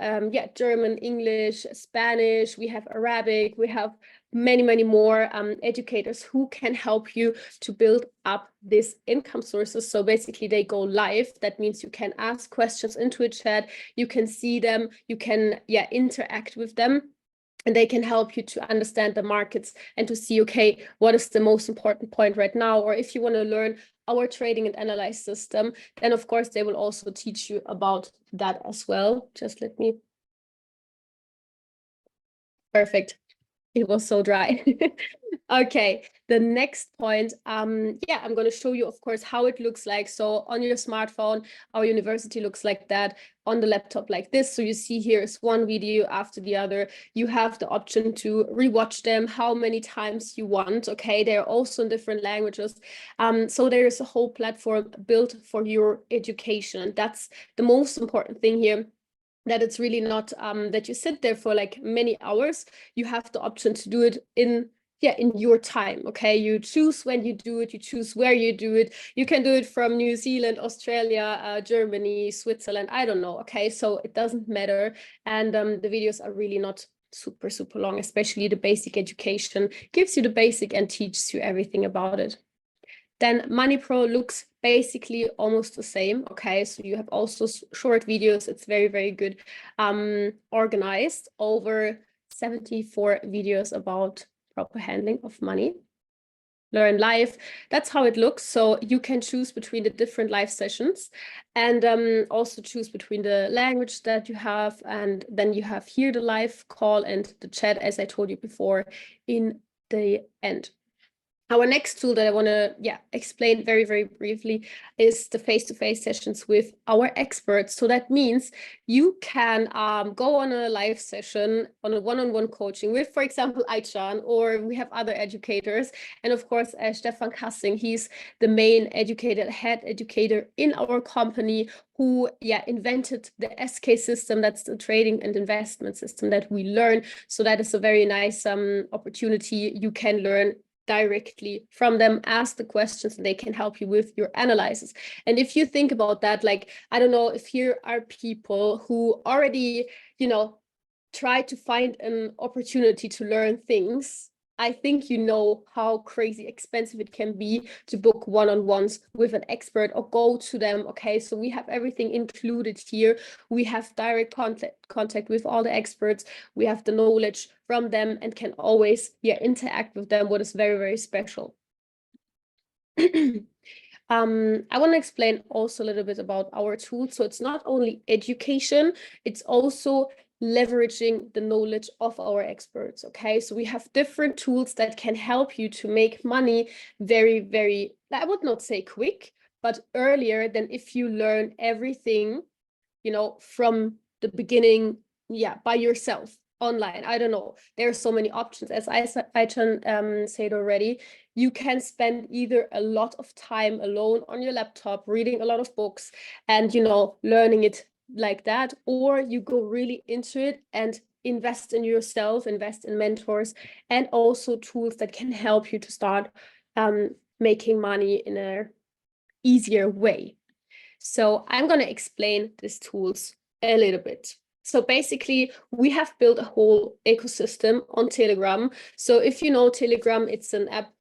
German, English, Spanish. We have Arabic. We have many more educators who can help you to build up these income sources. So basically they go live. That means you can ask questions into a chat, you can see them, you can interact with them, and they can help you to understand the markets and to see, okay, what is the most important point right now? Or if you want to learn our trading and analyze system, then of course they will also teach you about that as well. Just let me. Perfect. It was so dry. Okay, the next point, I'm going to show you, of course, how it looks like. So on your smartphone, our university looks like that, on the laptop like this. So you see here is one video after the other. You have the option to rewatch them how many times you want. Okay, they're also in different languages. So there is a whole platform built for your education. That's the most important thing here, that it's really not that you sit there for like many hours. You have the option to do it in your time. Okay, you choose when you do it, you choose where you do it. You can do it from New Zealand, Australia, Germany, Switzerland, I don't know. Okay, so it doesn't matter. And the videos are really not super long, especially the basic education gives you the basic and teaches you everything about it. Then Money Pro looks basically almost the same. Okay, so you have also short videos. It's very good, organized, over 74 videos about proper handling of money. learn live. That's how it looks. So you can choose between the different live sessions, and also choose between the language that you have. And then you have here the live call and the chat, as I told you before, in the end. Our next tool that I want to explain very, very briefly is the face-to-face sessions with our experts. So that means you can go on a live session, on a one-on-one coaching with, for example, Aichan, or we have other educators. And of course, Stefan Kassing, he's the main head educator in our company, who invented the SK system. That's the trading and investment system that we learn. So that is a very nice opportunity. You can learn directly from them, ask the questions, and they can help you with your analysis. And if you think about that, like, I don't know if here are people who already, try to find an opportunity to learn things. I think you know how crazy expensive it can be to book one-on-ones with an expert or go to them. Okay, so we have everything included here. We have direct contact with all the experts. We have the knowledge from them and can always interact with them, what is very, very special. I want to explain also a little bit about our tools. So it's not only education, it's also leveraging the knowledge of our experts. Okay, so we have different tools that can help you to make money very, very, I would not say quick, but earlier than if you learn everything, from the beginning, by yourself online. I don't know. There are so many options. As Aichan said already, you can spend either a lot of time alone on your laptop, reading a lot of books and, learning it like that, or you go really into it and invest in yourself, invest in mentors, and also tools that can help you to start making money in a easier way. So I'm going to explain these tools a little bit. So basically, we have built a whole ecosystem on Telegram. So if you know Telegram, it's an app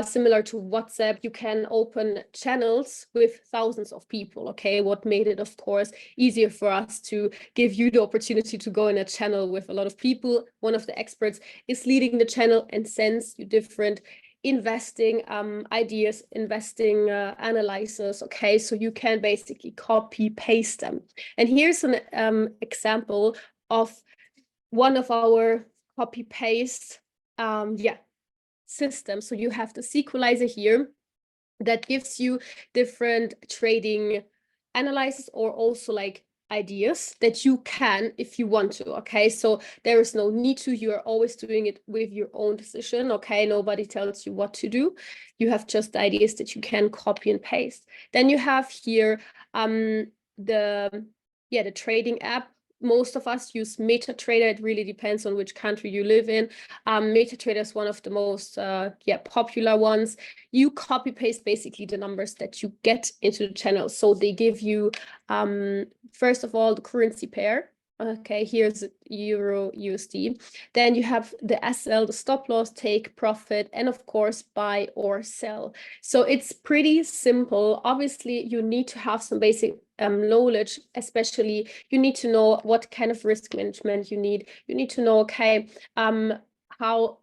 similar to WhatsApp. You can open channels with thousands of people. Okay, what made it, of course, easier for us to give you the opportunity to go in a channel with a lot of people. One of the experts is leading the channel and sends you different investing ideas, investing analysis. Okay, so you can basically copy paste them. And here's an example of one of our copy paste system. So you have the sequelizer here that gives you different trading analysis, or also like ideas that you can, if you want to. Okay, so there is no need to, you are always doing it with your own decision. Okay, nobody tells you what to do. You have just the ideas that you can copy and paste. Then you have here the trading app. Most of us use MetaTrader. It really depends on which country you live in. MetaTrader is one of the most popular ones. You copy paste basically the numbers that you get into the channel. So they give you, first of all, the currency pair. Okay, here's Euro USD. Then you have the SL, the stop loss, take profit, and of course, buy or sell. So it's pretty simple. Obviously, you need to have some basic knowledge, especially you need to know what kind of risk management you need. You need to know, okay, how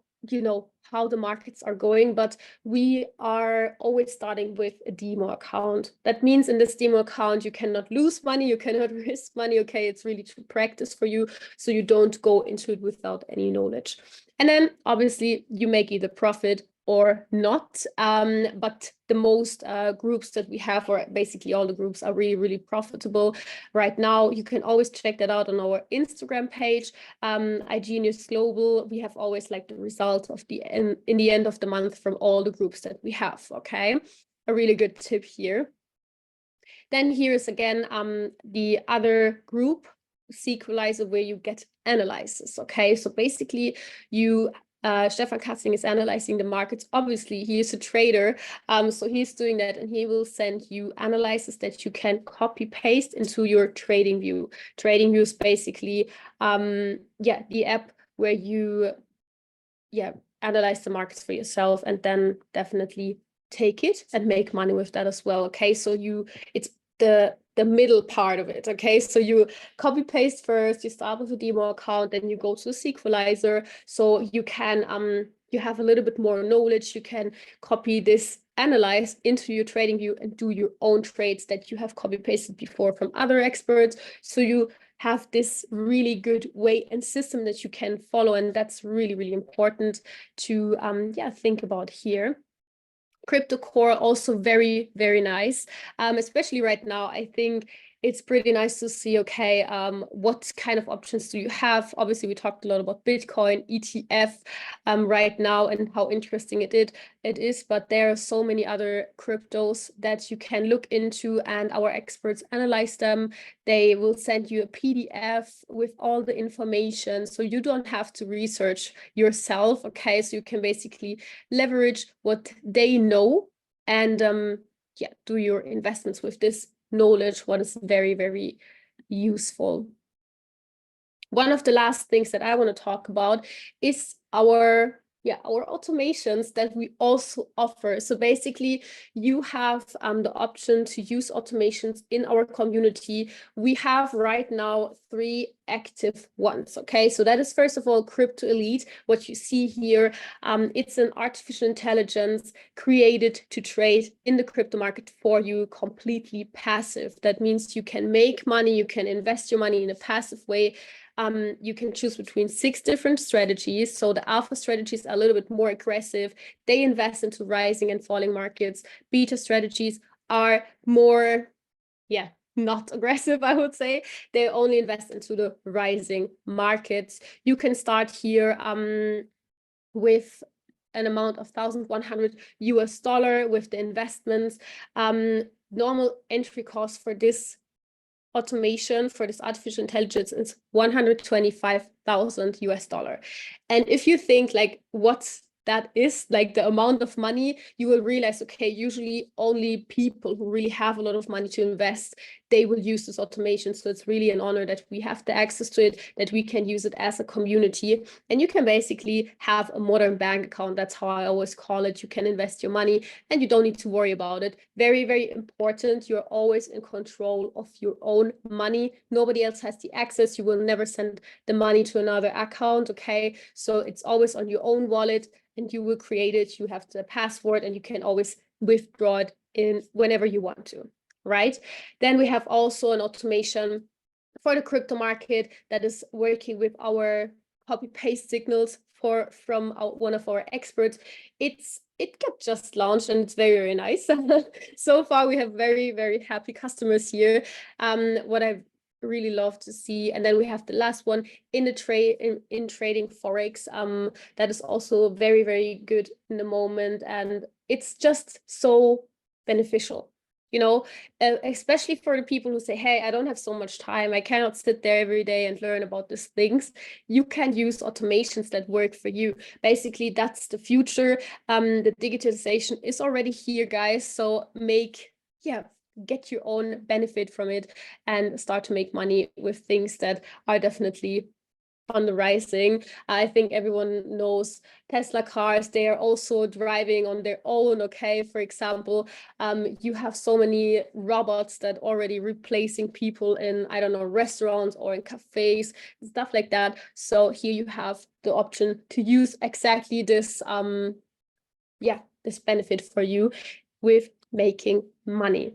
the markets are going, but we are always starting with a demo account. That means in this demo account, you cannot lose money, you cannot risk money. Okay, it's really to practice for you, so you don't go into it without any knowledge. And then obviously you make either profit or not, but the most groups that we have, or basically all the groups, are really, really profitable right now. You can always check that out on our Instagram page, iGenius Global. We have always like the result of in the end of the month from all the groups that we have. Okay, a really good tip here. Then here's again the other group, sequelizer, where you get analysis. Okay, so basically you Stefan Kassing is analyzing the markets. Obviously, he is a trader, so he's doing that, and he will send you analysis that you can copy paste into your trading view. Trading view is basically the app where you analyze the markets for yourself, and then definitely take it and make money with that as well. Okay, so it's the middle part of it. Okay, so you copy paste first, you start with a demo account, then you go to a sequelizer, so you can you have a little bit more knowledge, you can copy this analyze into your trading view and do your own trades that you have copy pasted before from other experts. So you have this really good way and system that you can follow, and that's really, really important to think about here. Crypto core also very, very nice, especially right now. I think it's pretty nice to see, okay, what kind of options do you have? Obviously, we talked a lot about Bitcoin, ETF right now and how interesting it is, but there are so many other cryptos that you can look into, and our experts analyze them. They will send you a PDF with all the information, so you don't have to research yourself, okay? So you can basically leverage what they know and do your investments with this knowledge, what is very, very useful. One of the last things that I want to talk about is our automations that we also offer. So basically, you have the option to use automations in our community. We have right now 3 active ones. Okay, so that is first of all Crypto Elite. What you see here, it's an artificial intelligence created to trade in the crypto market for you, completely passive. That means you can make money, you can invest your money in a passive way. You can choose between 6 different strategies. So the alpha strategies are a little bit more aggressive. They invest into rising and falling markets. Beta strategies are more, not aggressive, I would say. They only invest into the rising markets. You can start here with an amount of $1,100 with the investments. Normal entry cost for this automation, for this artificial intelligence, is $125,000. And if you think like what that is, like the amount of money, you will realize, okay, usually only people who really have a lot of money to invest, they will use this automation. So it's really an honor that we have the access to it, that we can use it as a community. And you can basically have a modern bank account. That's how I always call it. You can invest your money and you don't need to worry about it. Very, very important. You're always in control of your own money. Nobody else has the access. You will never send the money to another account. Okay, so it's always on your own wallet, and you will create it. You have the password, and you can always withdraw it in whenever you want to, right? Then we have also an automation for the crypto market that is working with our copy paste signals from one of our experts. It got just launched and it's very, very nice. So far, we have very, very happy customers here. What I've really love to see. And then we have the last one in the in trading Forex. That is also very, very good in the moment, and it's just so beneficial, you know, especially for the people who say, hey, I don't have so much time, I cannot sit there every day and learn about these things. You can use automations that work for you. Basically, that's the future. The digitalization is already here, guys. So get your own benefit from it and start to make money with things that are definitely on the rising. I think everyone knows Tesla cars. They are also driving on their own. Okay, for example, you have so many robots that already replacing people in, I don't know, restaurants or in cafes, stuff like that. So here you have the option to use exactly this this benefit for you with making money.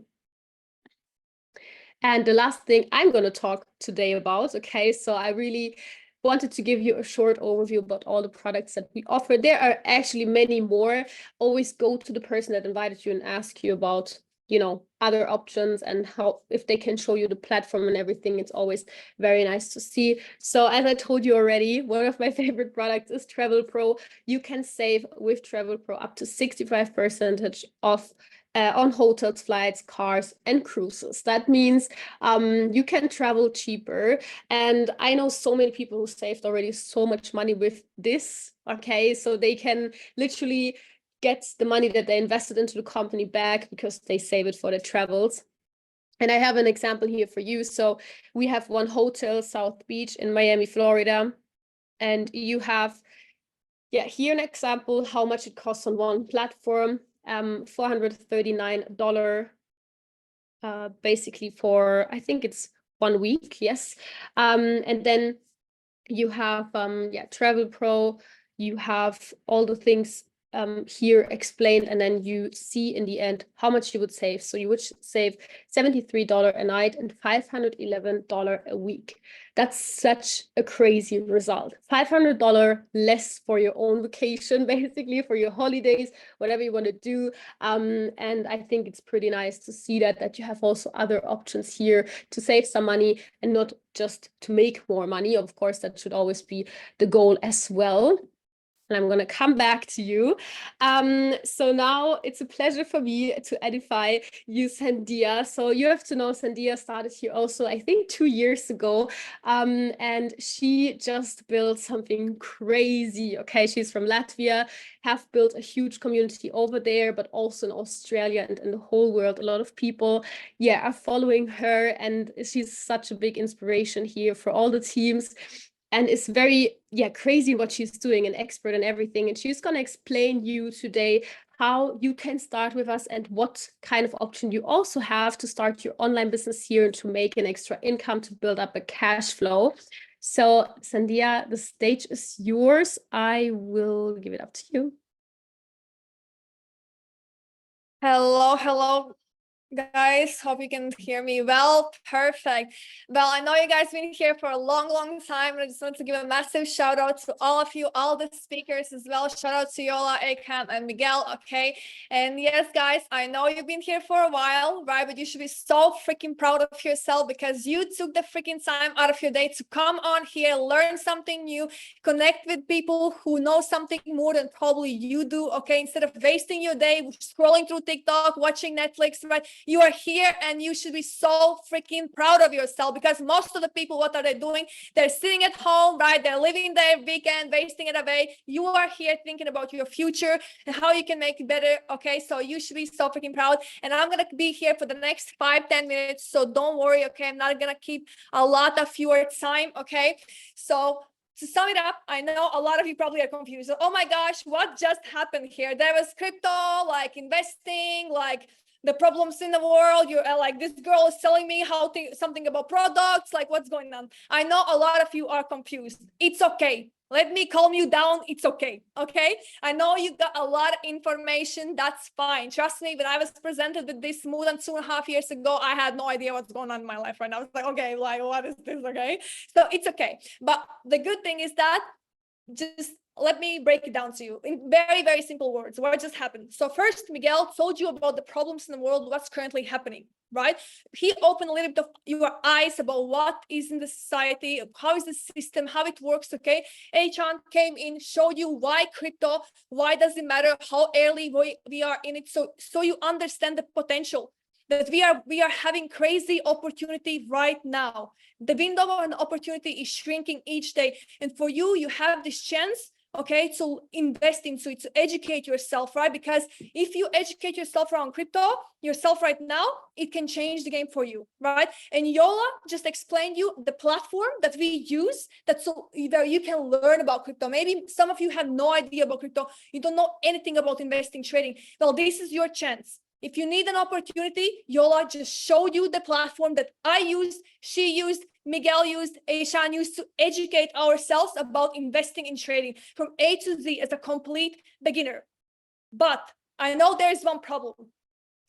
And the last thing I'm going to talk today about, okay, so I really wanted to give you a short overview about all the products that we offer. There are actually many more. Always go to the person that invited you and ask you about, you know, other options and if they can show you the platform and everything. It's always very nice to see. So as I told you already, one of my favorite products is Travel Pro. You can save with Travel Pro up to 65% off on hotels, flights, cars, and cruises. That means you can travel cheaper. And I know so many people who saved already so much money with this. Okay, so they can literally get the money that they invested into the company back because they save it for their travels. And I have an example here for you. So we have one hotel, South Beach in Miami, Florida. And you have, here an example how much it costs on one platform. $439 basically for, I think it's 1 week, yes. And then you have Travel Pro. you have all the things here explained, and then you see in the end how much you would save. So you would save $73 a night and $511 a week. That's such a crazy result. $500 less for your own vacation, basically, for your holidays, whatever you want to do. And I think it's pretty nice to see that you have also other options here to save some money and not just to make more money. Of course, that should always be the goal as well. And I'm going to come back to you. So now it's a pleasure for me to edify you, Sandia. So you have to know Sandia started here also, I think, 2 years ago. And she just built something crazy. Okay, she's from Latvia, have built a huge community over there, but also in Australia and in the whole world. A lot of people, are following her. And she's such a big inspiration here for all the teams. And it's very, crazy what she's doing, an expert in everything. And she's going to explain you today how you can start with us and what kind of option you also have to start your online business here and to make an extra income to build up a cash flow. So Sandia, the stage is yours. I will give it up to you. Hello, guys. Hope you can hear me well. Perfect. Well, I know you guys been here for a long time. I just want to give a massive shout out to all of you, all the speakers as well. Shout out to Yola, Akam, and Miguel. Okay. And yes, guys, I know you've been here for a while, right? But you should be so freaking proud of yourself because you took the freaking time out of your day to come on here, learn something new, connect with people who know something more than probably you do. Okay. Instead of wasting your day scrolling through TikTok, watching Netflix, right? You are here and you should be so freaking proud of yourself because most of the people, what are they doing? They're sitting at home, right? They're living their weekend, wasting it away. You are here thinking about your future and how you can make it better. Okay, so you should be so freaking proud. And I'm going to be here for the next 5-10 minutes. So don't worry. Okay, I'm not going to keep a lot of your time. Okay, so to sum it up, I know a lot of you probably are confused. Oh my gosh, what just happened here? There was crypto, like investing, like the problems in the world. You're like, this girl is telling me something about products, like what's going on? I know a lot of you are confused. It's okay. Let me calm you down. It's okay. Okay. I know you got a lot of information. That's fine. Trust me, when I was presented with this more than 2.5 years ago, I had no idea what's going on in my life right now. I was like, okay, like, what is this? Okay. So it's okay. But the good thing is that just let me break it down to you in very, very simple words. What just happened? So first, Miguel told you about the problems in the world, what's currently happening, right? He opened a little bit of your eyes about what is in the society, how is the system, how it works, okay? Achan came in, showed you why crypto, why does it matter, how early we are in it, so you understand the potential that we are having crazy opportunity right now. The window of an opportunity is shrinking each day. And for you, you have this chance, okay, to invest into it, to educate yourself, right? Because if you educate yourself around crypto, yourself right now, it can change the game for you, right? And Yola just explained you the platform that we use, that you can learn about crypto. Maybe some of you have no idea about crypto. You don't know anything about investing, trading. Well, this is your chance. If you need an opportunity, Yola just showed you the platform that I used, she used, Miguel used, Aishan used to educate ourselves about investing in trading from A to Z as a complete beginner. But I know there's one problem.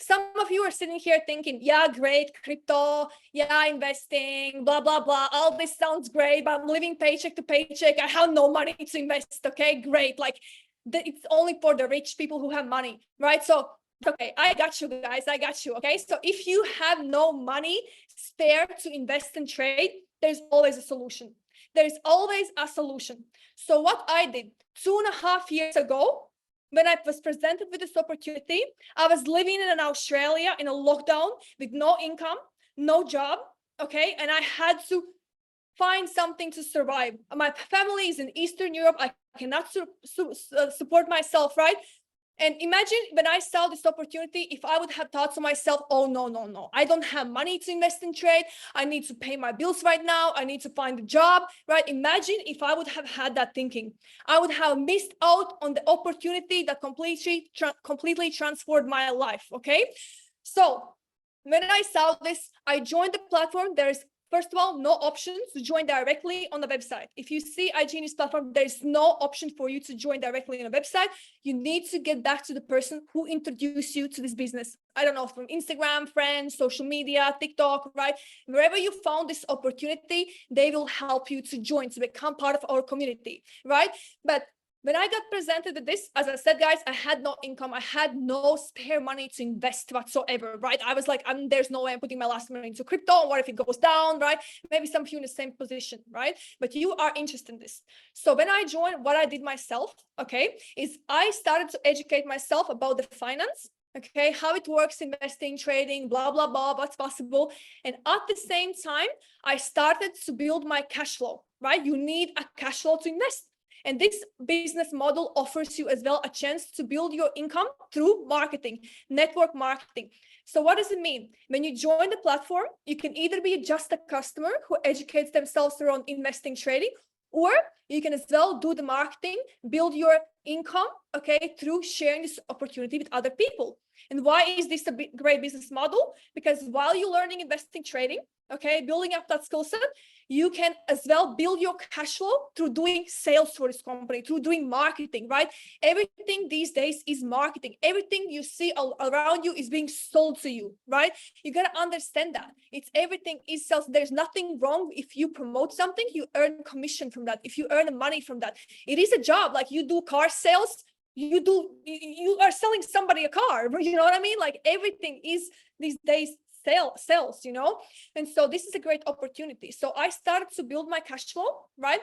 Some of you are sitting here thinking, yeah, great, crypto, yeah, investing, blah, blah, blah. All this sounds great, but I'm living paycheck to paycheck. I have no money to invest. Okay, great. Like it's only for the rich people who have money, right? So okay, I got you guys, I got you, okay? So if you have no money spare to invest and trade, there's always a solution. There's always a solution. So what I did 2.5 years ago, when I was presented with this opportunity, I was living in Australia in a lockdown with no income, no job, okay? And I had to find something to survive. My family is in Eastern Europe. I cannot support myself, right? And imagine when I saw this opportunity, if I would have thought to myself, oh, no, I don't have money to invest in trade. I need to pay my bills right now. I need to find a job, right? Imagine if I would have had that thinking. I would have missed out on the opportunity that completely transformed my life, okay? So when I saw this, I joined the platform. There's First of all, no option to join directly on the website. If you see iGenius platform, there's no option for you to join directly on the website. You need to get back to the person who introduced you to this business. I don't know, from Instagram, friends, social media, TikTok, right? Wherever you found this opportunity, they will help you to join, to become part of our community, right? But when I got presented with this, as I said, guys, I had no income. I had no spare money to invest whatsoever, right? I was like, there's no way I'm putting my last money into crypto. What if it goes down, right? Maybe some of you in the same position, right? But you are interested in this. So when I joined, what I did myself, okay, is I started to educate myself about the finance, okay, how it works, investing, trading, blah, blah, blah, what's possible. And at the same time, I started to build my cash flow, right? You need a cash flow to invest. And this business model offers you as well a chance to build your income through marketing, network marketing. So what does it mean? When you join the platform, you can either be just a customer who educates themselves around investing, trading, or you can as well do the marketing, build your income, okay, through sharing this opportunity with other people. And why is this a great business model? Because while you're learning investing, trading, okay, building up that skill set, you can as well build your cash flow through doing sales for this company, through doing marketing, right? Everything these days is marketing. Everything you see around you is being sold to you, right? You got to understand that. It's everything is sales. There's nothing wrong if you promote something, you earn commission from that. If you earn money from that, it is a job. Like you do car sales, you are selling somebody a car, you know what I mean? Like everything is these days sales, you know? And so this is a great opportunity. So I started to build my cash flow, right?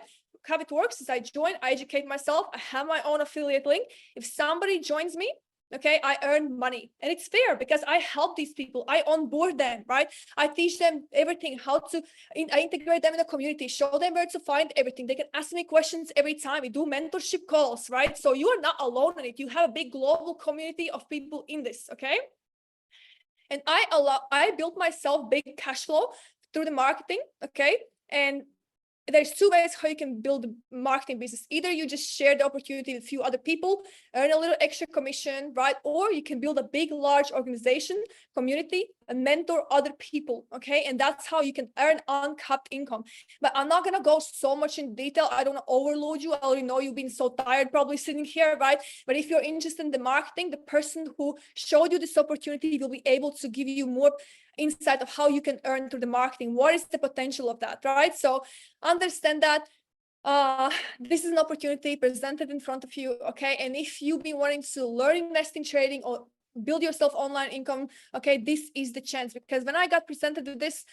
How it works is I join, I educate myself, I have my own affiliate link. If somebody joins me, okay, I earn money, and it's fair because I help these people, I onboard them, right? I teach them everything, how to, I integrate them in the community, show them where to find everything. They can ask me questions every time. We do mentorship calls, right? So you are not alone in it. You have a big global community of people in this, okay? And I built myself big cash flow through the marketing, okay? And there's two ways how you can build a marketing business. Either you just share the opportunity with a few other people, earn a little extra commission, right? Or you can build a big, large organization, community, and mentor other people, okay? And that's how you can earn uncapped income. But I'm not gonna go so much in detail. I don't wanna overload you. I already know you've been so tired probably sitting here, right? But if you're interested in the marketing, the person who showed you this opportunity will be able to give you more insight of how you can earn through the marketing. What is the potential of that, right? So understand that this is an opportunity presented in front of you, okay? And if you've been wanting to learn investing, trading, or build yourself online income, okay, this is the chance. Because when I got presented with this,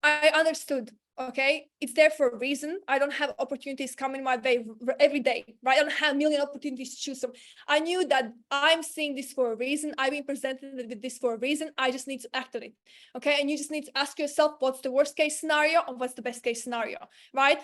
I understood, okay, it's there for a reason. I don't have opportunities coming my way every day, right? I don't have a million opportunities to choose from. I knew that I'm seeing this for a reason. I've been presented with this for a reason. I just need to act on it, okay? And you just need to ask yourself, what's the worst case scenario and what's the best case scenario, right?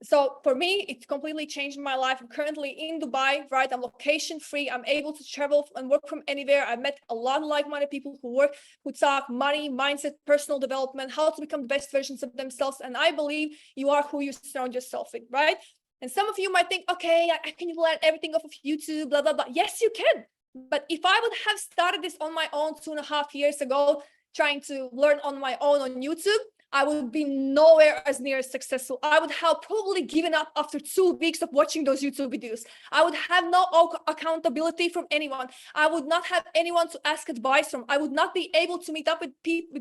So for me, it's completely changed my life. I'm currently in Dubai, right? I'm location free. I'm able to travel and work from anywhere. I met a lot of like-minded people who talk money, mindset, personal development, how to become the best versions of themselves. And I believe you are who you surround yourself with, right? And some of you might think, okay, I can learn everything off of YouTube, blah, blah, blah. Yes, you can. But if I would have started this on my own 2.5 years ago, trying to learn on my own on YouTube, I would be nowhere as near as successful. I would have probably given up after 2 weeks of watching those YouTube videos. I would have no accountability from anyone. I would not have anyone to ask advice from. I would not be able to meet up with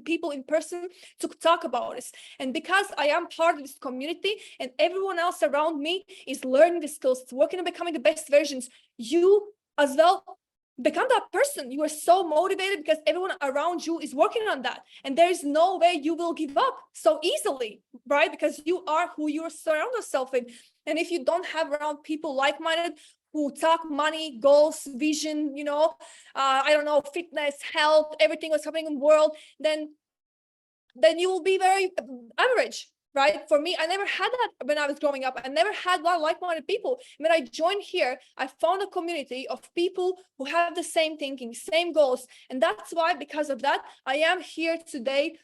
people in person to talk about this. And because I am part of this community and everyone else around me is learning the skills, working on becoming the best versions, you as well become that person. You are so motivated because everyone around you is working on that, and there is no way you will give up so easily, right? Because you are who you surround yourself with. And if you don't have around people like-minded who talk money, goals, vision, you know, I don't know, fitness, health, everything what's happening in the world, then you will be very average. Right? For me, I never had that when I was growing up. I never had a lot of like-minded people. When I joined here, I found a community of people who have the same thinking, same goals. And that's why, because of that, I am here today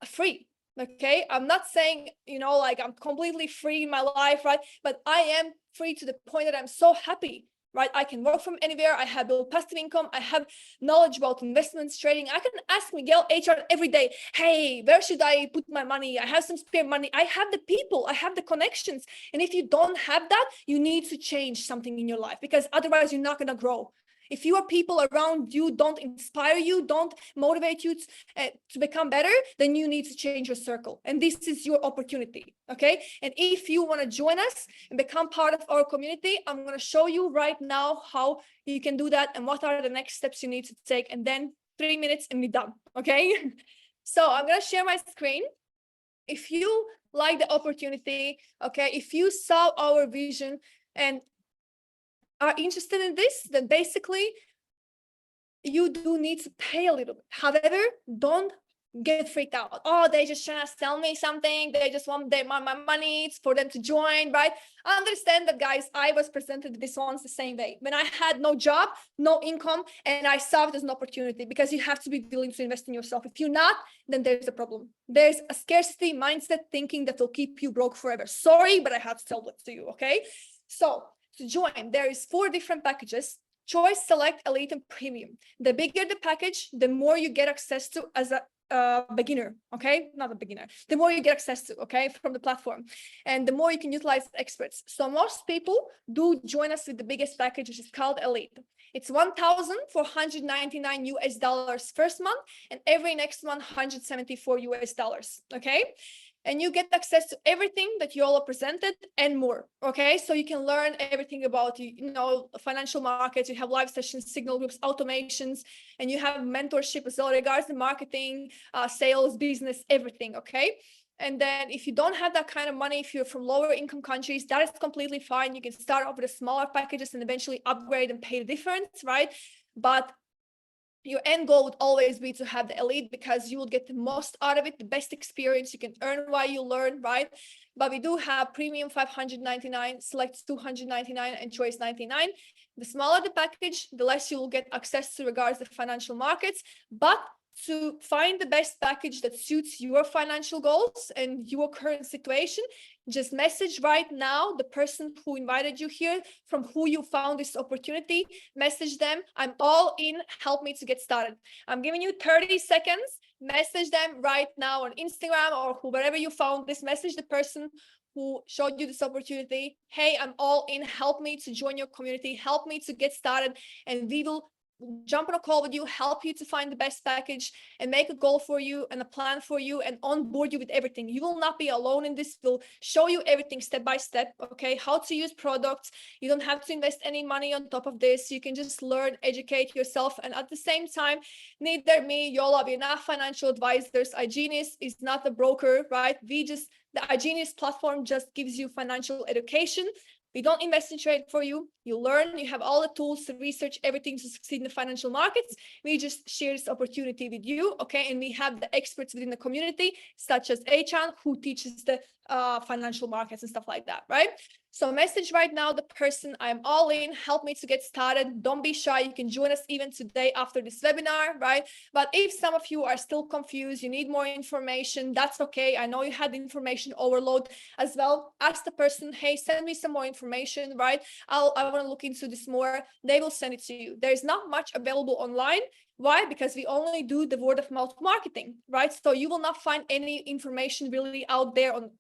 free. Okay. I'm not saying, you know, like I'm completely free in my life, right? But I am free to the point that I'm so happy right? I can work from anywhere. I have built passive income. I have knowledge about investments, trading. I can ask Miguel HR every day, hey, where should I put my money? I have some spare money. I have the people, I have the connections. And if you don't have that, you need to change something in your life, because otherwise you're not going to grow. If your people around you don't inspire you, don't motivate you to become better, then you need to change your circle. And this is your opportunity, okay? And if you want to join us and become part of our community, I'm going to show you right now how you can do that and what are the next steps you need to take. And then 3 minutes and we're done, okay? So I'm going to share my screen. If you like the opportunity, okay, if you saw our vision and are interested in this, then basically you do need to pay a little bit. However, don't get freaked out. Oh, they just trying to sell me something. They just want my money. It's for them to join, right? I understand that, guys. I was presented this once the same way. When I had no job, no income, and I saw it as an opportunity, because you have to be willing to invest in yourself. If you're not, then there's a problem. There's a scarcity mindset thinking that will keep you broke forever. Sorry, but I have to tell that to you, okay? So to join, there is 4 different packages: Choice, Select, Elite, and Premium. The bigger the package, the more you get access to as a beginner, okay? Not a beginner. The more you get access to, okay, from the platform, and the more you can utilize experts. So most people do join us with the biggest package, which is called Elite. It's $1,499 US first month, and every next month $174 US, okay? And you get access to everything that you all are presented and more, okay? So you can learn everything about, financial markets. You have live sessions, signal groups, automations, and you have mentorship as well regards to marketing, sales, business, everything, okay? And then if you don't have that kind of money, if you're from lower income countries, that is completely fine. You can start off with the smaller packages and eventually upgrade and pay the difference, right? But your end goal would always be to have the Elite, because you will get the most out of it, the best experience. You can earn while you learn, right? But we do have Premium $599, Select $299, and Choice $99. The smaller the package, the less you will get access to regards to financial markets. But to find the best package that suits your financial goals and your current situation, just message right now the person who invited you here, from who you found this opportunity. Message them, I'm all in, help me to get started. I'm giving you 30 seconds. Message them right now on Instagram or wherever you found this. Message the person who showed you this opportunity. Hey, I'm all in, help me to join your community, help me to get started, and we will jump on a call with you, help you to find the best package, and make a goal for you and a plan for you, and onboard you with everything. You will not be alone in this. We'll show you everything step by step, okay? How to use products. You don't have to invest any money on top of this. You can just learn, educate yourself, and at the same time, neither me, Yola, we're not financial advisors. iGenius is not a broker, right? The iGenius platform just gives you financial education. We don't invest in trade for you. You learn, you have all the tools to research everything to succeed in the financial markets. We just share this opportunity with you, okay? And we have the experts within the community, such as Achan, who teaches the financial markets and stuff like that, right? So message right now the person, I'm all in, help me to get started. Don't be shy. You can join us even today after this webinar, right? But if some of you are still confused, you need more information, that's okay. I know you had information overload as well. Ask the person, hey, send me some more information, right? I want to look into this more. They will send it to you. There's not much available online. Why? Because we only do the word of mouth marketing, right? So you will not find any information really out there on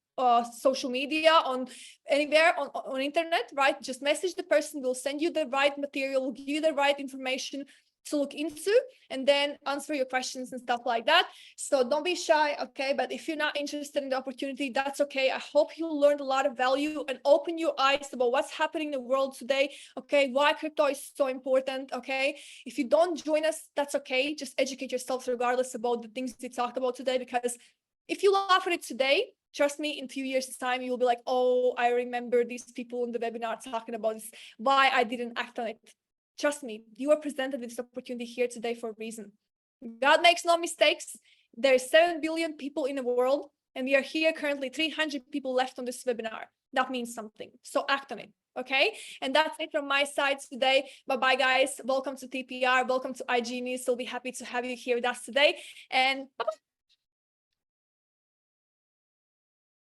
social media, on anywhere on internet, right? Just message the person, we'll send you the right material, we'll give you the right information to look into, and then answer your questions and stuff like that. So don't be shy, okay? But if you're not interested in the opportunity, that's okay. I hope you learned a lot of value and open your eyes about what's happening in the world today, okay? Why crypto is so important, okay? If you don't join us, that's okay. Just educate yourself regardless about the things we talked about today, because if you laugh at it today, trust me, in a few years' time, you'll be like, oh, I remember these people in the webinar talking about this, why I didn't act on it. Trust me, you are presented with this opportunity here today for a reason. God makes no mistakes. There's 7 billion people in the world, and we are here currently 300 people left on this webinar. That means something. So act on it, okay? And that's it from my side today. Bye-bye, guys. Welcome to TPR. Welcome to iGenius. We'll be happy to have you here with us today. And bye-bye.